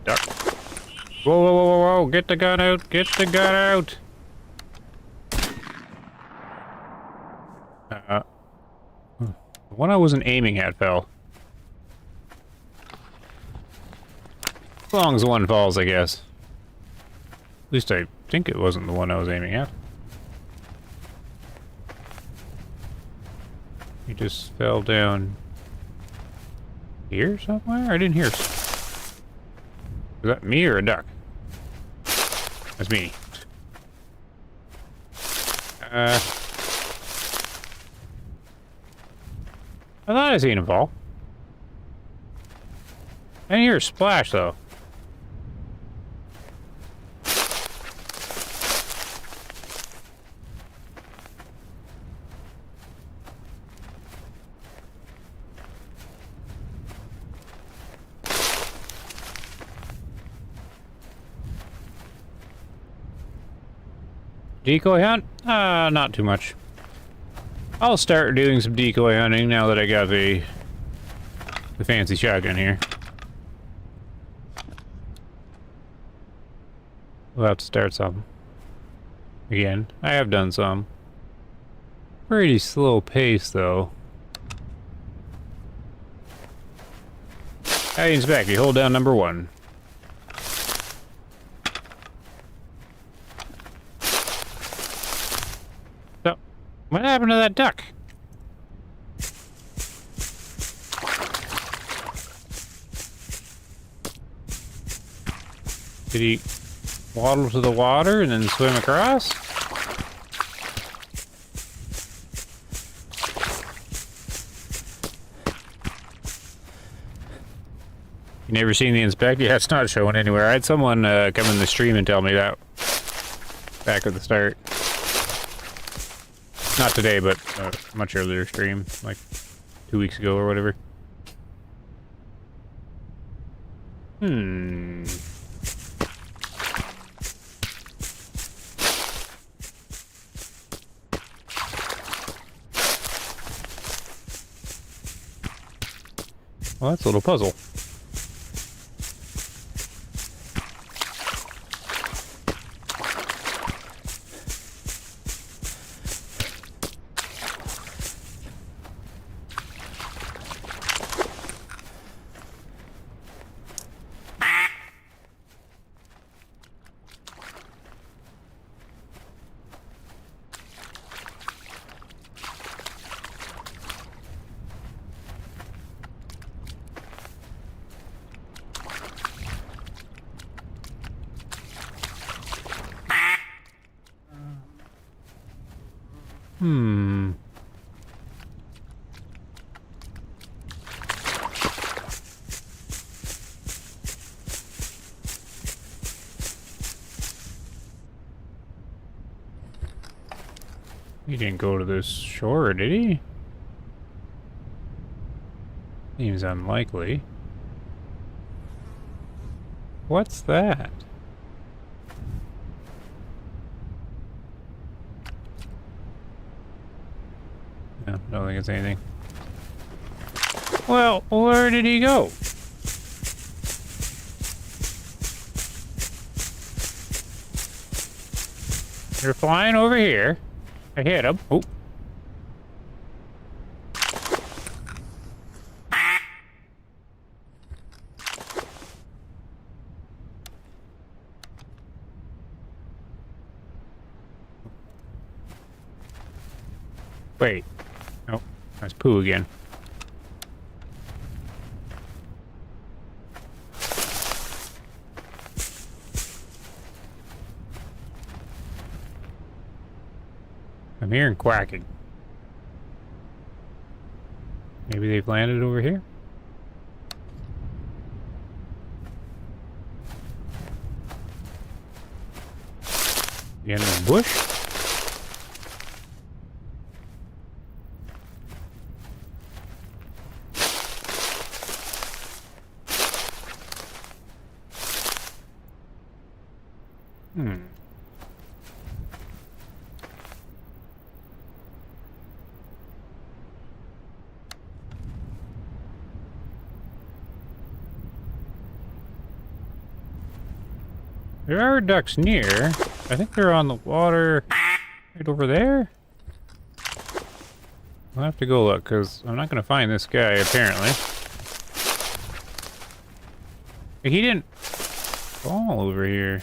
Speaker 2: Duck. Whoa, whoa, whoa, whoa, whoa. Get the gun out. Get the gun out. The one I wasn't aiming at fell. As long as one falls, I guess. At least I think it wasn't the one I was aiming at. He just fell down here somewhere? I didn't hear. Is that me or a duck? That's me. I thought I seen him fall. I didn't hear a splash though. Decoy hunt? Not too much. I'll start doing some decoy hunting now that I got the fancy shotgun here. We'll have to start some. Again, I have done some. Pretty slow pace, though. How do you inspect? You hold down number 1. So, what happened to that duck? Did he waddle to the water and then swim across? You never seen the inspect? Yeah, it's not showing anywhere. I had someone come in the stream and tell me that back at the start. Not today, but a much earlier stream, like 2 weeks ago or whatever. Well, that's a little puzzle. He didn't go to this shore, did he? Seems unlikely. What's that? No, don't think it's anything. Well, where did he go? You're flying over here. I hit him. Oh. Wait. Oh, that's poo again. I'm hearing quacking. Maybe they've landed over here? You in the bush? There are ducks near. I think they're on the water right over there. I'll have to go look, because I'm not going to find this guy, apparently. He didn't fall over here.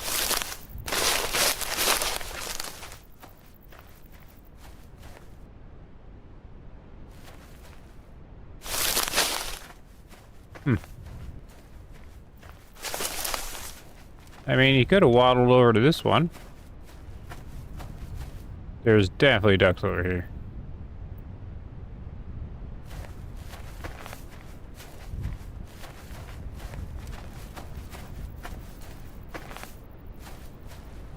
Speaker 2: I mean, he could have waddled over to this one. There's definitely ducks over here.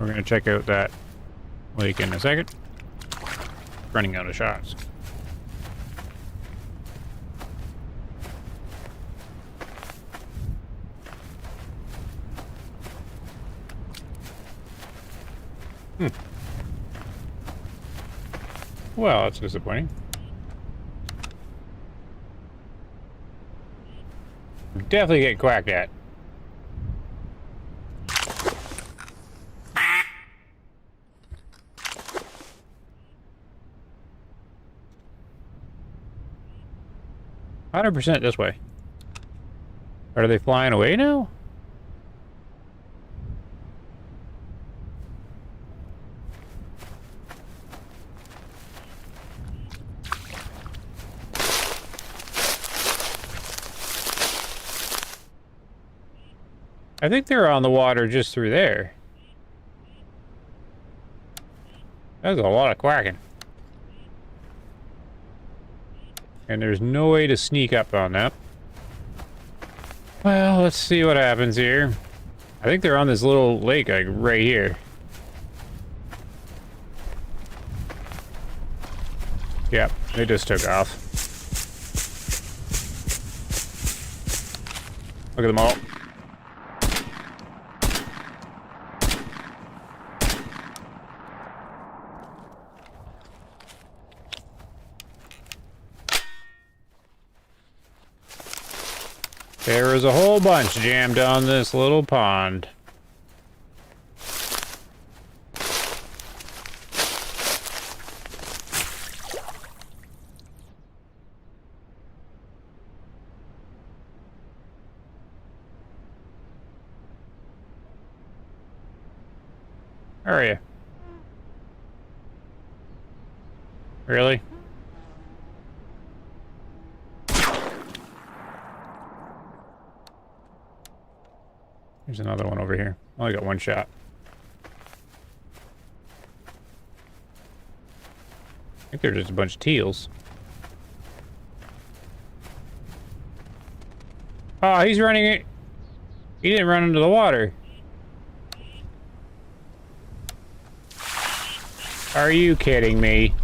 Speaker 2: We're gonna check out that lake in a second. Running out of shots. Well, that's disappointing. Definitely get quacked at. %100% this way. Are they flying away now? I think they're on the water just through there. That's a lot of quacking. And there's no way to sneak up on that. Well, let's see what happens here. I think they're on this little lake, like, right here. Yep, they just took off. Look at them all. There is a whole bunch jammed on this little pond. Where are you? Really? There's another one over here. Only got one shot. I think they're just a bunch of teals. Oh, he's running it. He didn't run into the water. Are you kidding me?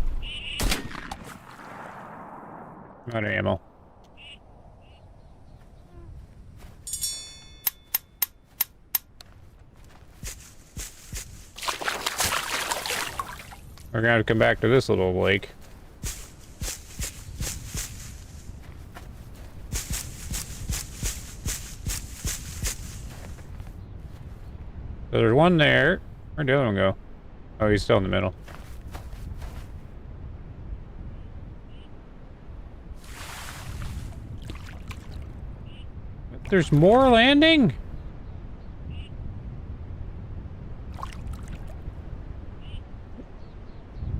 Speaker 2: Not ammo. We're gonna have to come back to this little lake. So there's one there. Where'd the other one go? Oh, he's still in the middle. There's more landing?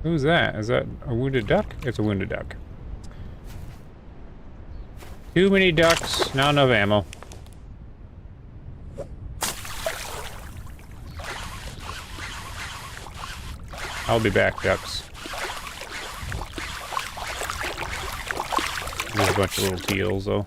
Speaker 2: Who's that? Is that a wounded duck? It's a wounded duck. Too many ducks, not enough ammo. I'll be back, ducks. There's a bunch of little teals, though.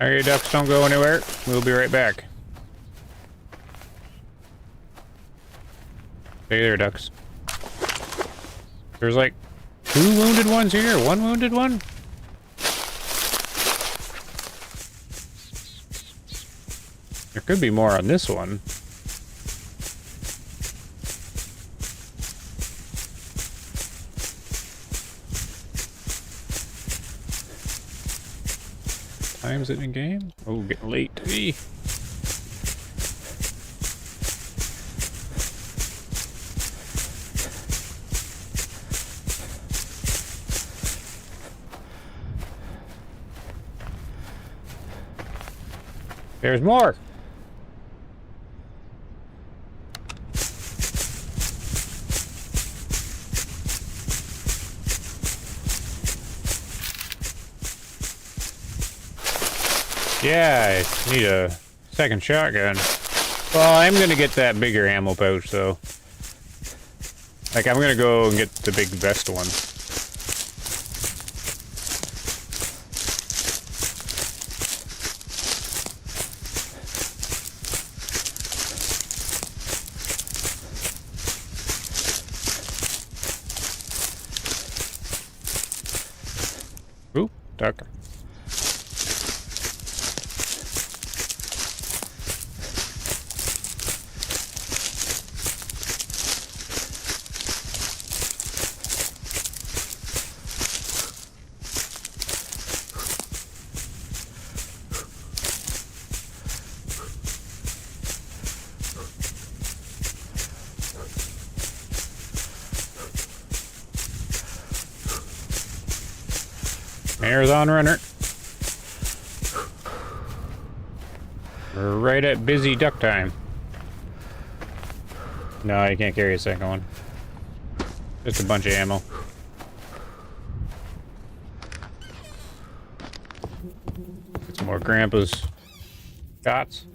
Speaker 2: Alright, ducks, don't go anywhere. We'll be right back. Stay there, ducks. There's like 2 wounded ones here, 1 wounded one? There could be more on this one. Time's it in game? Oh, getting late. Eee. There's more. Yeah, I need a second shotgun. Well, I'm gonna get that bigger ammo pouch, though. Like, I'm gonna go and get the big vest one. Oop, duck. Marathon runner. We're right at busy duck time. No, you can't carry a second one. Just a bunch of ammo. Some more Grandpa's shots.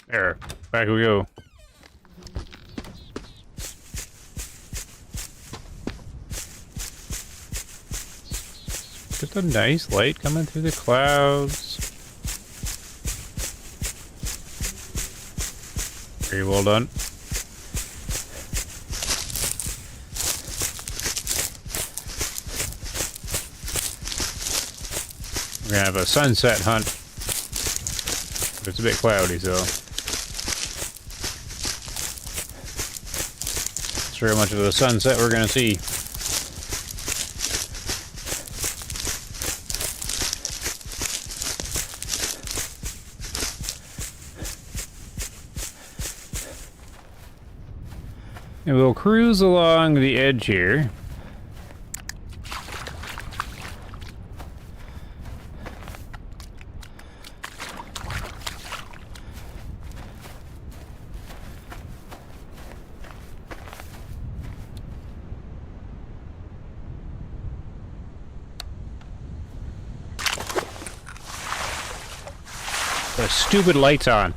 Speaker 2: There, back we go. Just a nice light coming through the clouds. Very well done. We're gonna have a sunset hunt. But it's a bit cloudy, so not sure how much of the sunset we're gonna see. And we'll cruise along the edge here. The stupid light's on.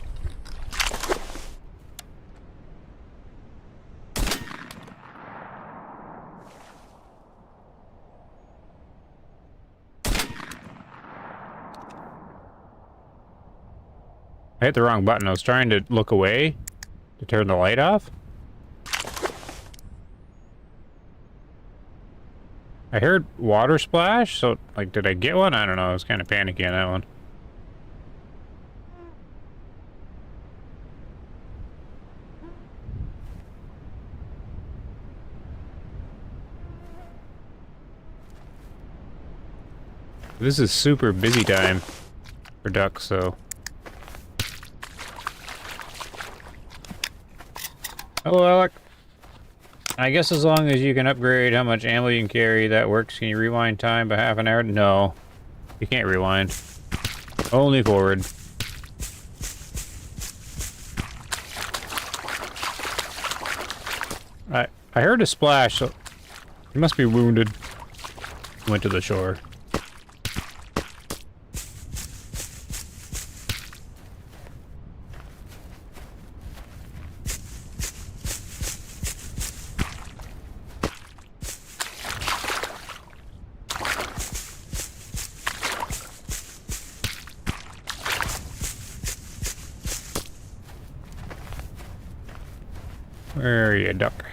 Speaker 2: I hit the wrong button. I was trying to look away to turn the light off. I heard water splash, so, like, did I get one? I don't know. I was kind of panicky on that one. This is super busy time for ducks, so... Hello, Alec. I guess as long as you can upgrade how much ammo you can carry, that works. Can you rewind time by half an hour? No. You can't rewind. Only forward. I heard a splash, so... He must be wounded. Went to the shore. Where are you, duck?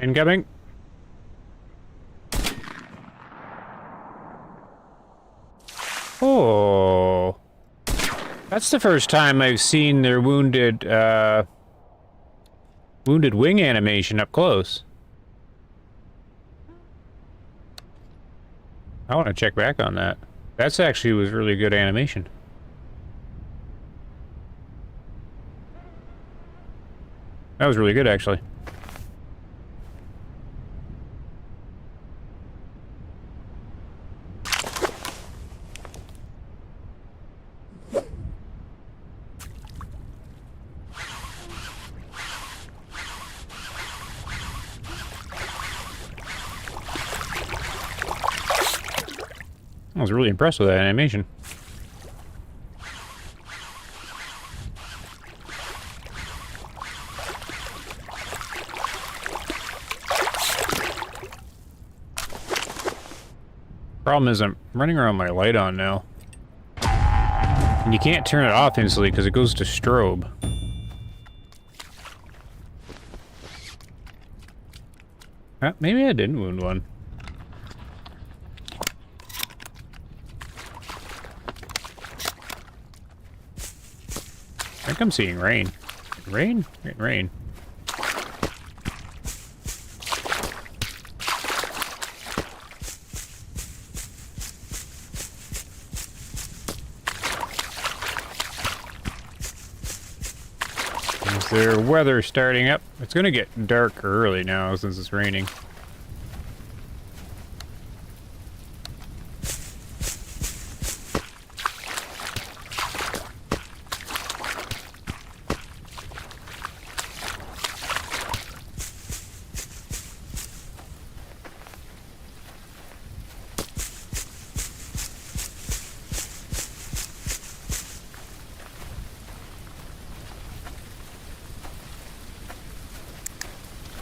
Speaker 2: Incoming. Oh. That's the first time I've seen their wounded, Wounded wing animation up close. I want to check back on that. That's actually was really good animation. That was really good, actually. I was really impressed with that animation. Problem is I'm running around my light on now. And you can't turn it off instantly because it goes to strobe. Maybe I didn't wound one. I think I'm seeing rain. Rain? Rain. Is there weather starting up? It's gonna get dark early now since it's raining.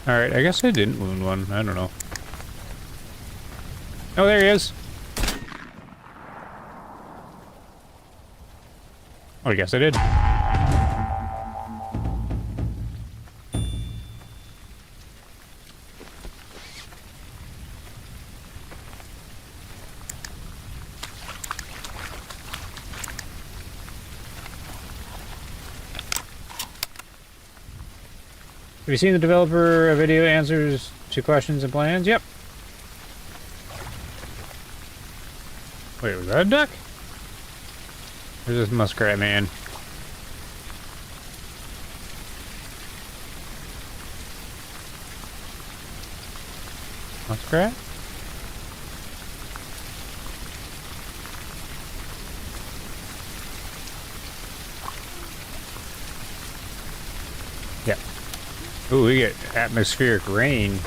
Speaker 2: Alright, I guess I didn't wound one. I don't know. Oh, there he is! Oh, I guess I did. Have you seen the developer video answers to questions and plans? Yep. Wait, was that a duck? Where's this muskrat man? Muskrat? Yep. Ooh, we get atmospheric rain.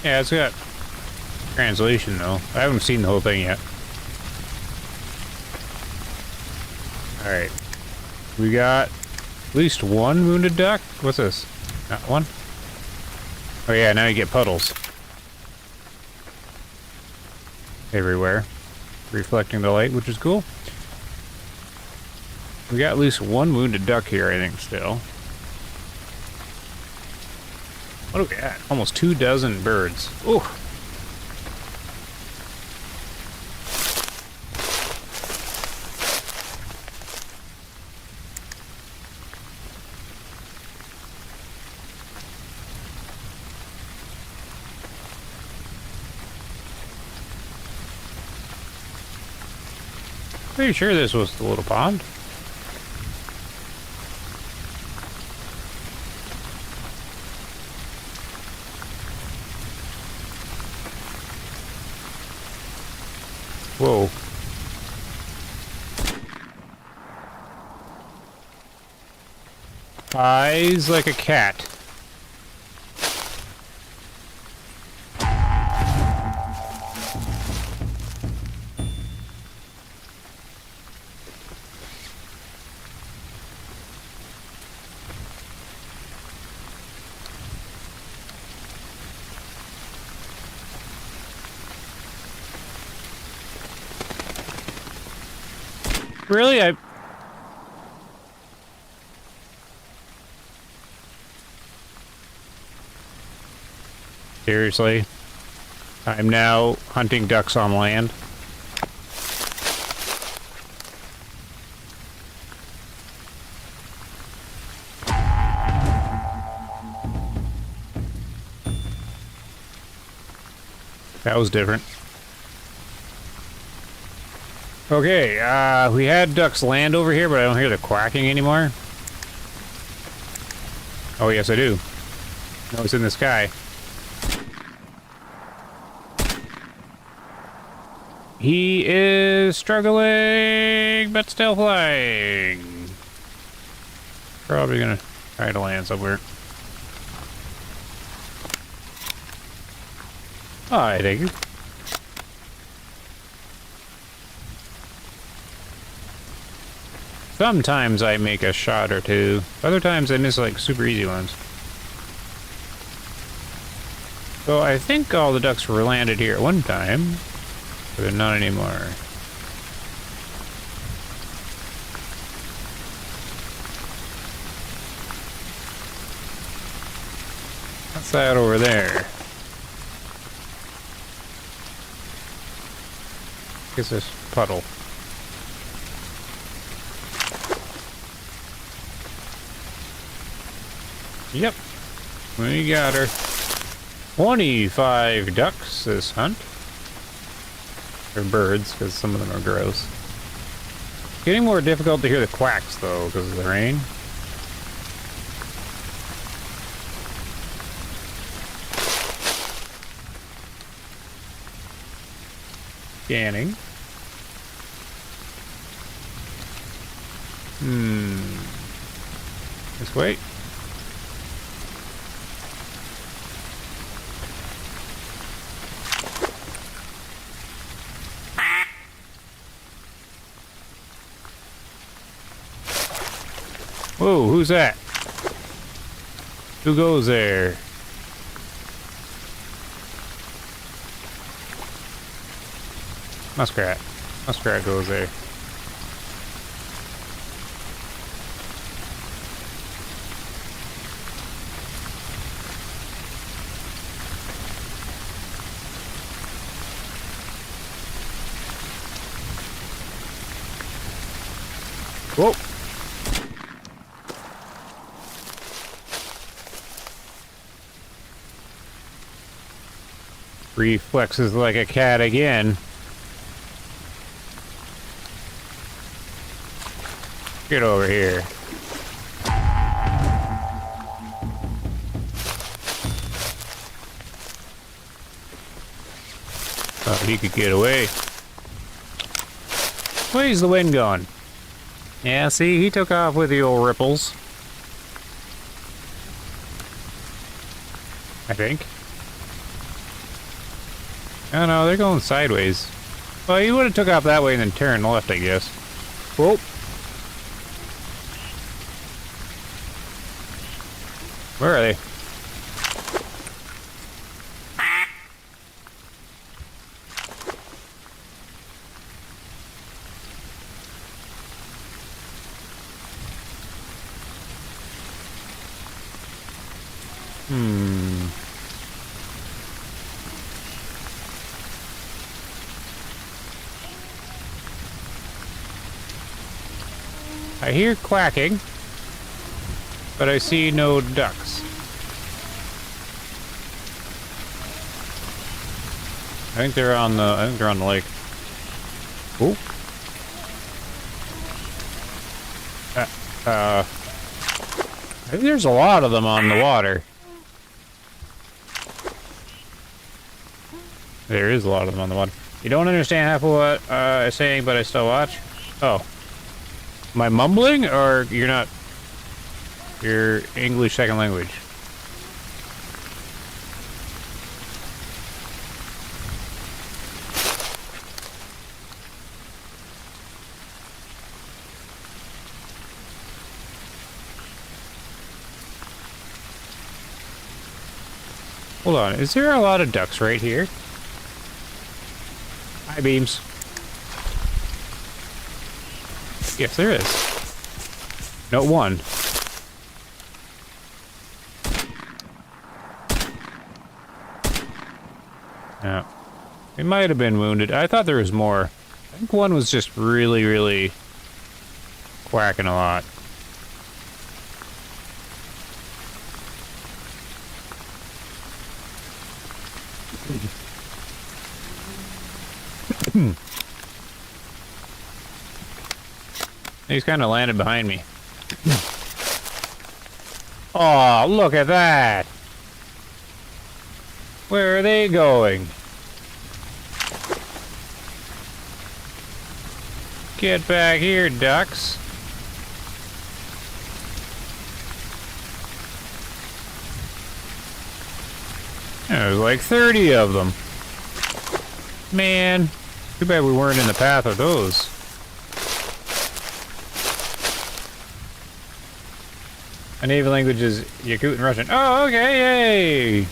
Speaker 2: Yeah, it's got translation though. I haven't seen the whole thing yet. Alright. We got at least one wounded duck. What's this? Not one? Oh yeah, now you get puddles. Everywhere. Reflecting the light, which is cool. We got at least one wounded duck here, I think, still. What do we got? Almost 24 birds. Ooh! Pretty sure this was the little pond. Whoa. Eyes like a cat. Really? Seriously? I'm now hunting ducks on land. That was different. Okay, we had ducks land over here, but I don't hear the quacking anymore. Oh, yes, I do. No, it's in the sky. He is struggling, but still flying. Probably gonna try to land somewhere. I take you. Sometimes I make a shot or two. Other times I miss like super easy ones. So I think all the ducks were landed here at one time, but they're not anymore. What's that over there? What's this puddle? Yep, we got her. 25 ducks this hunt. Or birds, because some of them are gross. Getting more difficult to hear the quacks, though, because of the rain. Scanning. This way. Whoa, who's that? Who goes there? Muskrat. Muskrat goes there. Whoa. Reflexes like a cat again. Get over here. Oh, he could get away. Where's the wind going? Yeah, see, he took off with the old ripples. I think. Oh no, they're going sideways. Well, he would have took off that way and then turned left, I guess. Whoa. Where are they? I hear quacking, but I see no ducks. I think they're on the lake. Oh. I think there's a lot of them on the water. There is a lot of them on the water. You don't understand half of what I'm saying, but I still watch? Oh. Am I mumbling, or you're not? Your English second language. Hold on, is there a lot of ducks right here? Hi, beams. Yes, there is. No, one. Yeah. It might have been wounded. I thought there was more. I think one was just really, really quacking a lot. He's kind of landed behind me. Oh, look at that! Where are they going? Get back here, ducks. There's like 30 of them. Man, too bad we weren't in the path of those. My native language is Yakut and Russian. Oh, okay, yay!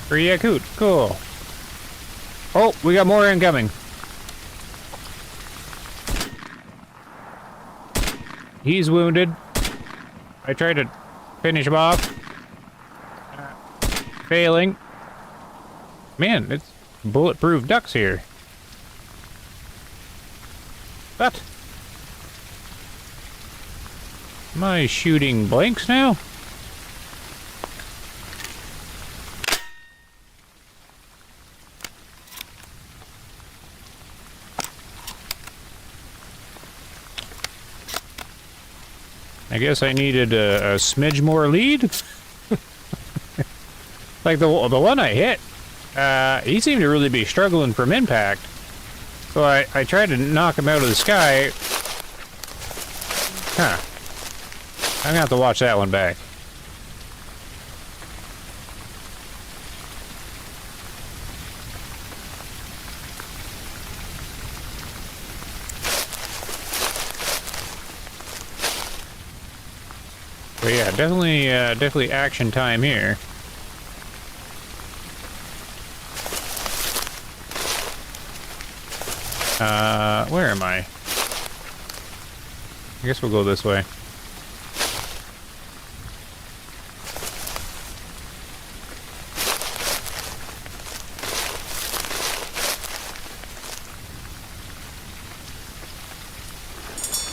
Speaker 2: For Yakut, cool. Oh, we got more incoming. He's wounded. I tried to finish him off. Failing. Man, it's bulletproof ducks here. What? Am I shooting blanks now? I guess I needed a smidge more lead. Like the one I hit, he seemed to really be struggling from impact. So I tried to knock him out of the sky. Huh. I'm gonna have to watch that one back. But yeah, definitely action time here. Where am I? I guess we'll go this way.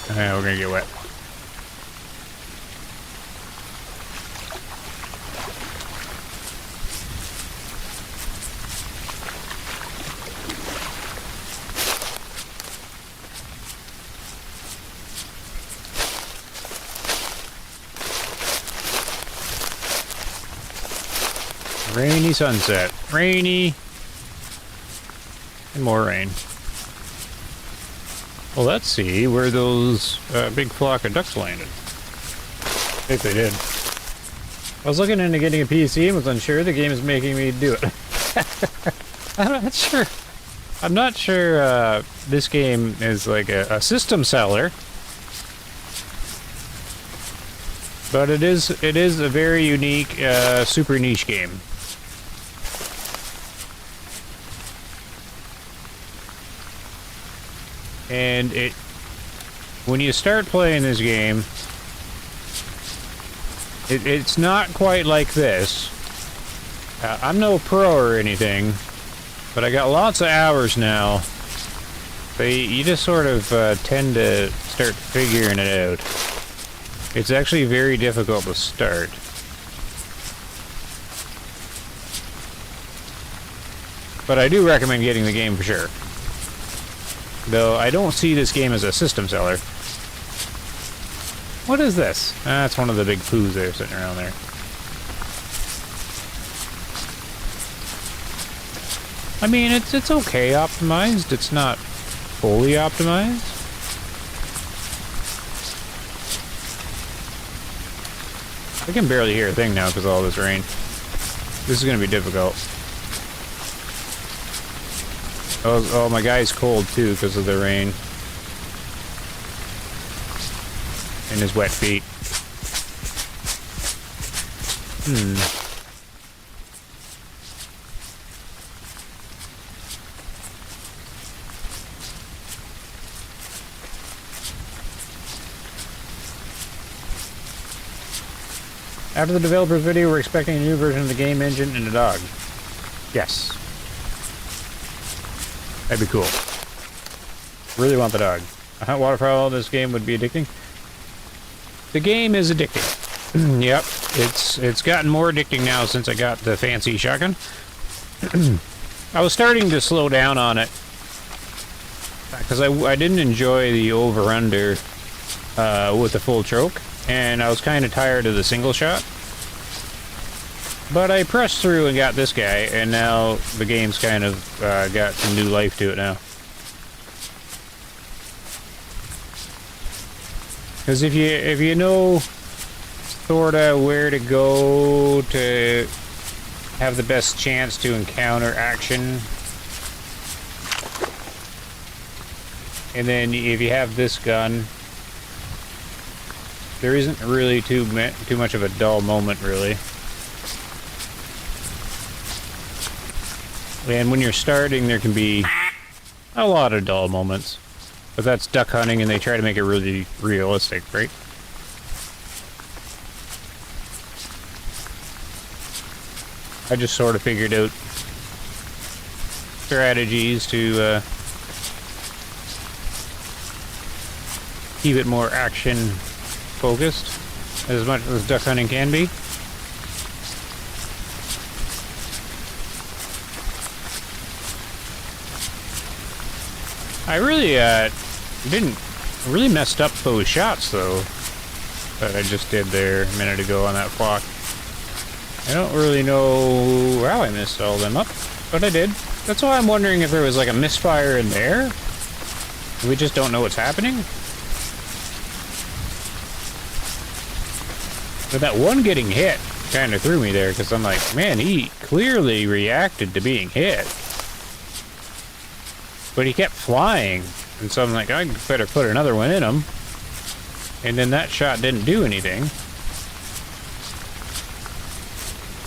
Speaker 2: Yeah, we're gonna get wet. Rainy sunset. Rainy. And more rain. Well, let's see where those big flock of ducks landed. If they did. I was looking into getting a PC and was unsure. The game is making me do it. I'm not sure. I'm not sure this game is like a system seller. But it is a very unique, super niche game. And when you start playing this game, it's not quite like this. I'm no pro or anything, but I got lots of hours now. So you just sort of tend to start figuring it out. It's actually very difficult to start. But I do recommend getting the game for sure. Though I don't see this game as a system seller. What is this? That's one of the big poos there sitting around there. I mean, it's okay optimized. It's not fully optimized. I can barely hear a thing now because of all this rain. This is going to be difficult. Oh, my guy's cold too because of the rain. And his wet feet. After the developer's video, we're expecting a new version of the game engine and a dog. Yes. That'd be cool. Really want the dog. A hunt waterfowl in this game would be addicting. The game is addicting. Yep. It's gotten more addicting now since I got the fancy shotgun. I was starting to slow down on it because I didn't enjoy the over-under with the full choke, and I was kind of tired of the single shot. But I pressed through and got this guy, and now the game's kind of got some new life to it now. Because if you know sorta where to go to have the best chance to encounter action, and then if you have this gun, there isn't really too much of a dull moment, really. And when you're starting, there can be a lot of dull moments. But that's duck hunting, and they try to make it really realistic, right? I just sort of figured out strategies to keep it more action-focused, as much as duck hunting can be. I really really messed up those shots though that I just did there a minute ago on that flock. I don't really know how I messed all them up, but I did. That's why I'm wondering if there was like a misfire in there. We just don't know what's happening. But that one getting hit kind of threw me there, because I'm like, man, he clearly reacted to being hit. But he kept flying, and so I'm like, I better put another one in him. And then that shot didn't do anything.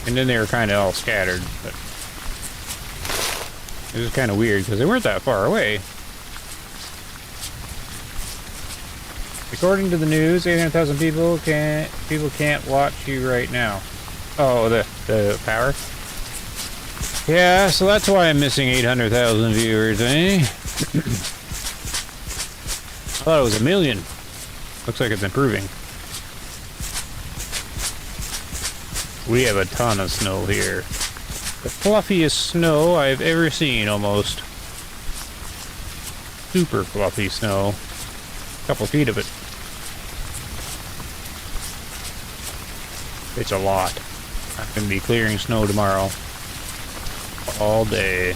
Speaker 2: And then they were kind of all scattered, but it was kind of weird, because they weren't that far away. According to the news, 800,000 people can't watch you right now. Oh, the power? Yeah, so that's why I'm missing 800,000 viewers, eh? I thought it was 1 million. Looks like it's improving. We have a ton of snow here. The fluffiest snow I've ever seen, almost. Super fluffy snow. A couple feet of it. It's a lot. I'm gonna be clearing snow tomorrow. All day.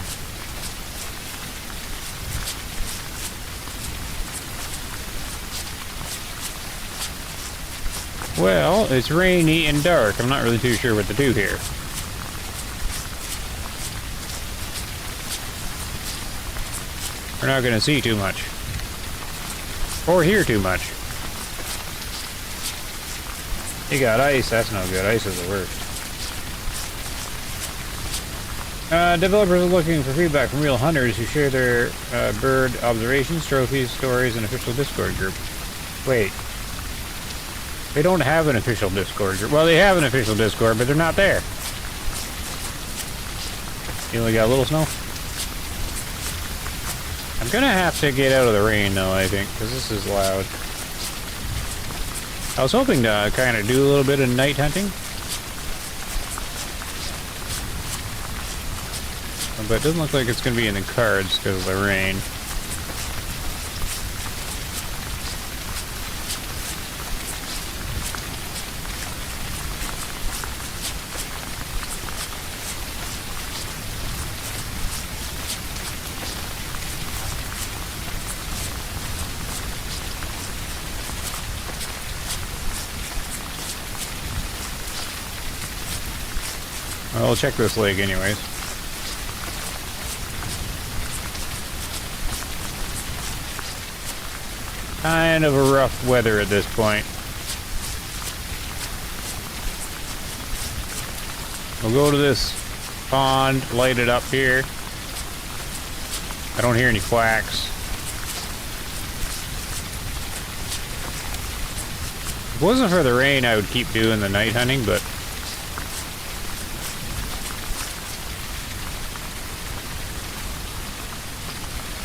Speaker 2: Well, it's rainy and dark. I'm not really too sure what to do here. We're not going to see too much. Or hear too much. You got ice. That's no good. Ice is the worst. Developers are looking for feedback from real hunters who share their bird observations, trophies, stories, and official Discord group. Wait. They don't have an official Discord group. Well, they have an official Discord, but they're not there. You only got a little snow? I'm gonna have to get out of the rain, though, I think, because this is loud. I was hoping to kind of do a little bit of night hunting. But it doesn't look like it's going to be in the cards because of the rain. I'll check this lake anyways. Kind of a rough weather at this point. We'll go to this pond, light it up here. I don't hear any quacks. If it wasn't for the rain, I would keep doing the night hunting, but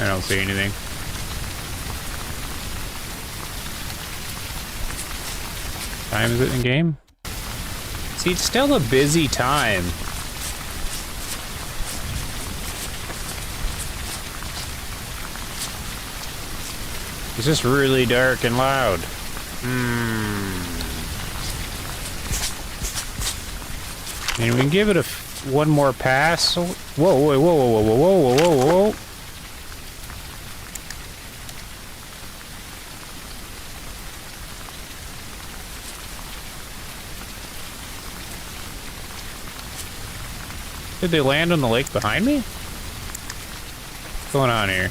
Speaker 2: I don't see anything. Time is it in game? See, it's still a busy time. It's just really dark and loud. And we can give it one more pass. Whoa, whoa, whoa, whoa, whoa, whoa, whoa, whoa, whoa. Did they land on the lake behind me? What's going on here?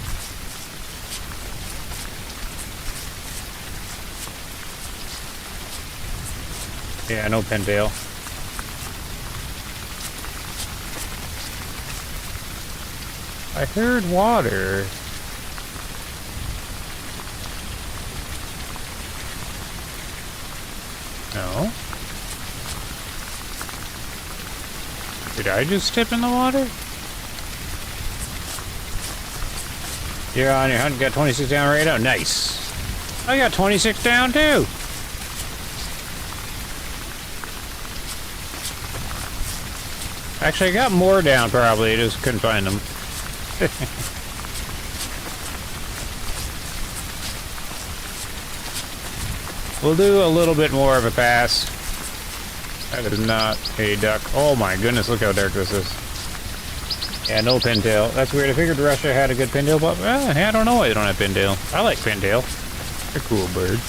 Speaker 2: Yeah, no pintail. I heard water. No. Did I just step in the water? You're on your hunt, got 26 down right now. Nice. I got 26 down too. Actually, I got more down probably, I just couldn't find them. We'll do a little bit more of a pass. That is not a duck. Oh my goodness, look how dark this is. Yeah, no pintail. That's weird. I figured Russia had a good pintail, but I don't know why they don't have pintail. I like pintail. They're cool birds.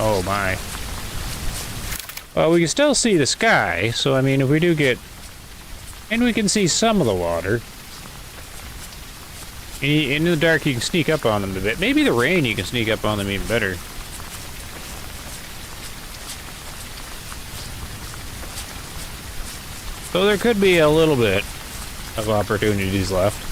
Speaker 2: Oh my. Well, we can still see the sky, so I mean, if we do get... And we can see some of the water. In the dark, you can sneak up on them a bit. Maybe the rain, you can sneak up on them even better. So there could be a little bit of opportunities left.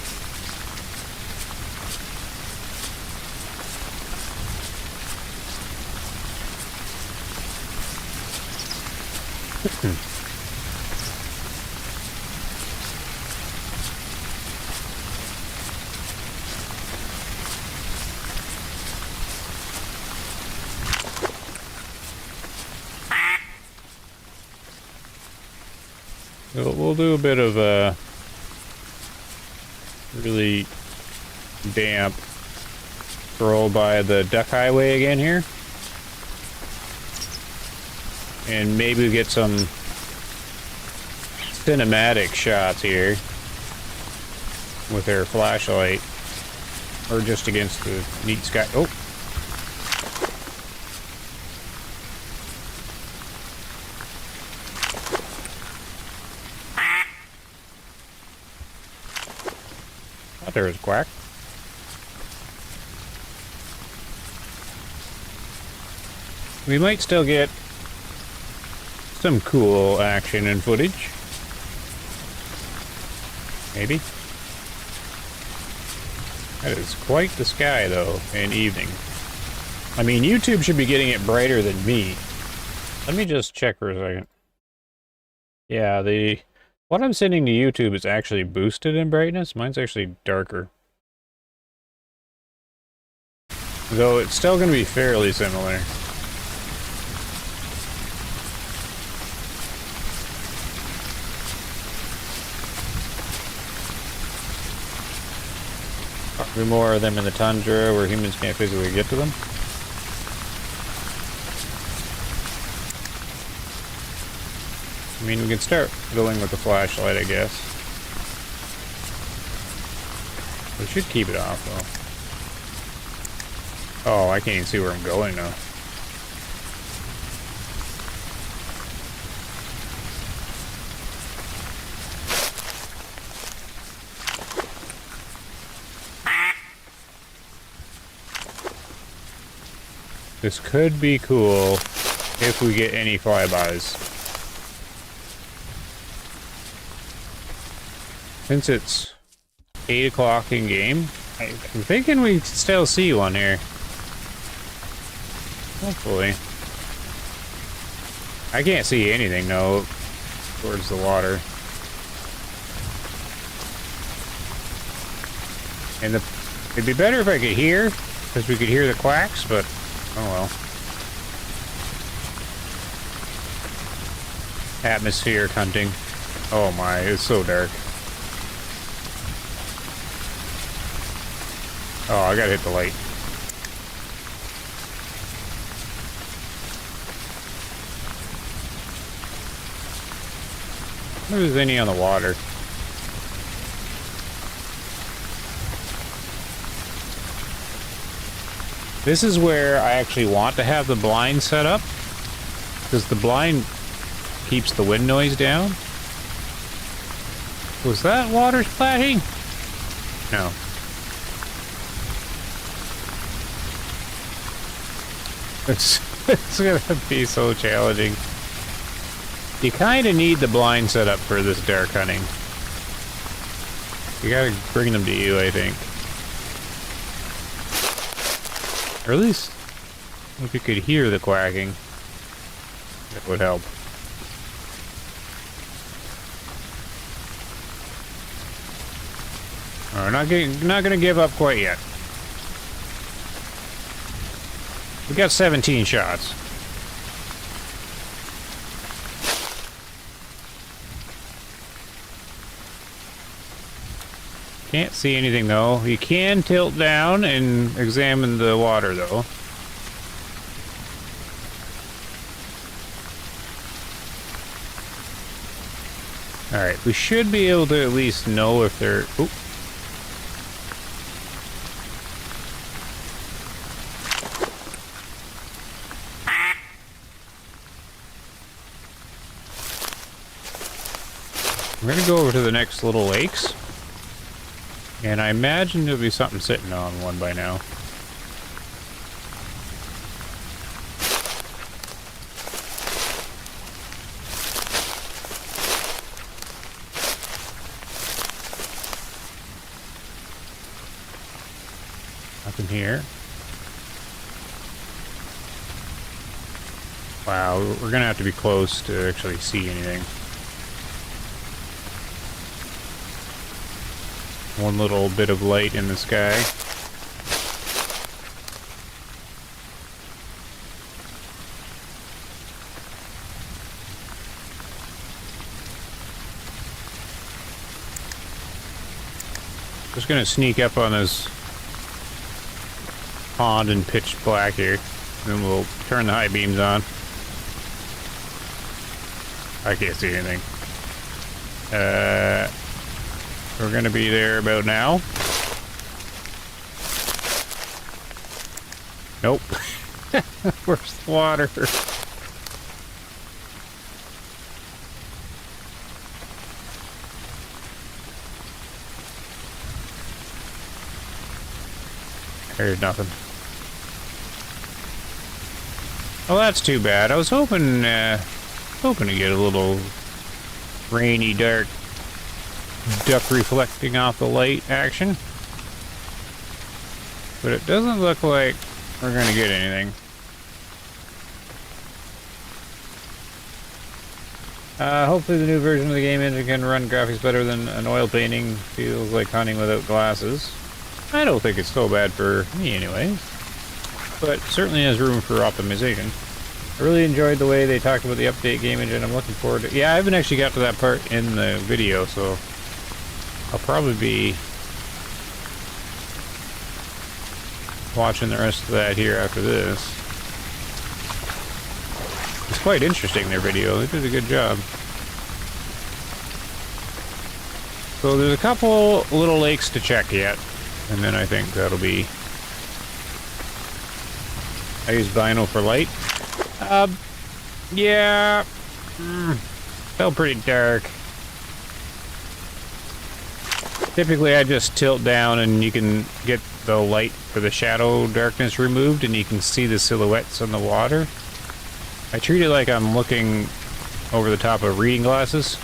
Speaker 2: We'll do a bit of a really damp stroll by the duck highway again here. And maybe we get some cinematic shots here with our flashlight. Or just against the neat sky. Oh! Thought there was a quack. We might still get some cool action and footage. Maybe. That is quite the sky, though, in evening. I mean, YouTube should be getting it brighter than me. Let me just check for a second. Yeah, what I'm sending to YouTube is actually boosted in brightness. Mine's actually darker. Though it's still going to be fairly similar. Probably more of them in the tundra where humans can't physically get to them. I mean, we can start going with the flashlight, I guess. We should keep it off, though. Oh, I can't even see where I'm going now. This could be cool if we get any flybys. Since it's 8 o'clock in game, I'm thinking we still see one here. Hopefully. I can't see anything, though, towards the water. And it'd be better if I could hear, because we could hear the quacks, but oh well. Atmospheric hunting. Oh my, it's so dark. Oh, I gotta hit the light. I wonder if there's any on the water. This is where I actually want to have the blind set up, because the blind keeps the wind noise down. Was that water splashing? No. It's gonna be so challenging. You kind of need the blind set up for this dark hunting. You gotta bring them to you, I think. Or at least, if you could hear the quacking, that would help. We're not gonna give up quite yet. We got 17 shots. Can't see anything though. You can tilt down and examine the water though. Alright, we should be able to at least know if they're... Oop. We're gonna go over to the next little lakes. And I imagine there'll be something sitting on one by now. Nothing here. Wow, we're gonna have to be close to actually see anything. One little bit of light in the sky. Just gonna sneak up on this pond in pitch black here, then we'll turn the high beams on. I can't see anything. We're gonna be there about now. Nope. Where's the water? There's nothing. Well, that's too bad. I was hoping to get a little rainy, dark duck reflecting off the light action, but it doesn't look like we're gonna get anything. Hopefully the new version of the game engine can run graphics better than an oil painting. Feels like hunting without glasses. I don't think it's so bad for me anyways, but certainly has room for optimization. I really enjoyed the way they talked about the update game engine. I'm looking forward to... Yeah, I haven't actually got to that part in the video, so I'll probably be watching the rest of that here after this. It's quite interesting, their video. They did a good job. So there's a couple little lakes to check yet, and then I think that'll be... I use vinyl for light. Yeah. Felt pretty dark. Typically I just tilt down and you can get the light for the shadow darkness removed and you can see the silhouettes on the water. I treat it like I'm looking over the top of reading glasses,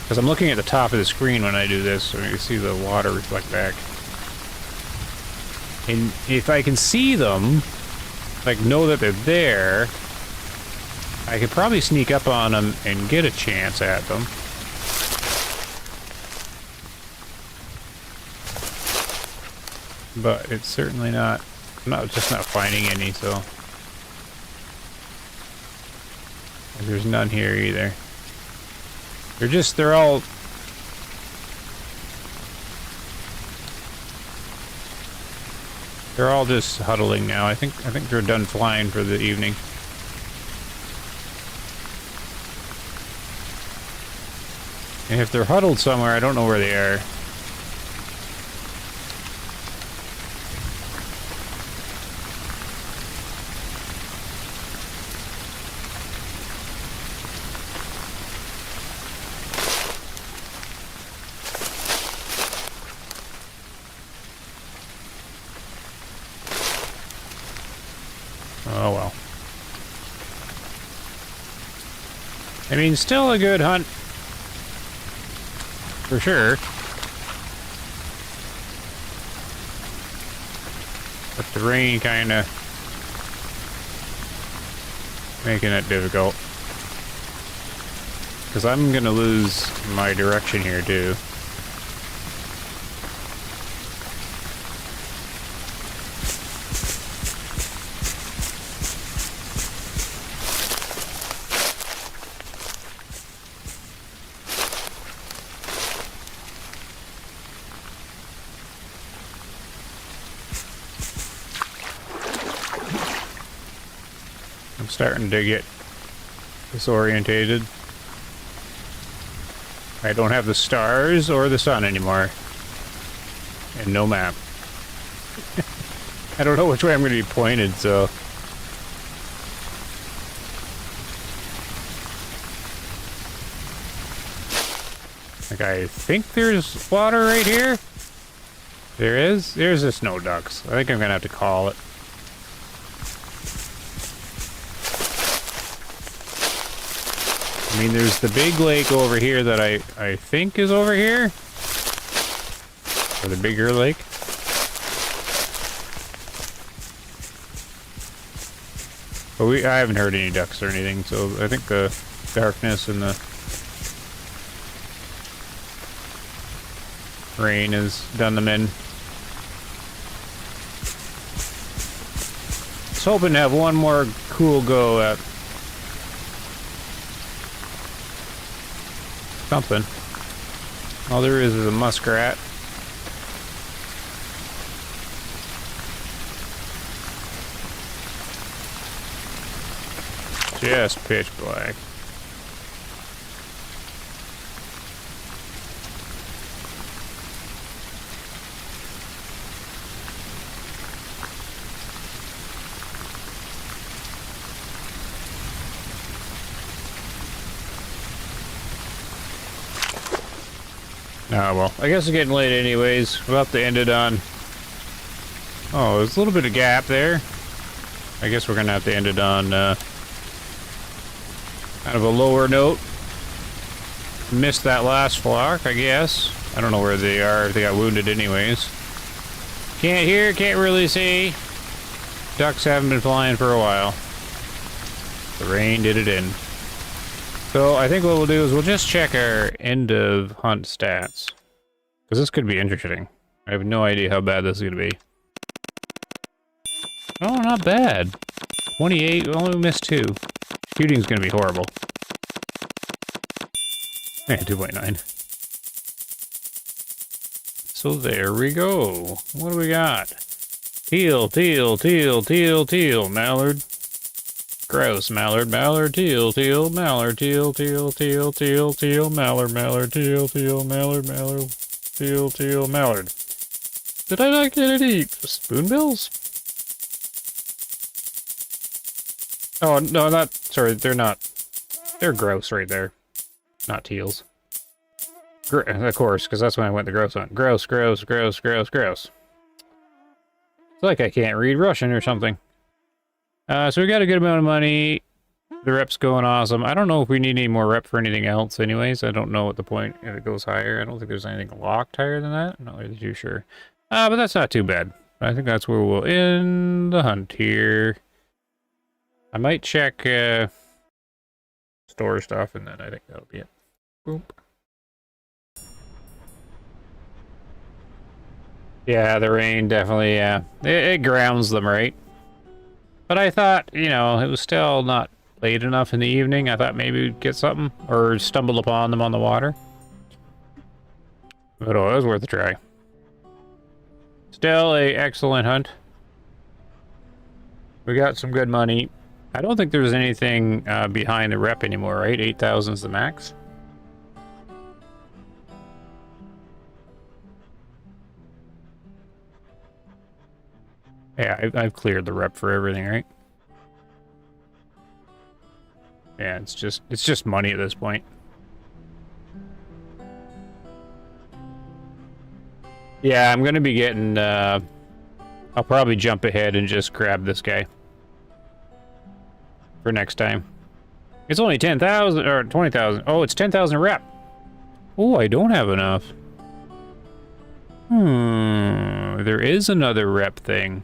Speaker 2: because I'm looking at the top of the screen when I do this, so you see the water reflect back. And if I can see them, like know that they're there, I could probably sneak up on them and get a chance at them. But it's certainly not, I'm just not finding any, so. And there's none here either. They're all... They're all just huddling now. I think they're done flying for the evening. And if they're huddled somewhere, I don't know where they are. Oh well. I mean, still a good hunt. For sure. But the rain kinda making it difficult. Because I'm gonna lose my direction here too. I'm starting to get disorientated. I don't have the stars or the sun anymore. And no map. I don't know which way I'm going to be pointed, so... Like, I think there's water right here. There is? There's the snow ducks. I think I'm going to have to call it. I mean, there's the big lake over here that I think is over here. Or the bigger lake. But I haven't heard any ducks or anything, so I think the darkness and the rain has done them in. I was hoping to have one more cool go at something. All there is a muskrat. Just pitch black. Ah, well, I guess it's getting late anyways. We'll have to end it on... Oh, there's a little bit of gap there. I guess we're gonna have to end it on, kind of a lower note. Missed that last flock, I guess. I don't know where they are, if they got wounded anyways. Can't hear, can't really see. Ducks haven't been flying for a while. The rain did it in. So I think what we'll do is we'll just check our end of hunt stats. Because this could be interesting. I have no idea how bad this is going to be. Oh, not bad. 28, we only missed 2. Shooting's going to be horrible. Yeah, 2.9. So there we go. What do we got? Teal, teal, teal, teal, teal, mallard. Grouse, mallard, mallard, teal, teal, mallard, teal, teal, teal, teal, teal, mallard, mallard, teal, teal, mallard, mallard, teal, teal, mallard. Did I not get any spoonbills? Oh, no, not... Sorry, they're not... They're grouse right there. Not teals. Of course, because that's when I went the grouse hunt. Grouse, grouse, grouse, grouse, grouse. It's like I can't read Russian or something. So we got a good amount of money. The rep's going awesome. I don't know if we need any more rep for anything else anyways. I don't know what the point if it goes higher. I don't think there's anything locked higher than that. I'm not really too sure. But that's not too bad. I think that's where we'll end the hunt here. I might check store stuff, and then I think that'll be it. Boop. Yeah, the rain definitely, it grounds them, right? But I thought, you know, it was still not late enough in the evening. I thought maybe we'd get something, or stumble upon them on the water. But oh, it was worth a try. Still a excellent hunt. We got some good money. I don't think there's anything behind the rep anymore, right? 8,000 is the max. Yeah, I've cleared the rep for everything, right? Yeah, it's just money at this point. Yeah, I'm gonna be getting. I'll probably jump ahead and just grab this guy for next time. It's only 10,000 or 20,000. Oh, it's 10,000 rep. Oh, I don't have enough. There is another rep thing.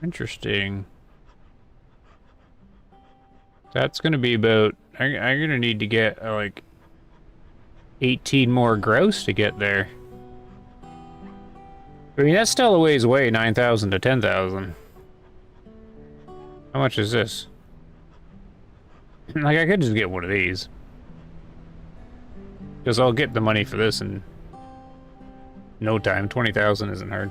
Speaker 2: Interesting. That's gonna be about. I'm gonna need to get like 18 more grouse to get there. I mean, that's still a ways away, 9,000 to 10,000. How much is this? Like, I could just get one of these. Because I'll get the money for this in no time. 20,000 isn't hard.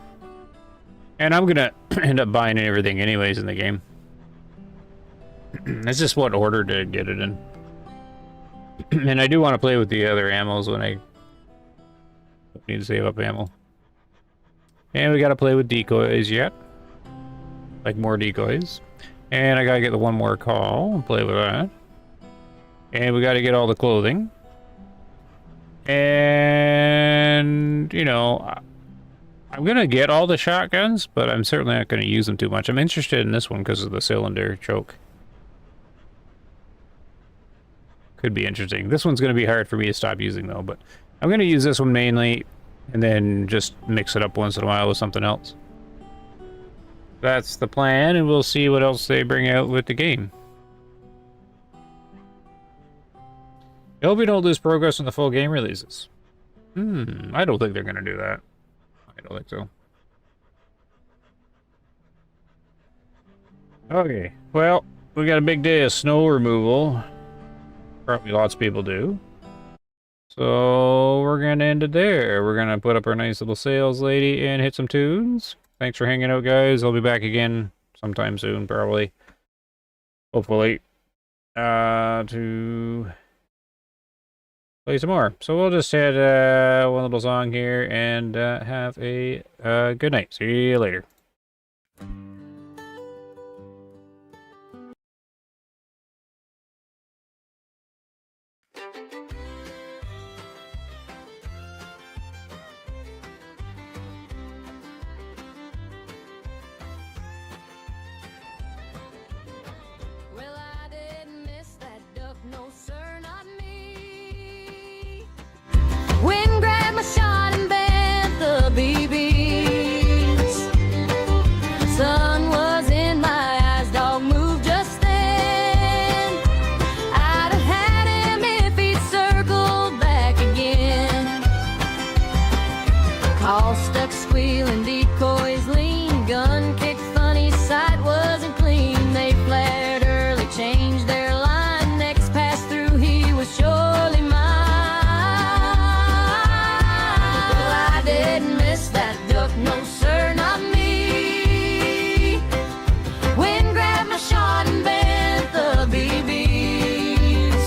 Speaker 2: And I'm gonna end up buying everything anyways in the game. It's just what order to get it in. And I do want to play with the other ammos when I need to save up ammo. And we gotta play with decoys yet. Like more decoys. And I gotta get the one more call and play with that. And we gotta get all the clothing. And, you know, I'm gonna get all the shotguns, but I'm certainly not gonna use them too much. I'm interested in this one because of the cylinder choke. Could be interesting. This one's gonna be hard for me to stop using though, but I'm gonna use this one mainly. And then just mix it up once in a while with something else. That's the plan, and we'll see what else they bring out with the game. I hope we don't lose progress when the full game releases. I don't think they're going to do that. I don't think so. Okay, well, we got a big day of snow removal. Probably lots of people do. So we're gonna end it there. We're gonna put up our nice little sales lady and hit some tunes. Thanks for hanging out, guys. I'll be back again sometime soon, probably. Hopefully. To play some more. So we'll just hit one little song here and have a good night. See you later.
Speaker 3: Shot and bent the BBs. Sun was in my eyes, dog moved just then. I'd have had him if he'd circled back again. Call stuck squealing, decoys lean, gun kicked funny, sight wasn't clean. They flared early, changed their line. Next pass through, he was surely mine. No, sir, not me. Wind grabbed my shot and bent the BBs.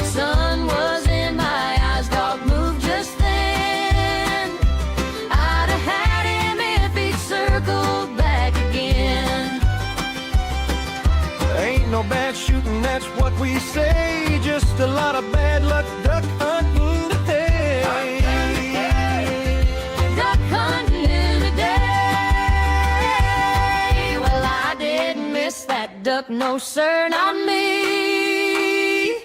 Speaker 3: Sun was in my eyes, dog moved just then. I'd have had him if he'd circled back again.
Speaker 1: Ain't no bad shooting, that's what we say. Just a lot of bad luck duck hunting today.
Speaker 3: Duck, no sir, not me.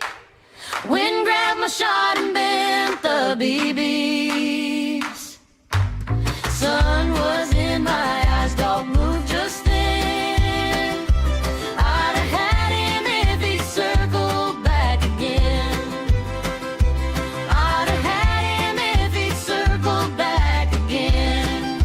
Speaker 3: Wind grabbed my shot and bent the BBs. Sun was in my eyes, dog moved just then. I'd have had him if he circled back again. I'd have had him if he circled back again.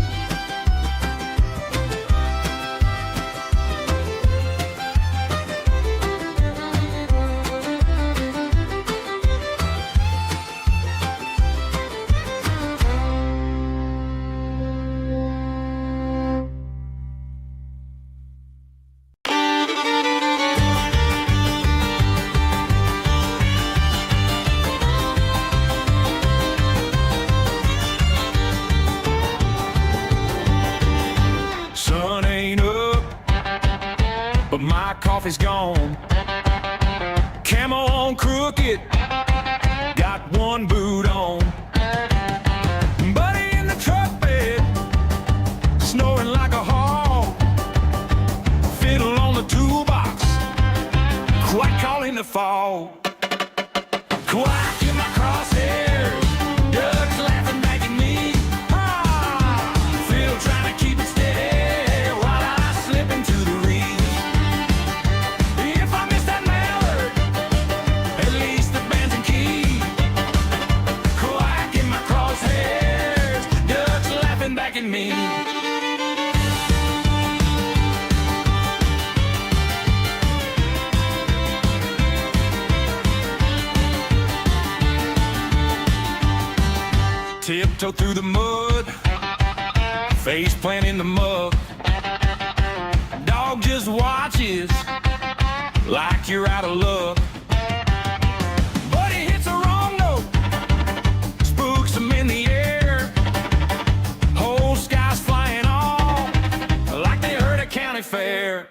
Speaker 1: off is gone. Camo on crooked, got one boot on. Buddy in the truck bed, snoring like a hog. Fiddle on the toolbox, quite calling the fall. Quack in my crosshairs, ducks laughing back at me. Phil trying to keep it steady while I slip into the reeds. If I miss that mallard, at least the band's in key. Quack in my crosshairs, ducks laughing back at me. Tiptoe through the mud, face plant in the muck. Dog just watches like you're out of luck. But he hits a wrong note, spooks him in the air. Whole sky's flying off like they heard a county fair.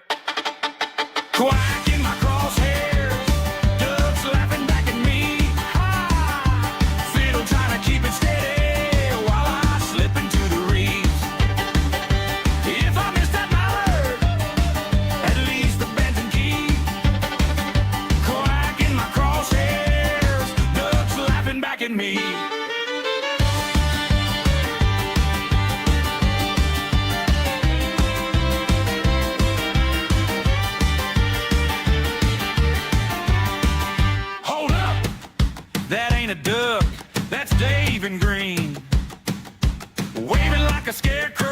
Speaker 1: Quack in my crosshairs, ducks laughing back at me. Fiddle trying to keep it steady. Me. Hold up, that ain't a duck, that's Dave in green, waving like a scarecrow.